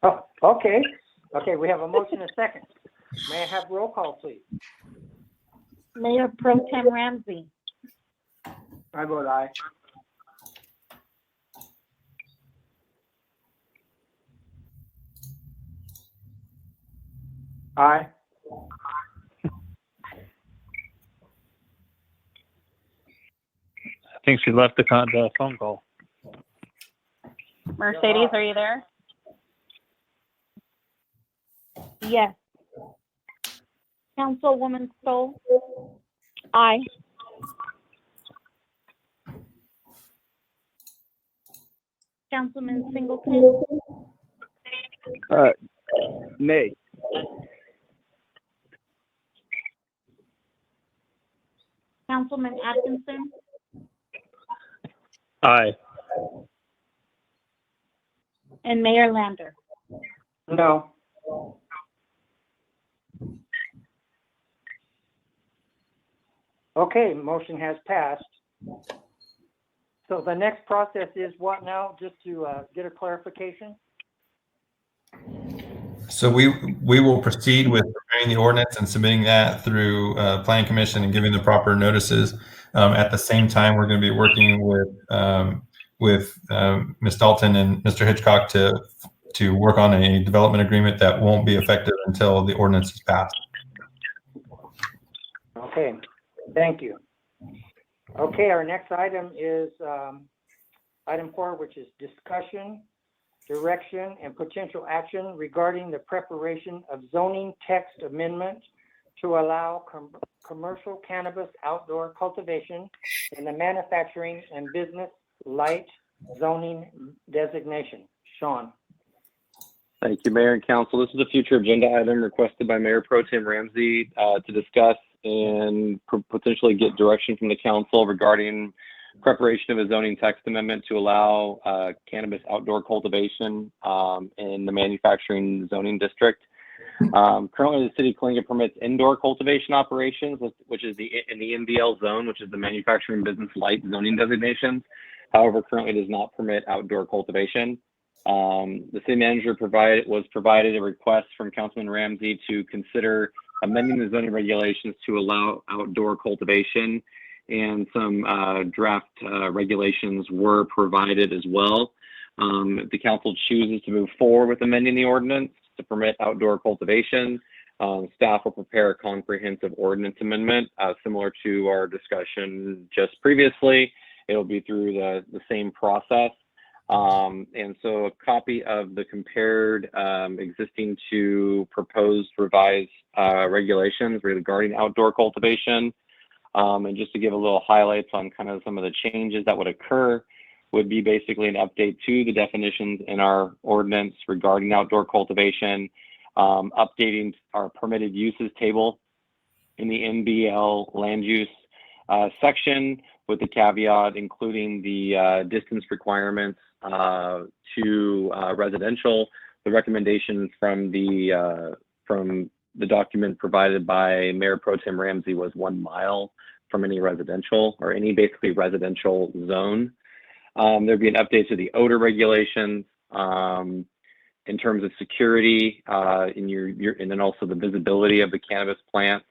Oh, okay. Okay, we have a motion and a second. May I have roll call, please? Mayor Pro Tem Ramsey, I vote aye. Aye. I think she left the phone call. Mercedes, are you there? Yes. Councilwoman Stoll, Aye. Councilman Singleton, Nay. Councilman Atkinson, Aye. and Mayor Lander. No. Okay, motion has passed. So the next process is what now, just to get a clarification? So we will proceed with preparing the ordinance and submitting that through Planning Commission and giving the proper notices. At the same time, we're going to be working with Ms. Dalton and Mr. Hitchcock to work on a development agreement that won't be effective until the ordinance is passed. Okay, thank you. Okay, our next item is item 4, which is discussion, direction, and potential action regarding the preparation of zoning text amendment to allow commercial cannabis outdoor cultivation in the manufacturing and business light zoning designation. Sean. Thank you, Mayor and Council. This is a future agenda item requested by Mayor Pro Tem Ramsey to discuss and potentially get direction from the council regarding preparation of a zoning text amendment to allow cannabis outdoor cultivation in the manufacturing zoning district. Currently, the city of Coalinga permits indoor cultivation operations, which is in the MBL zone, which is the manufacturing business light zoning designations. However, currently does not permit outdoor cultivation. The city manager was provided a request from Councilman Ramsey to consider amending the zoning regulations to allow outdoor cultivation, and some draft regulations were provided as well. If the council chooses to move forward with amending the ordinance to permit outdoor cultivation, staff will prepare a comprehensive ordinance amendment similar to our discussion just previously. It'll be through the same process. And so a copy of the compared existing to proposed revised regulations regarding outdoor cultivation. And just to give a little highlights on kind of some of the changes that would occur would be basically an update to the definitions in our ordinance regarding outdoor cultivation, updating our permitted uses table in the NBL land use section, with the caveat including the distance requirements to residential. The recommendation from the document provided by Mayor Pro Tem Ramsey was 1 mile from any residential or any basically residential zone. There'd be an update to the odor regulations in terms of security and then also the visibility of the cannabis plant.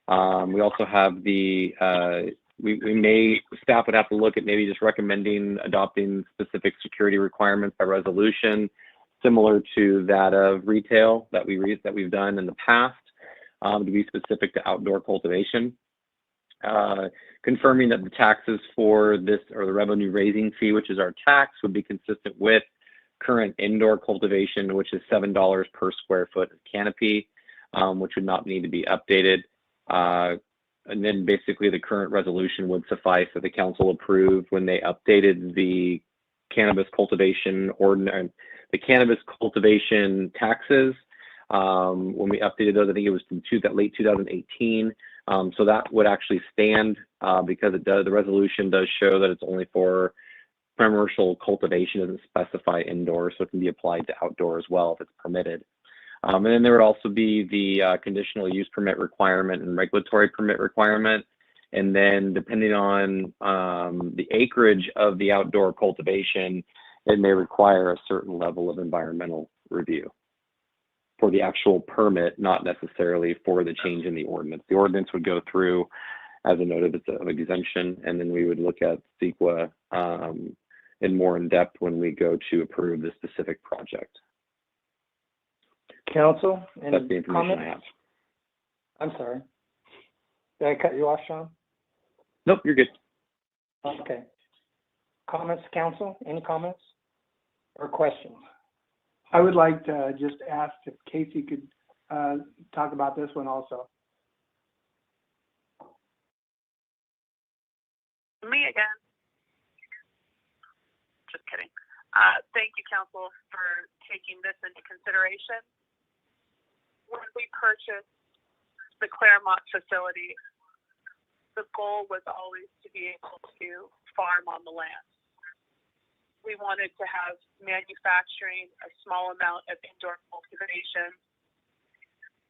We also have the staff would have to look at maybe just recommending adopting specific security requirements by resolution, similar to that of retail that we've done in the past, to be specific to outdoor cultivation. Confirming that the taxes for this, or the revenue raising fee, which is our tax, would be consistent with current indoor cultivation, which is $7 per square foot of canopy, which would not need to be updated. And then basically the current resolution would suffice that the council approved when they updated the cannabis cultivation ordinance, the cannabis cultivation taxes. When we updated those, I think it was from late 2018. So that would actually stand because the resolution does show that it's only for commercial cultivation, doesn't specify indoor, so it can be applied to outdoor as well if it's permitted. And then there would also be the conditional use permit requirement and regulatory permit requirement. And then depending on the acreage of the outdoor cultivation, it may require a certain level of environmental review for the actual permit, not necessarily for the change in the ordinance. The ordinance would go through as a notice of exemption, and then we would look at CEQA in more in depth when we go to approve the specific project. Council, any That's the information comments? I have. I'm sorry. Did I cut you off, Sean? Nope, you're good. Okay. Comments, council? Any comments or questions? I would like to just ask if Casey could talk about this one also. Me again. Just kidding. Thank you, council, for taking this into consideration. When we purchased the Claremont facility, the goal was always to be able to farm on the land. We wanted to have manufacturing, a small amount of indoor cultivation,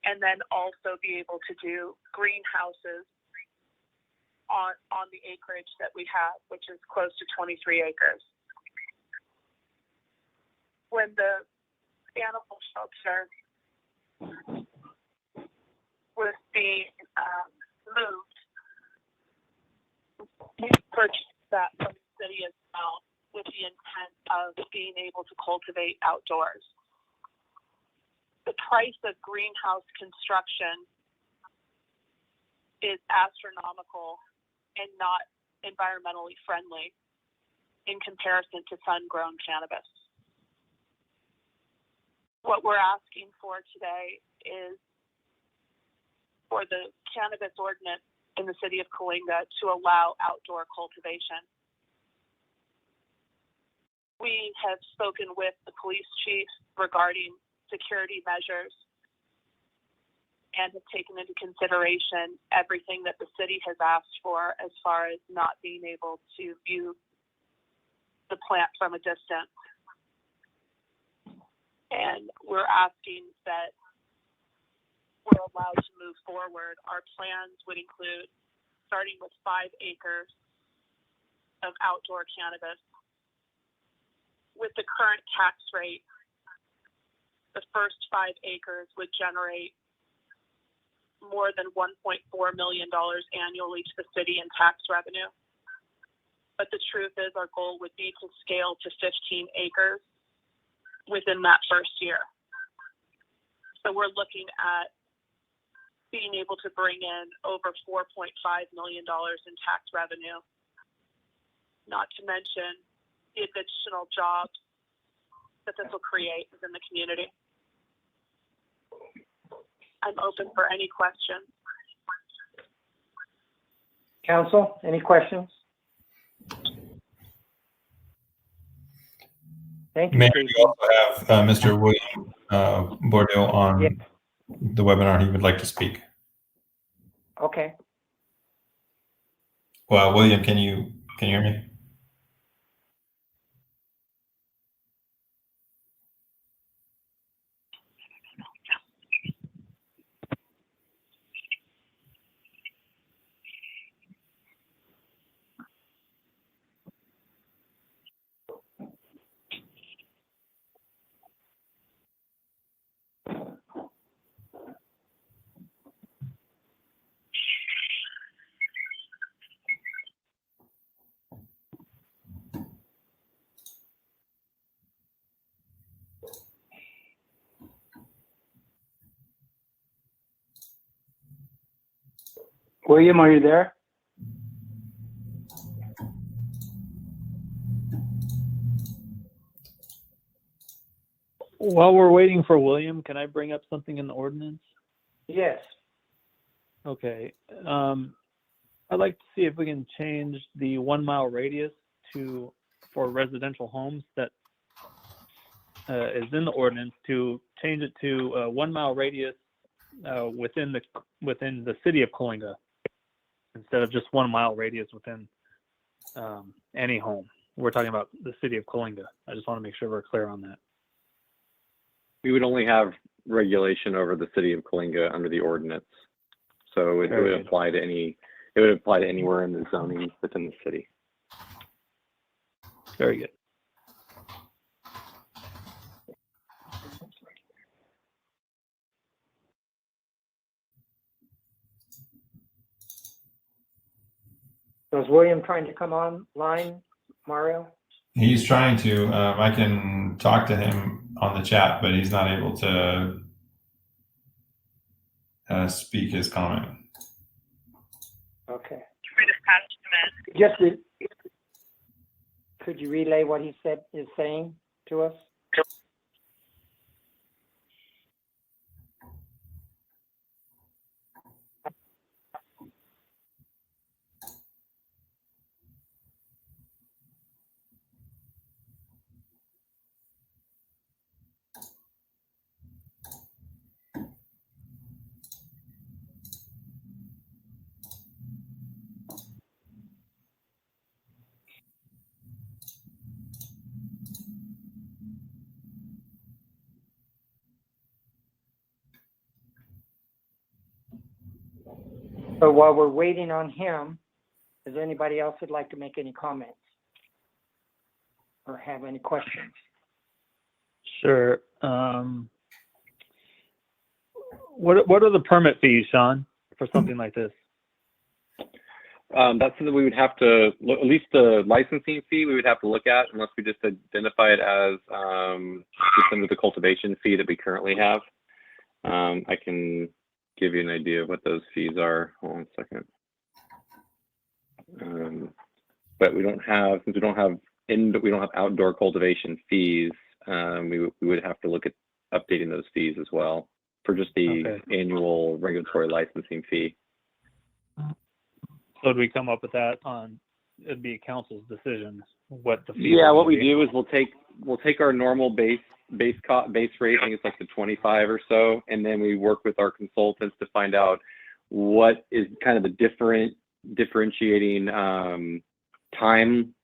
and then also be able to do greenhouses on the acreage that we have, which is close to 23 acres. When the animal shelter was being moved, we purchased that from the city as well, with the intent of being able to cultivate outdoors. The price of greenhouse construction is astronomical and not environmentally friendly in comparison to sun-grown cannabis. What we're asking for today is for the cannabis ordinance in the city of Coalinga to allow outdoor cultivation. We have spoken with the police chief regarding security measures and have taken into consideration everything that the city has asked for as far as not being able to view the plant from a distance. And we're asking that we're allowed to move forward. Our plans would include starting with 5 acres of outdoor cannabis. With the current tax rate, the first 5 acres would generate more than $1.4 million annually to the city in tax revenue. But the truth is our goal would be to scale to 15 acres within that first year. So we're looking at being able to bring in over $4.5 million in tax revenue, not to mention the additional jobs that this will create within the community. I'm open for any questions. Council, any questions? Thank you, Mayor, Casey. you also have Mr. William Bordeaux on Yeah. the webinar. He would like to speak. Okay. Well, William, can you hear me? William, are you there? While we're waiting for William, can I bring up something in the ordinance? Yes. Okay. I'd like to see if we can change the 1 mile radius for residential homes that is in the ordinance, to change it to 1 mile radius within the city of Coalinga, instead of just 1 mile radius within any home. We're talking about the city of Coalinga. I just want to make sure we're clear on that. We would only have regulation over the city of Coalinga under the ordinance. So it would apply to anywhere in the zoning within the city. Very good. So is William trying to come online, Mario? He's trying to. I can talk to him on the chat, but he's not able to speak his comment. Okay. Just could you relay what he is saying to us? So while we're waiting on him, is there anybody else who'd like to make any comments or have any questions? Sure. What are the permit fees, Sean, for something like this? That's something we would have to look, at least the licensing fee we would have to look at, unless we just identify it as just under the cultivation fee that we currently have. I can give you an idea of what those fees are. Hold on a second. But we don't have, since we don't have outdoor cultivation fees, we would have to look at updating those fees as well for just the annual regulatory licensing fee. So do we come up with that on, it'd be council's decision what the fee? Yeah, what we do is we'll take our normal base rate, I think it's like the 25 or so, and then we work with our consultants to find out what is kind of the differentiating time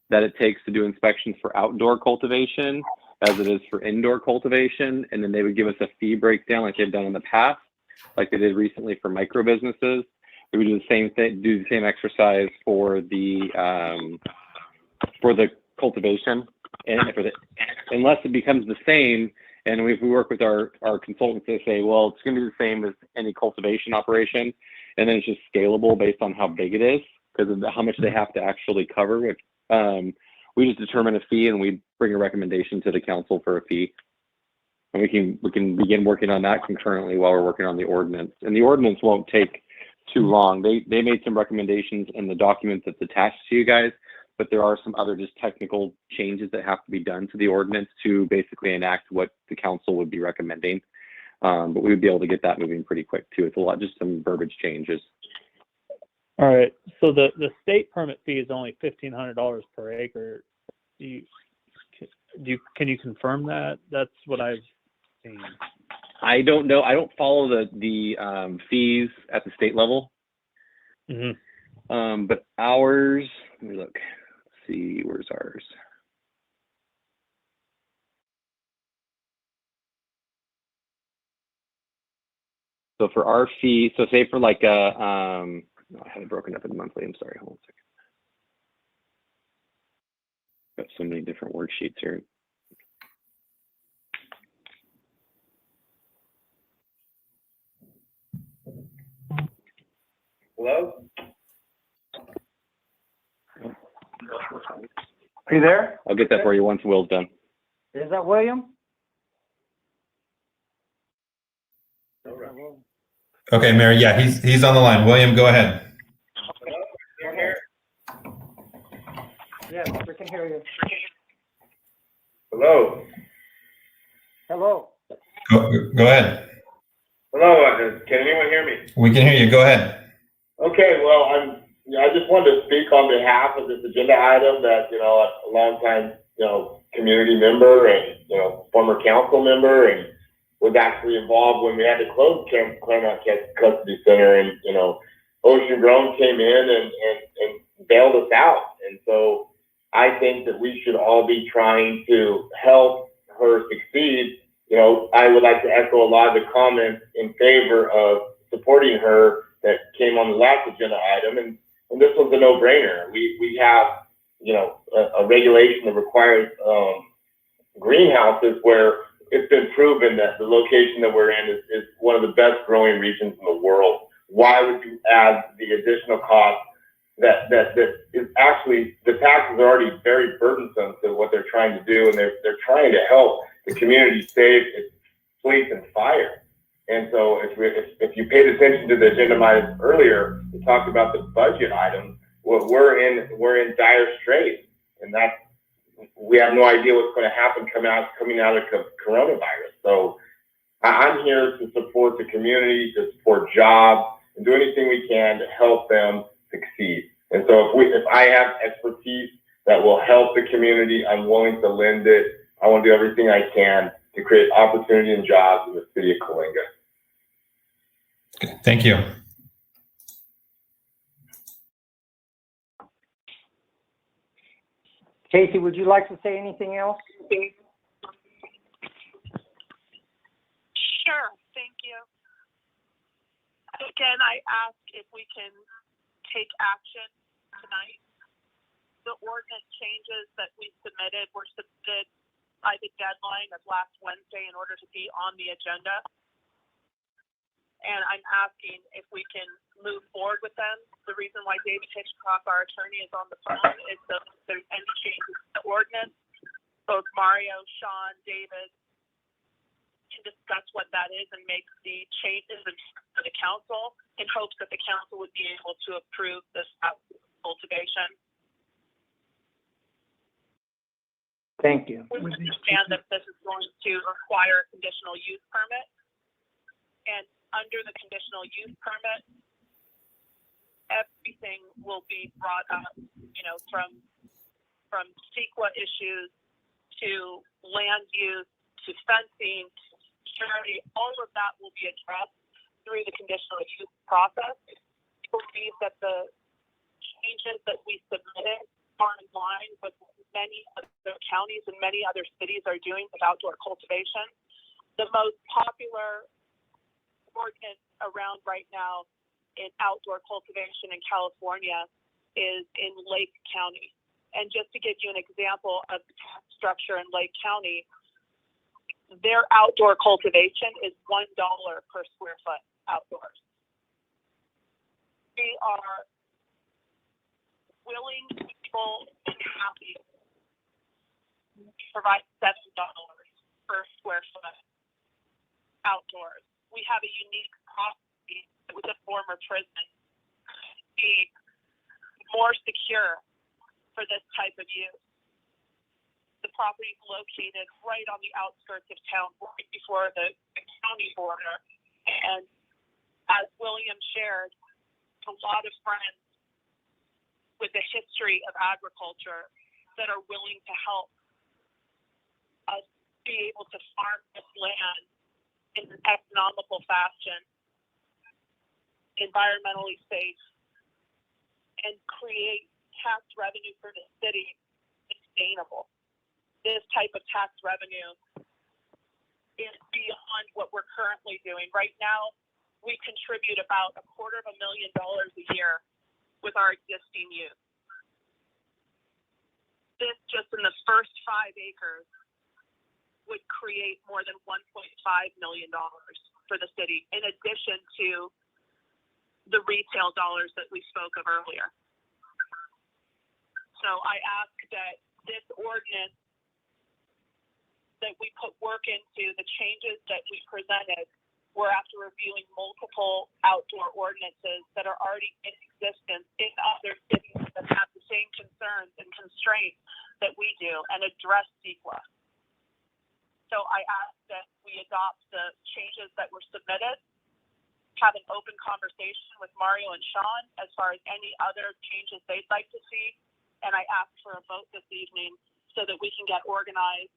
that it takes to do inspections for outdoor cultivation as it is for indoor cultivation, and then they would give us a fee breakdown like they've done in the past, like they did recently for micro businesses. We would do the same thing, do the same exercise for the cultivation, and unless it becomes the same, and if we work with our consultants, they say, well, it's going to be the same as any cultivation operation, and then it's just scalable based on how big it is because of how much they have to actually cover. Which, we just determine a fee and we bring a recommendation to the council for a fee, and we can begin working on that concurrently while we're working on the ordinance. And the ordinance won't take too long. They made some recommendations in the document that's attached to you guys, but there are some other just technical changes that have to be done to the ordinance to basically enact what the council would be recommending. But we would be able to get that moving pretty quick too. It's a lot, just some verbiage changes. All right. So the state permit fee is only $1,500 per acre. Can you confirm that? That's what I've seen. I don't know. I don't follow the fees at the state level. Mm-hmm. But ours, let me look. Let's see, where's ours? So for our fee, so say for like no, I had it broken up in monthly. I'm sorry. Hold on a second. Got so many different worksheets here. Hello? Are you there? I'll get that for you once Will's done. Is that William? Okay, Mary. Yeah, he's on the line. William, go ahead. Yes, we can hear you. Hello? Hello. Go ahead. Hello, can anyone hear me? We can hear you. Go ahead. Okay, well, I just wanted to speak on behalf of this agenda item that, a longtime, community member and, former council member, and was actually involved when we had to close Claremont Custody Center, and, Ocean Grown came in and bailed us out. And so I think that we should all be trying to help her succeed. I would like to echo a lot of the comments in favor of supporting her that came on the last agenda item, and this one's a no-brainer. We have, a regulation that requires greenhouses where it's been proven that the location that we're in is one of the best growing regions in the world. Why would you add the additional cost that is actually, the taxes are already very burdensome to what they're trying to do, and they're trying to help the community save its police and fire. And so if you paid attention to the agenda items earlier, we talked about the budget items. Well, we're in dire straits, and we have no idea what's going to happen coming out of coronavirus. So I'm here to support the community, to support jobs, and do anything we can to help them succeed. And so if I have expertise that will help the community, I'm willing to lend it. I want to do everything I can to create opportunity and jobs in the city of Coalinga. Okay, thank you. Casey, would you like to say anything else? Sure, thank you. Again, I ask if we can take action tonight. The ordinance changes that we submitted were submitted by the deadline of last Wednesday in order to be on the agenda. And I'm asking if we can move forward with them. The reason why David Hitchcock, our attorney, is on the phone is that if there's any changes to the ordinance, both Mario, Sean, David can discuss what that is and make the changes to the council in hopes that the council would be able to approve this cultivation. Thank you. We understand that this is going to require a conditional use permit, and under the conditional use permit, everything will be brought up, from CEQA issues to land use to fencing to security. All of that will be addressed through the conditional use process. We believe that the changes that we submitted are in line with many other counties and many other cities are doing with outdoor cultivation. The most popular ordinance around right now in outdoor cultivation in California is in Lake County. And just to give you an example of the tax structure in Lake County, their outdoor cultivation is $1 per square foot outdoors. We are willing, able, and happy to provide $7 per square foot outdoors. We have a unique property with a former prison, be more secure for this type of use. The property is located right on the outskirts of town, right before the county border. And as William shared, a lot of friends with a history of agriculture that are willing to help us be able to farm this land in an economical fashion, environmentally safe, and create tax revenue for the city sustainable. This type of tax revenue is beyond what we're currently doing. Right now, we contribute about $250,000 a year with our existing use. This, just in the first 5 acres, would create more than $1.5 million for the city, in addition to the retail dollars that we spoke of earlier. So I ask that this ordinance, that we put work into the changes that we presented, were after reviewing multiple outdoor ordinances that are already in existence in other cities that have the same concerns and constraints that we do and address CEQA. So I ask that we adopt the changes that were submitted, have an open conversation with Mario and Sean as far as any other changes they'd like to see, and I ask for a vote this evening so that we can get organized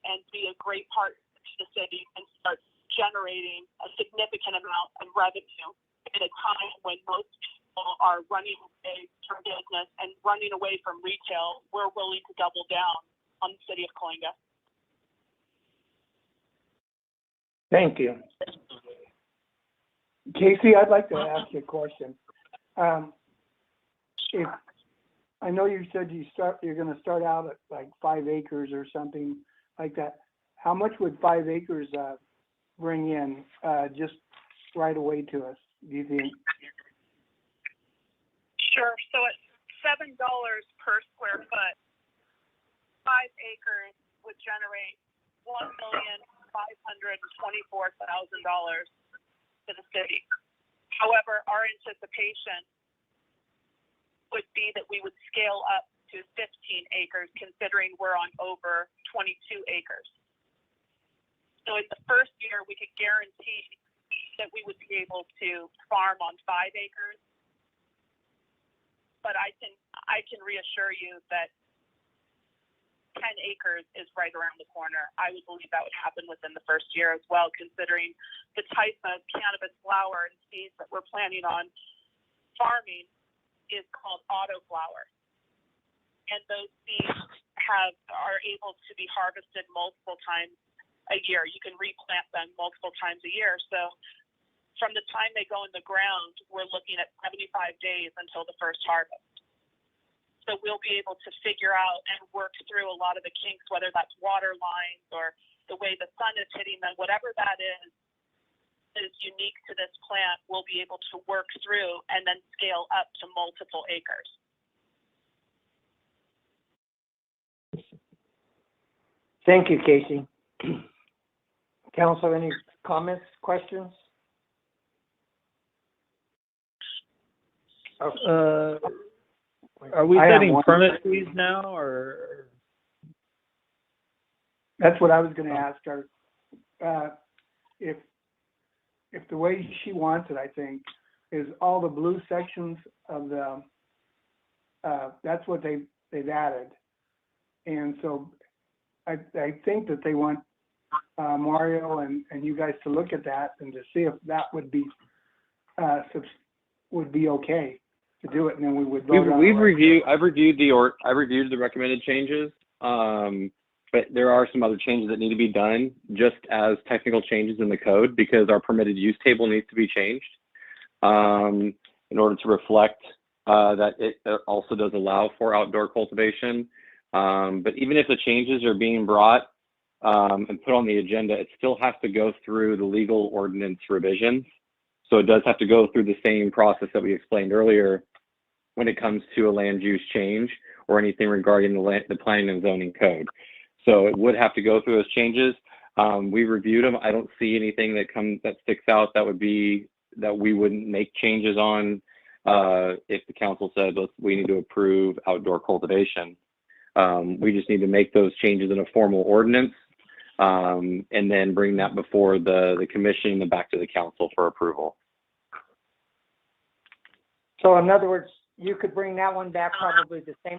and be a great partner to the city and start generating a significant amount of revenue in a time when most people are running away from business and running away from retail. We're willing to double down on the city of Coalinga. Thank you. Casey, I'd like to ask you a question. If I know you said you're going to start out at like 5 acres or something like that, how much would 5 acres bring in just right away to us, do you think? Sure. So at $7 per square foot, 5 acres would generate $1,524,000 to the city. However, our anticipation would be that we would scale up to 15 acres, considering we're on over 22 acres. So in the first year, we could guarantee that we would be able to farm on 5 acres. But I can reassure you that 10 acres is right around the corner. I would believe that would happen within the first year as well, considering the type of cannabis flower and seeds that we're planning on farming is called autoflower. And those seeds are able to be harvested multiple times a year. You can replant them multiple times a year. So from the time they go in the ground, we're looking at 75 days until the first harvest. So we'll be able to figure out and work through a lot of the kinks, whether that's water lines or the way the sun is hitting them, whatever that is unique to this plant, we'll be able to work through and then scale up to multiple acres. Thank you, Casey. Council, any comments, questions? Are we setting permit fees now, or? That's what I was going to ask her. If the way she wants it, I think, is all the blue sections of the, that's what they've added. And so I think that they want Mario and you guys to look at that and to see if that would be okay to do it, and then we would vote on it. I've reviewed the recommended changes, but there are some other changes that need to be done, just as technical changes in the code, because our permitted use table needs to be changed in order to reflect that it also does allow for outdoor cultivation. But even if the changes are being brought and put on the agenda, it still has to go through the legal ordinance revisions. So it does have to go through the same process that we explained earlier when it comes to a land use change or anything regarding the planning and zoning code. So it would have to go through those changes. We reviewed them. I don't see anything that sticks out that we wouldn't make changes on if the council said we need to approve outdoor cultivation. We just need to make those changes in a formal ordinance and then bring that before the commission and back to the council for approval. So in other words, you could bring that one back probably the same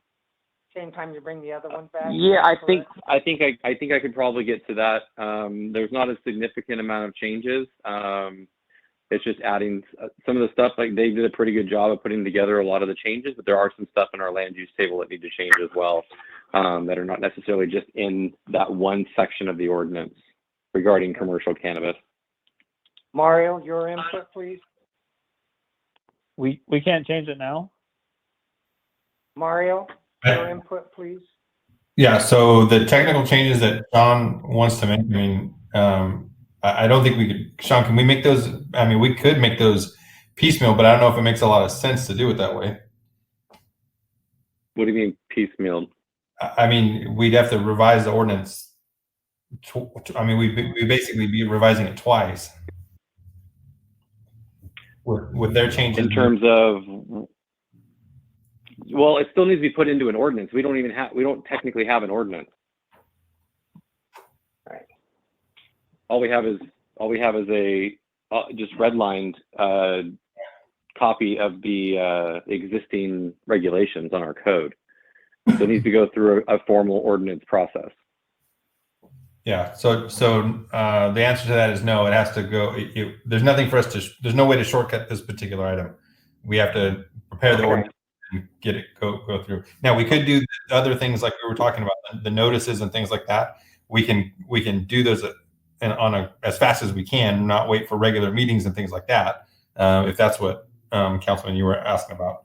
same time you bring the other one back? Yeah, I think I could probably get to that. There's not a significant amount of changes. It's just adding some of the stuff. Like they did a pretty good job of putting together a lot of the changes, but there are some stuff in our land use table that need to change as well, that are not necessarily just in that one section of the ordinance regarding commercial cannabis. Mario, your input, please. We can't change it now. Mario, your input, please. Yeah, so the technical changes that Sean wants to make, I mean, I don't think we could, Sean, can we make those? I mean, we could make those piecemeal, but I don't know if it makes a lot of sense to do it that way. What do you mean piecemeal? I mean, we'd have to revise the ordinance. I mean, we'd basically be revising it twice. With their changes. In terms of, well, it still needs to be put into an ordinance. We don't technically have an ordinance. Right. All we have is a just redlined copy of the existing regulations on our code. So it needs to go through a formal ordinance process. Yeah. So the answer to that is no. It has to go. There's nothing for us to. There's no way to shortcut this particular item. We have to prepare the ordinance and get it go through. Now we could do other things like we were talking about, the notices and things like that. We can do those as fast as we can, not wait for regular meetings and things like that. If that's what Councilman you were asking about.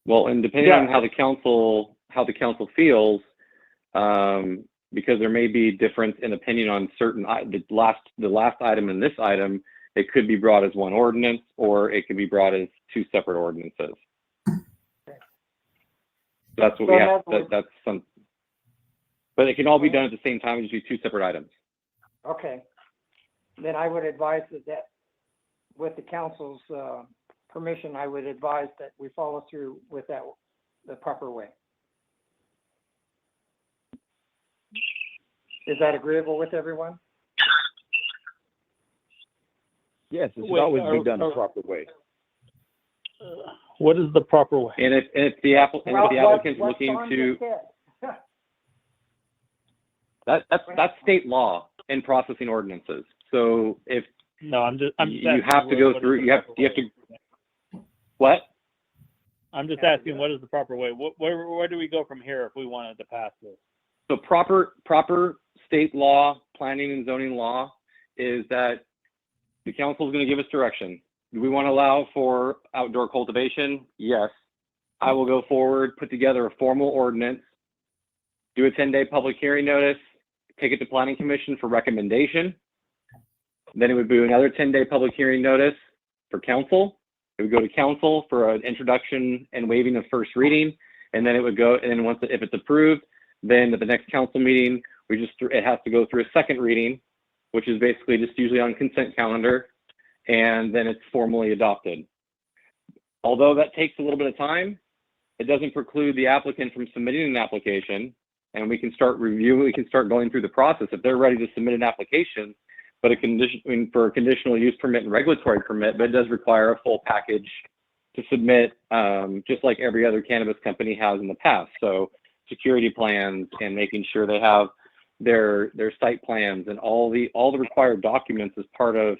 Well, and depending on how the council feels, because there may be difference in opinion on certain the last item and this item, it could be brought as one ordinance, or it could be brought as two separate ordinances. That's what we have. That's some, but it can all be done at the same time. Just be two separate items. Okay. Then I would advise that with the council's permission, I would advise that we follow through with that the proper way. Is that agreeable with everyone? Yes, it should always be done the proper way. What is the proper way? And if the applicant's looking to that's state law in processing ordinances. So if you have to go through, you have to. What? I'm just asking, what is the proper way? Where do we go from here if we wanted to pass this? So proper state law, planning and zoning law, is that the council is going to give us direction. Do we want to allow for outdoor cultivation? Yes. I will go forward, put together a formal ordinance, do a 10-day public hearing notice, take it to Planning Commission for recommendation. Then it would be another 10-day public hearing notice for council. It would go to council for an introduction and waiving of first reading, and then it would go. And then if it's approved, then at the next council meeting, it has to go through a second reading, which is basically just usually on consent calendar, and then it's formally adopted. Although that takes a little bit of time, it doesn't preclude the applicant from submitting an application, and we can start reviewing. We can start going through the process if they're ready to submit an application. But for a conditional use permit and regulatory permit, but it does require a full package to submit, just like every other cannabis company has in the past. So security plans and making sure they have their site plans and all the required documents as part of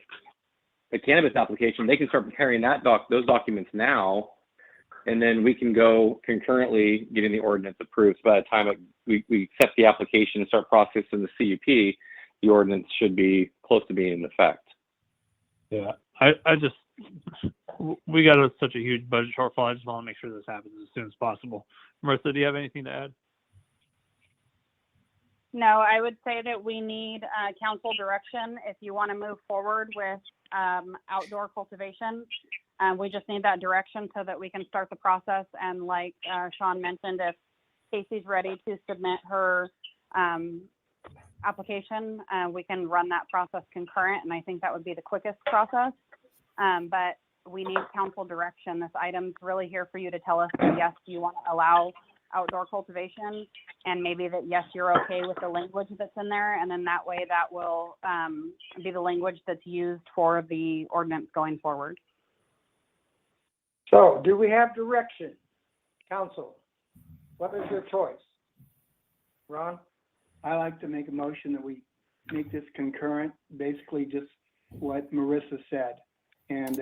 a cannabis application. They can start preparing those documents now, and then we can go concurrently getting the ordinance approved. So by the time we accept the application and start processing the CUP, the ordinance should be close to being in effect. Yeah, we got such a huge budget shortfall. I just want to make sure this happens as soon as possible. Marissa, do you have anything to add? No, I would say that we need council direction if you want to move forward with outdoor cultivation. We just need that direction so that we can start the process. And like Sean mentioned, if Casey's ready to submit her application, we can run that process concurrent, and I think that would be the quickest process. But we need council direction. This item's really here for you to tell us that yes, you want to allow outdoor cultivation, and maybe that yes, you're okay with the language that's in there, and then that way that will be the language that's used for the ordinance going forward. So do we have direction, council? What is your choice? Ron? I like to make a motion that we make this concurrent, basically just what Marissa said. And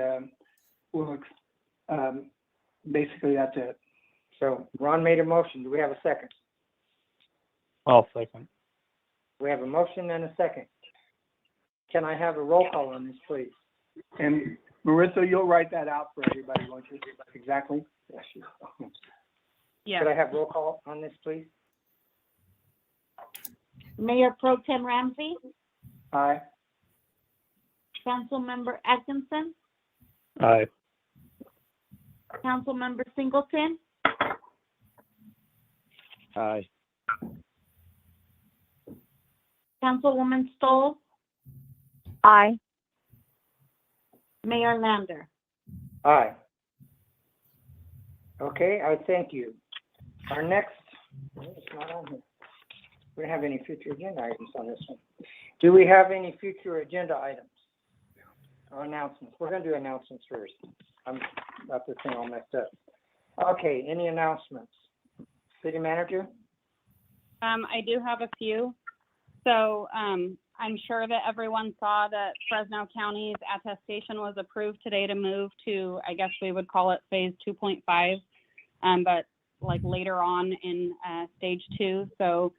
basically that's it. So Ron made a motion. Do we have a second? I'll second. We have a motion and a second. Can I have a roll call on this, please? And Marissa, you'll write that out for everybody, won't you? Exactly? Yes. Yeah. Could I have roll call on this, please? Mayor Pro Tem Ramsey, Aye. Councilmember Atkinson, Aye. Councilmember Singleton, Aye. Councilwoman Stoll, Aye. Mayor Lander. Aye. Okay, I thank you. Our next, it's not on here. We don't have any future agenda items on this one. Do we have any future agenda items or announcements? We're going to do announcements first. I'm got this thing all messed up. Okay, any announcements? City manager? I do have a few. So I'm sure that everyone saw that Fresno County's attestation was approved today to move to, I guess we would call it phase 2.5, but like later on in stage 2. So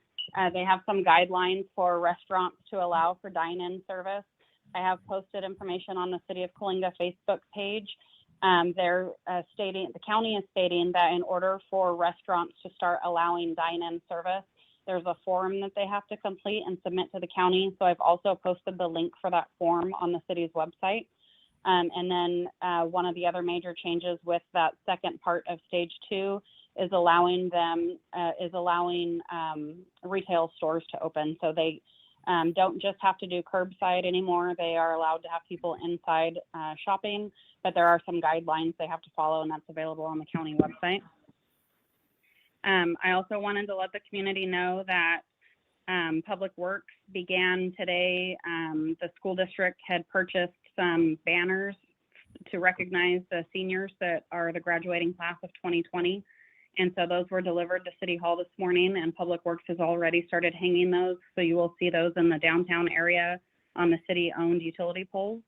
they have some guidelines for restaurants to allow for dine-in service. I have posted information on the City of Coalinga Facebook page. They're stating, the county is stating that in order for restaurants to start allowing dine-in service, there's a form that they have to complete and submit to the county. So I've also posted the link for that form on the city's website. And then one of the other major changes with that second part of stage 2 is allowing retail stores to open. So they don't just have to do curbside anymore. They are allowed to have people inside shopping, but there are some guidelines they have to follow, and that's available on the county website. I also wanted to let the community know that Public Works began today. The school district had purchased some banners to recognize the seniors that are the graduating class of 2020. And so those were delivered to City Hall this morning, and Public Works has already started hanging those. So you will see those in the downtown area on the city-owned utility poles.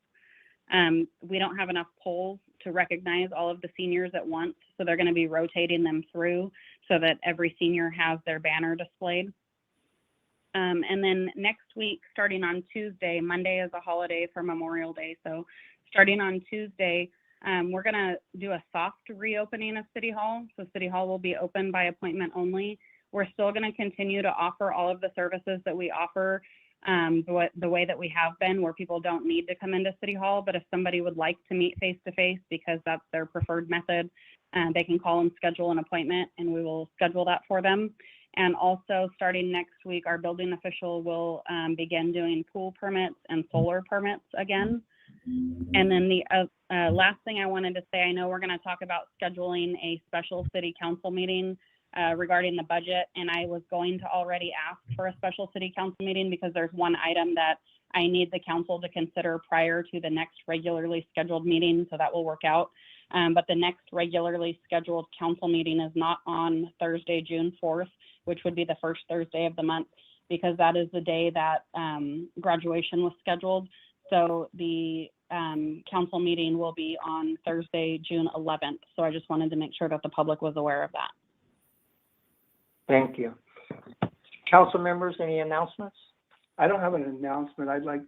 We don't have enough poles to recognize all of the seniors at once, so they're going to be rotating them through so that every senior has their banner displayed. And then next week, starting on Tuesday, Monday is a holiday for Memorial Day. So starting on Tuesday, we're going to do a soft reopening of City Hall. So City Hall will be open by appointment only. We're still going to continue to offer all of the services that we offer the way that we have been, where people don't need to come into City Hall. But if somebody would like to meet face-to-face because that's their preferred method, they can call and schedule an appointment, and we will schedule that for them. And also starting next week, our building official will begin doing pool permits and solar permits again. And then the last thing I wanted to say, I know we're going to talk about scheduling a special city council meeting regarding the budget, and I was going to already ask for a special city council meeting because there's one item that I need the council to consider prior to the next regularly scheduled meeting, so that will work out. But the next regularly scheduled council meeting is not on Thursday, June 4th, which would be the first Thursday of the month, because that is the day that graduation was scheduled. So the council meeting will be on Thursday, June 11th. So I just wanted to make sure that the public was aware of that. Thank you. Council members, any announcements? I don't have an announcement. I'd like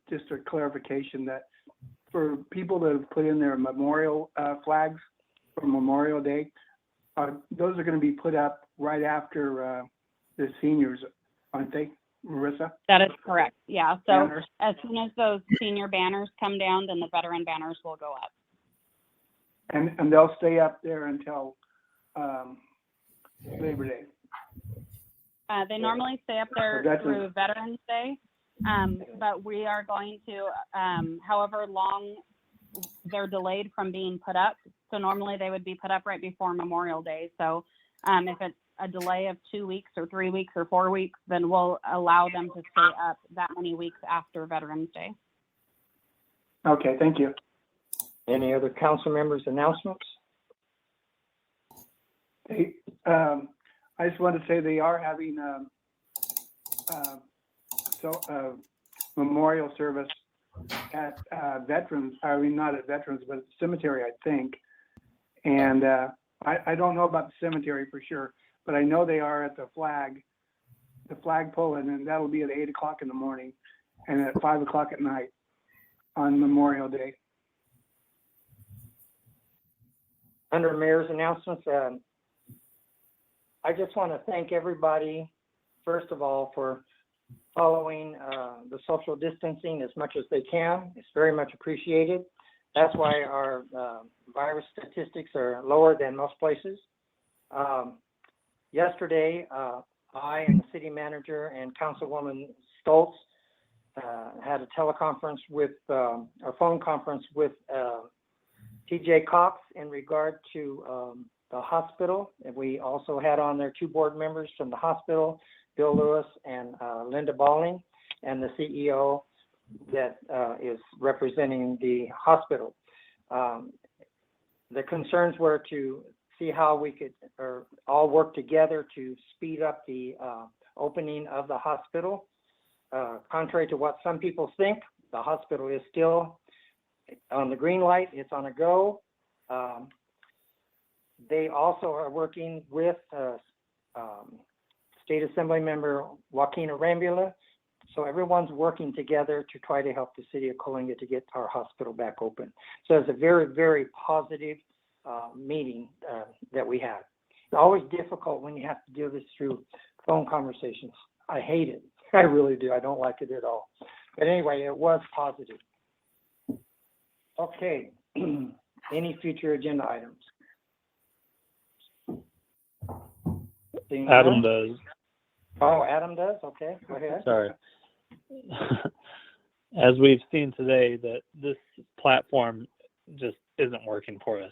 just a clarification that for people that have put in their memorial flags for Memorial Day, those are going to be put up right after the seniors, aren't they, Marissa? That is correct. Yeah. So Banners. as soon as those senior banners come down, then the veteran banners will go up. And they'll stay up there until Labor Day. They normally stay up there So that's through Veterans Day, but we are going to, however long they're delayed from being put up. So normally they would be put up right before Memorial Day. So if it's a delay of 2 weeks or 3 weeks or 4 weeks, then we'll allow them to stay up that many weeks after Veterans Day. Okay, thank you. Any other council members' announcements? Hey, I just want to say they are having memorial service at Veterans. I mean, not at Veterans, but at the cemetery, I think. And I don't know about the cemetery for sure, but I know they are at the flagpole, and then that'll be at 8 o'clock in the morning and at 5 o'clock at night on Memorial Day. Under Mayor's announcements, I just want to thank everybody, first of all, for following the social distancing as much as they can. It's very much appreciated. That's why our virus statistics are lower than most places. Yesterday, I and the city manager and Councilwoman Stoltz had a teleconference with, a phone conference with TJ Cox in regard to the hospital. And we also had on there 2 board members from the hospital, Bill Lewis and Linda Balling, and the CEO that is representing the hospital. The concerns were to see how we could all work together to speed up the opening of the hospital. Contrary to what some people think, the hospital is still on the green light. It's on a go. They also are working with State Assembly Member Joaquin Arambula. So everyone's working together to try to help the city of Coalinga to get our hospital back open. So it's a very, very positive meeting that we had. It's always difficult when you have to do this through phone conversations. I hate it. I really do. I don't like it at all. But anyway, it was positive. Okay. Any future agenda items? Adam does. Oh, Adam does? Okay, go ahead. Sorry. As we've seen today, that this platform just isn't working for us.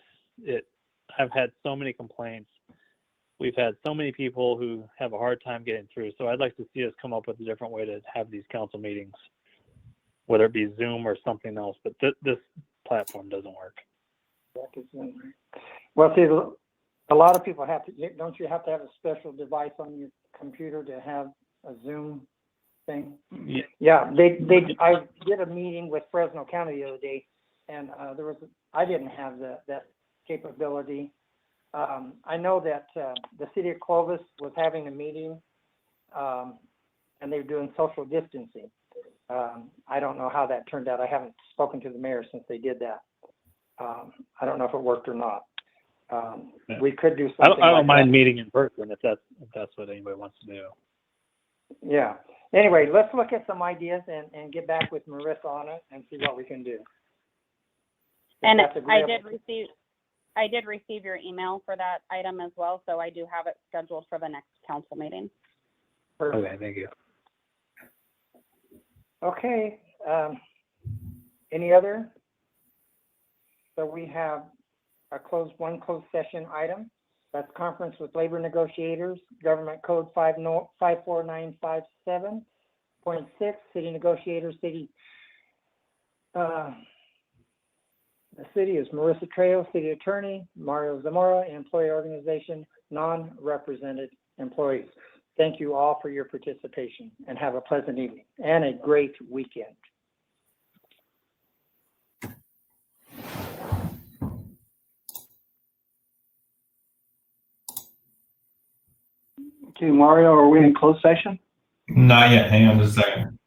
I've had so many complaints. We've had so many people who have a hard time getting through. So I'd like to see us come up with a different way to have these council meetings, whether it be Zoom or something else. But this platform doesn't work. Well, see, a lot of people have to, don't you have to have a special device on your computer to have a Zoom thing? Yeah, I did a meeting with Fresno County the other day, and I didn't have that capability. I know that the city of Clovis was having a meeting, and they were doing social distancing. I don't know how that turned out. I haven't spoken to the mayor since they did that. I don't know if it worked or not. We could do something. I don't mind meeting in person if that's what anybody wants to do. Yeah. Anyway, let's look at some ideas and get back with Marissa on it and see what we can do. And I did receive your email for that item as well, so I do have it scheduled for the next council meeting. Perfect. Okay, thank you. Okay. Any other? So we have one closed session item. That's conference with labor negotiators, Government Code 54957.6, city negotiators, city. The city is Marissa Trejo, city attorney, Mario Zamora, employee organization, non-represented employees. Thank you all for your participation and have a pleasant evening and a great weekend. Okay, Mario, are we in closed session? Not yet. Hang on just a second.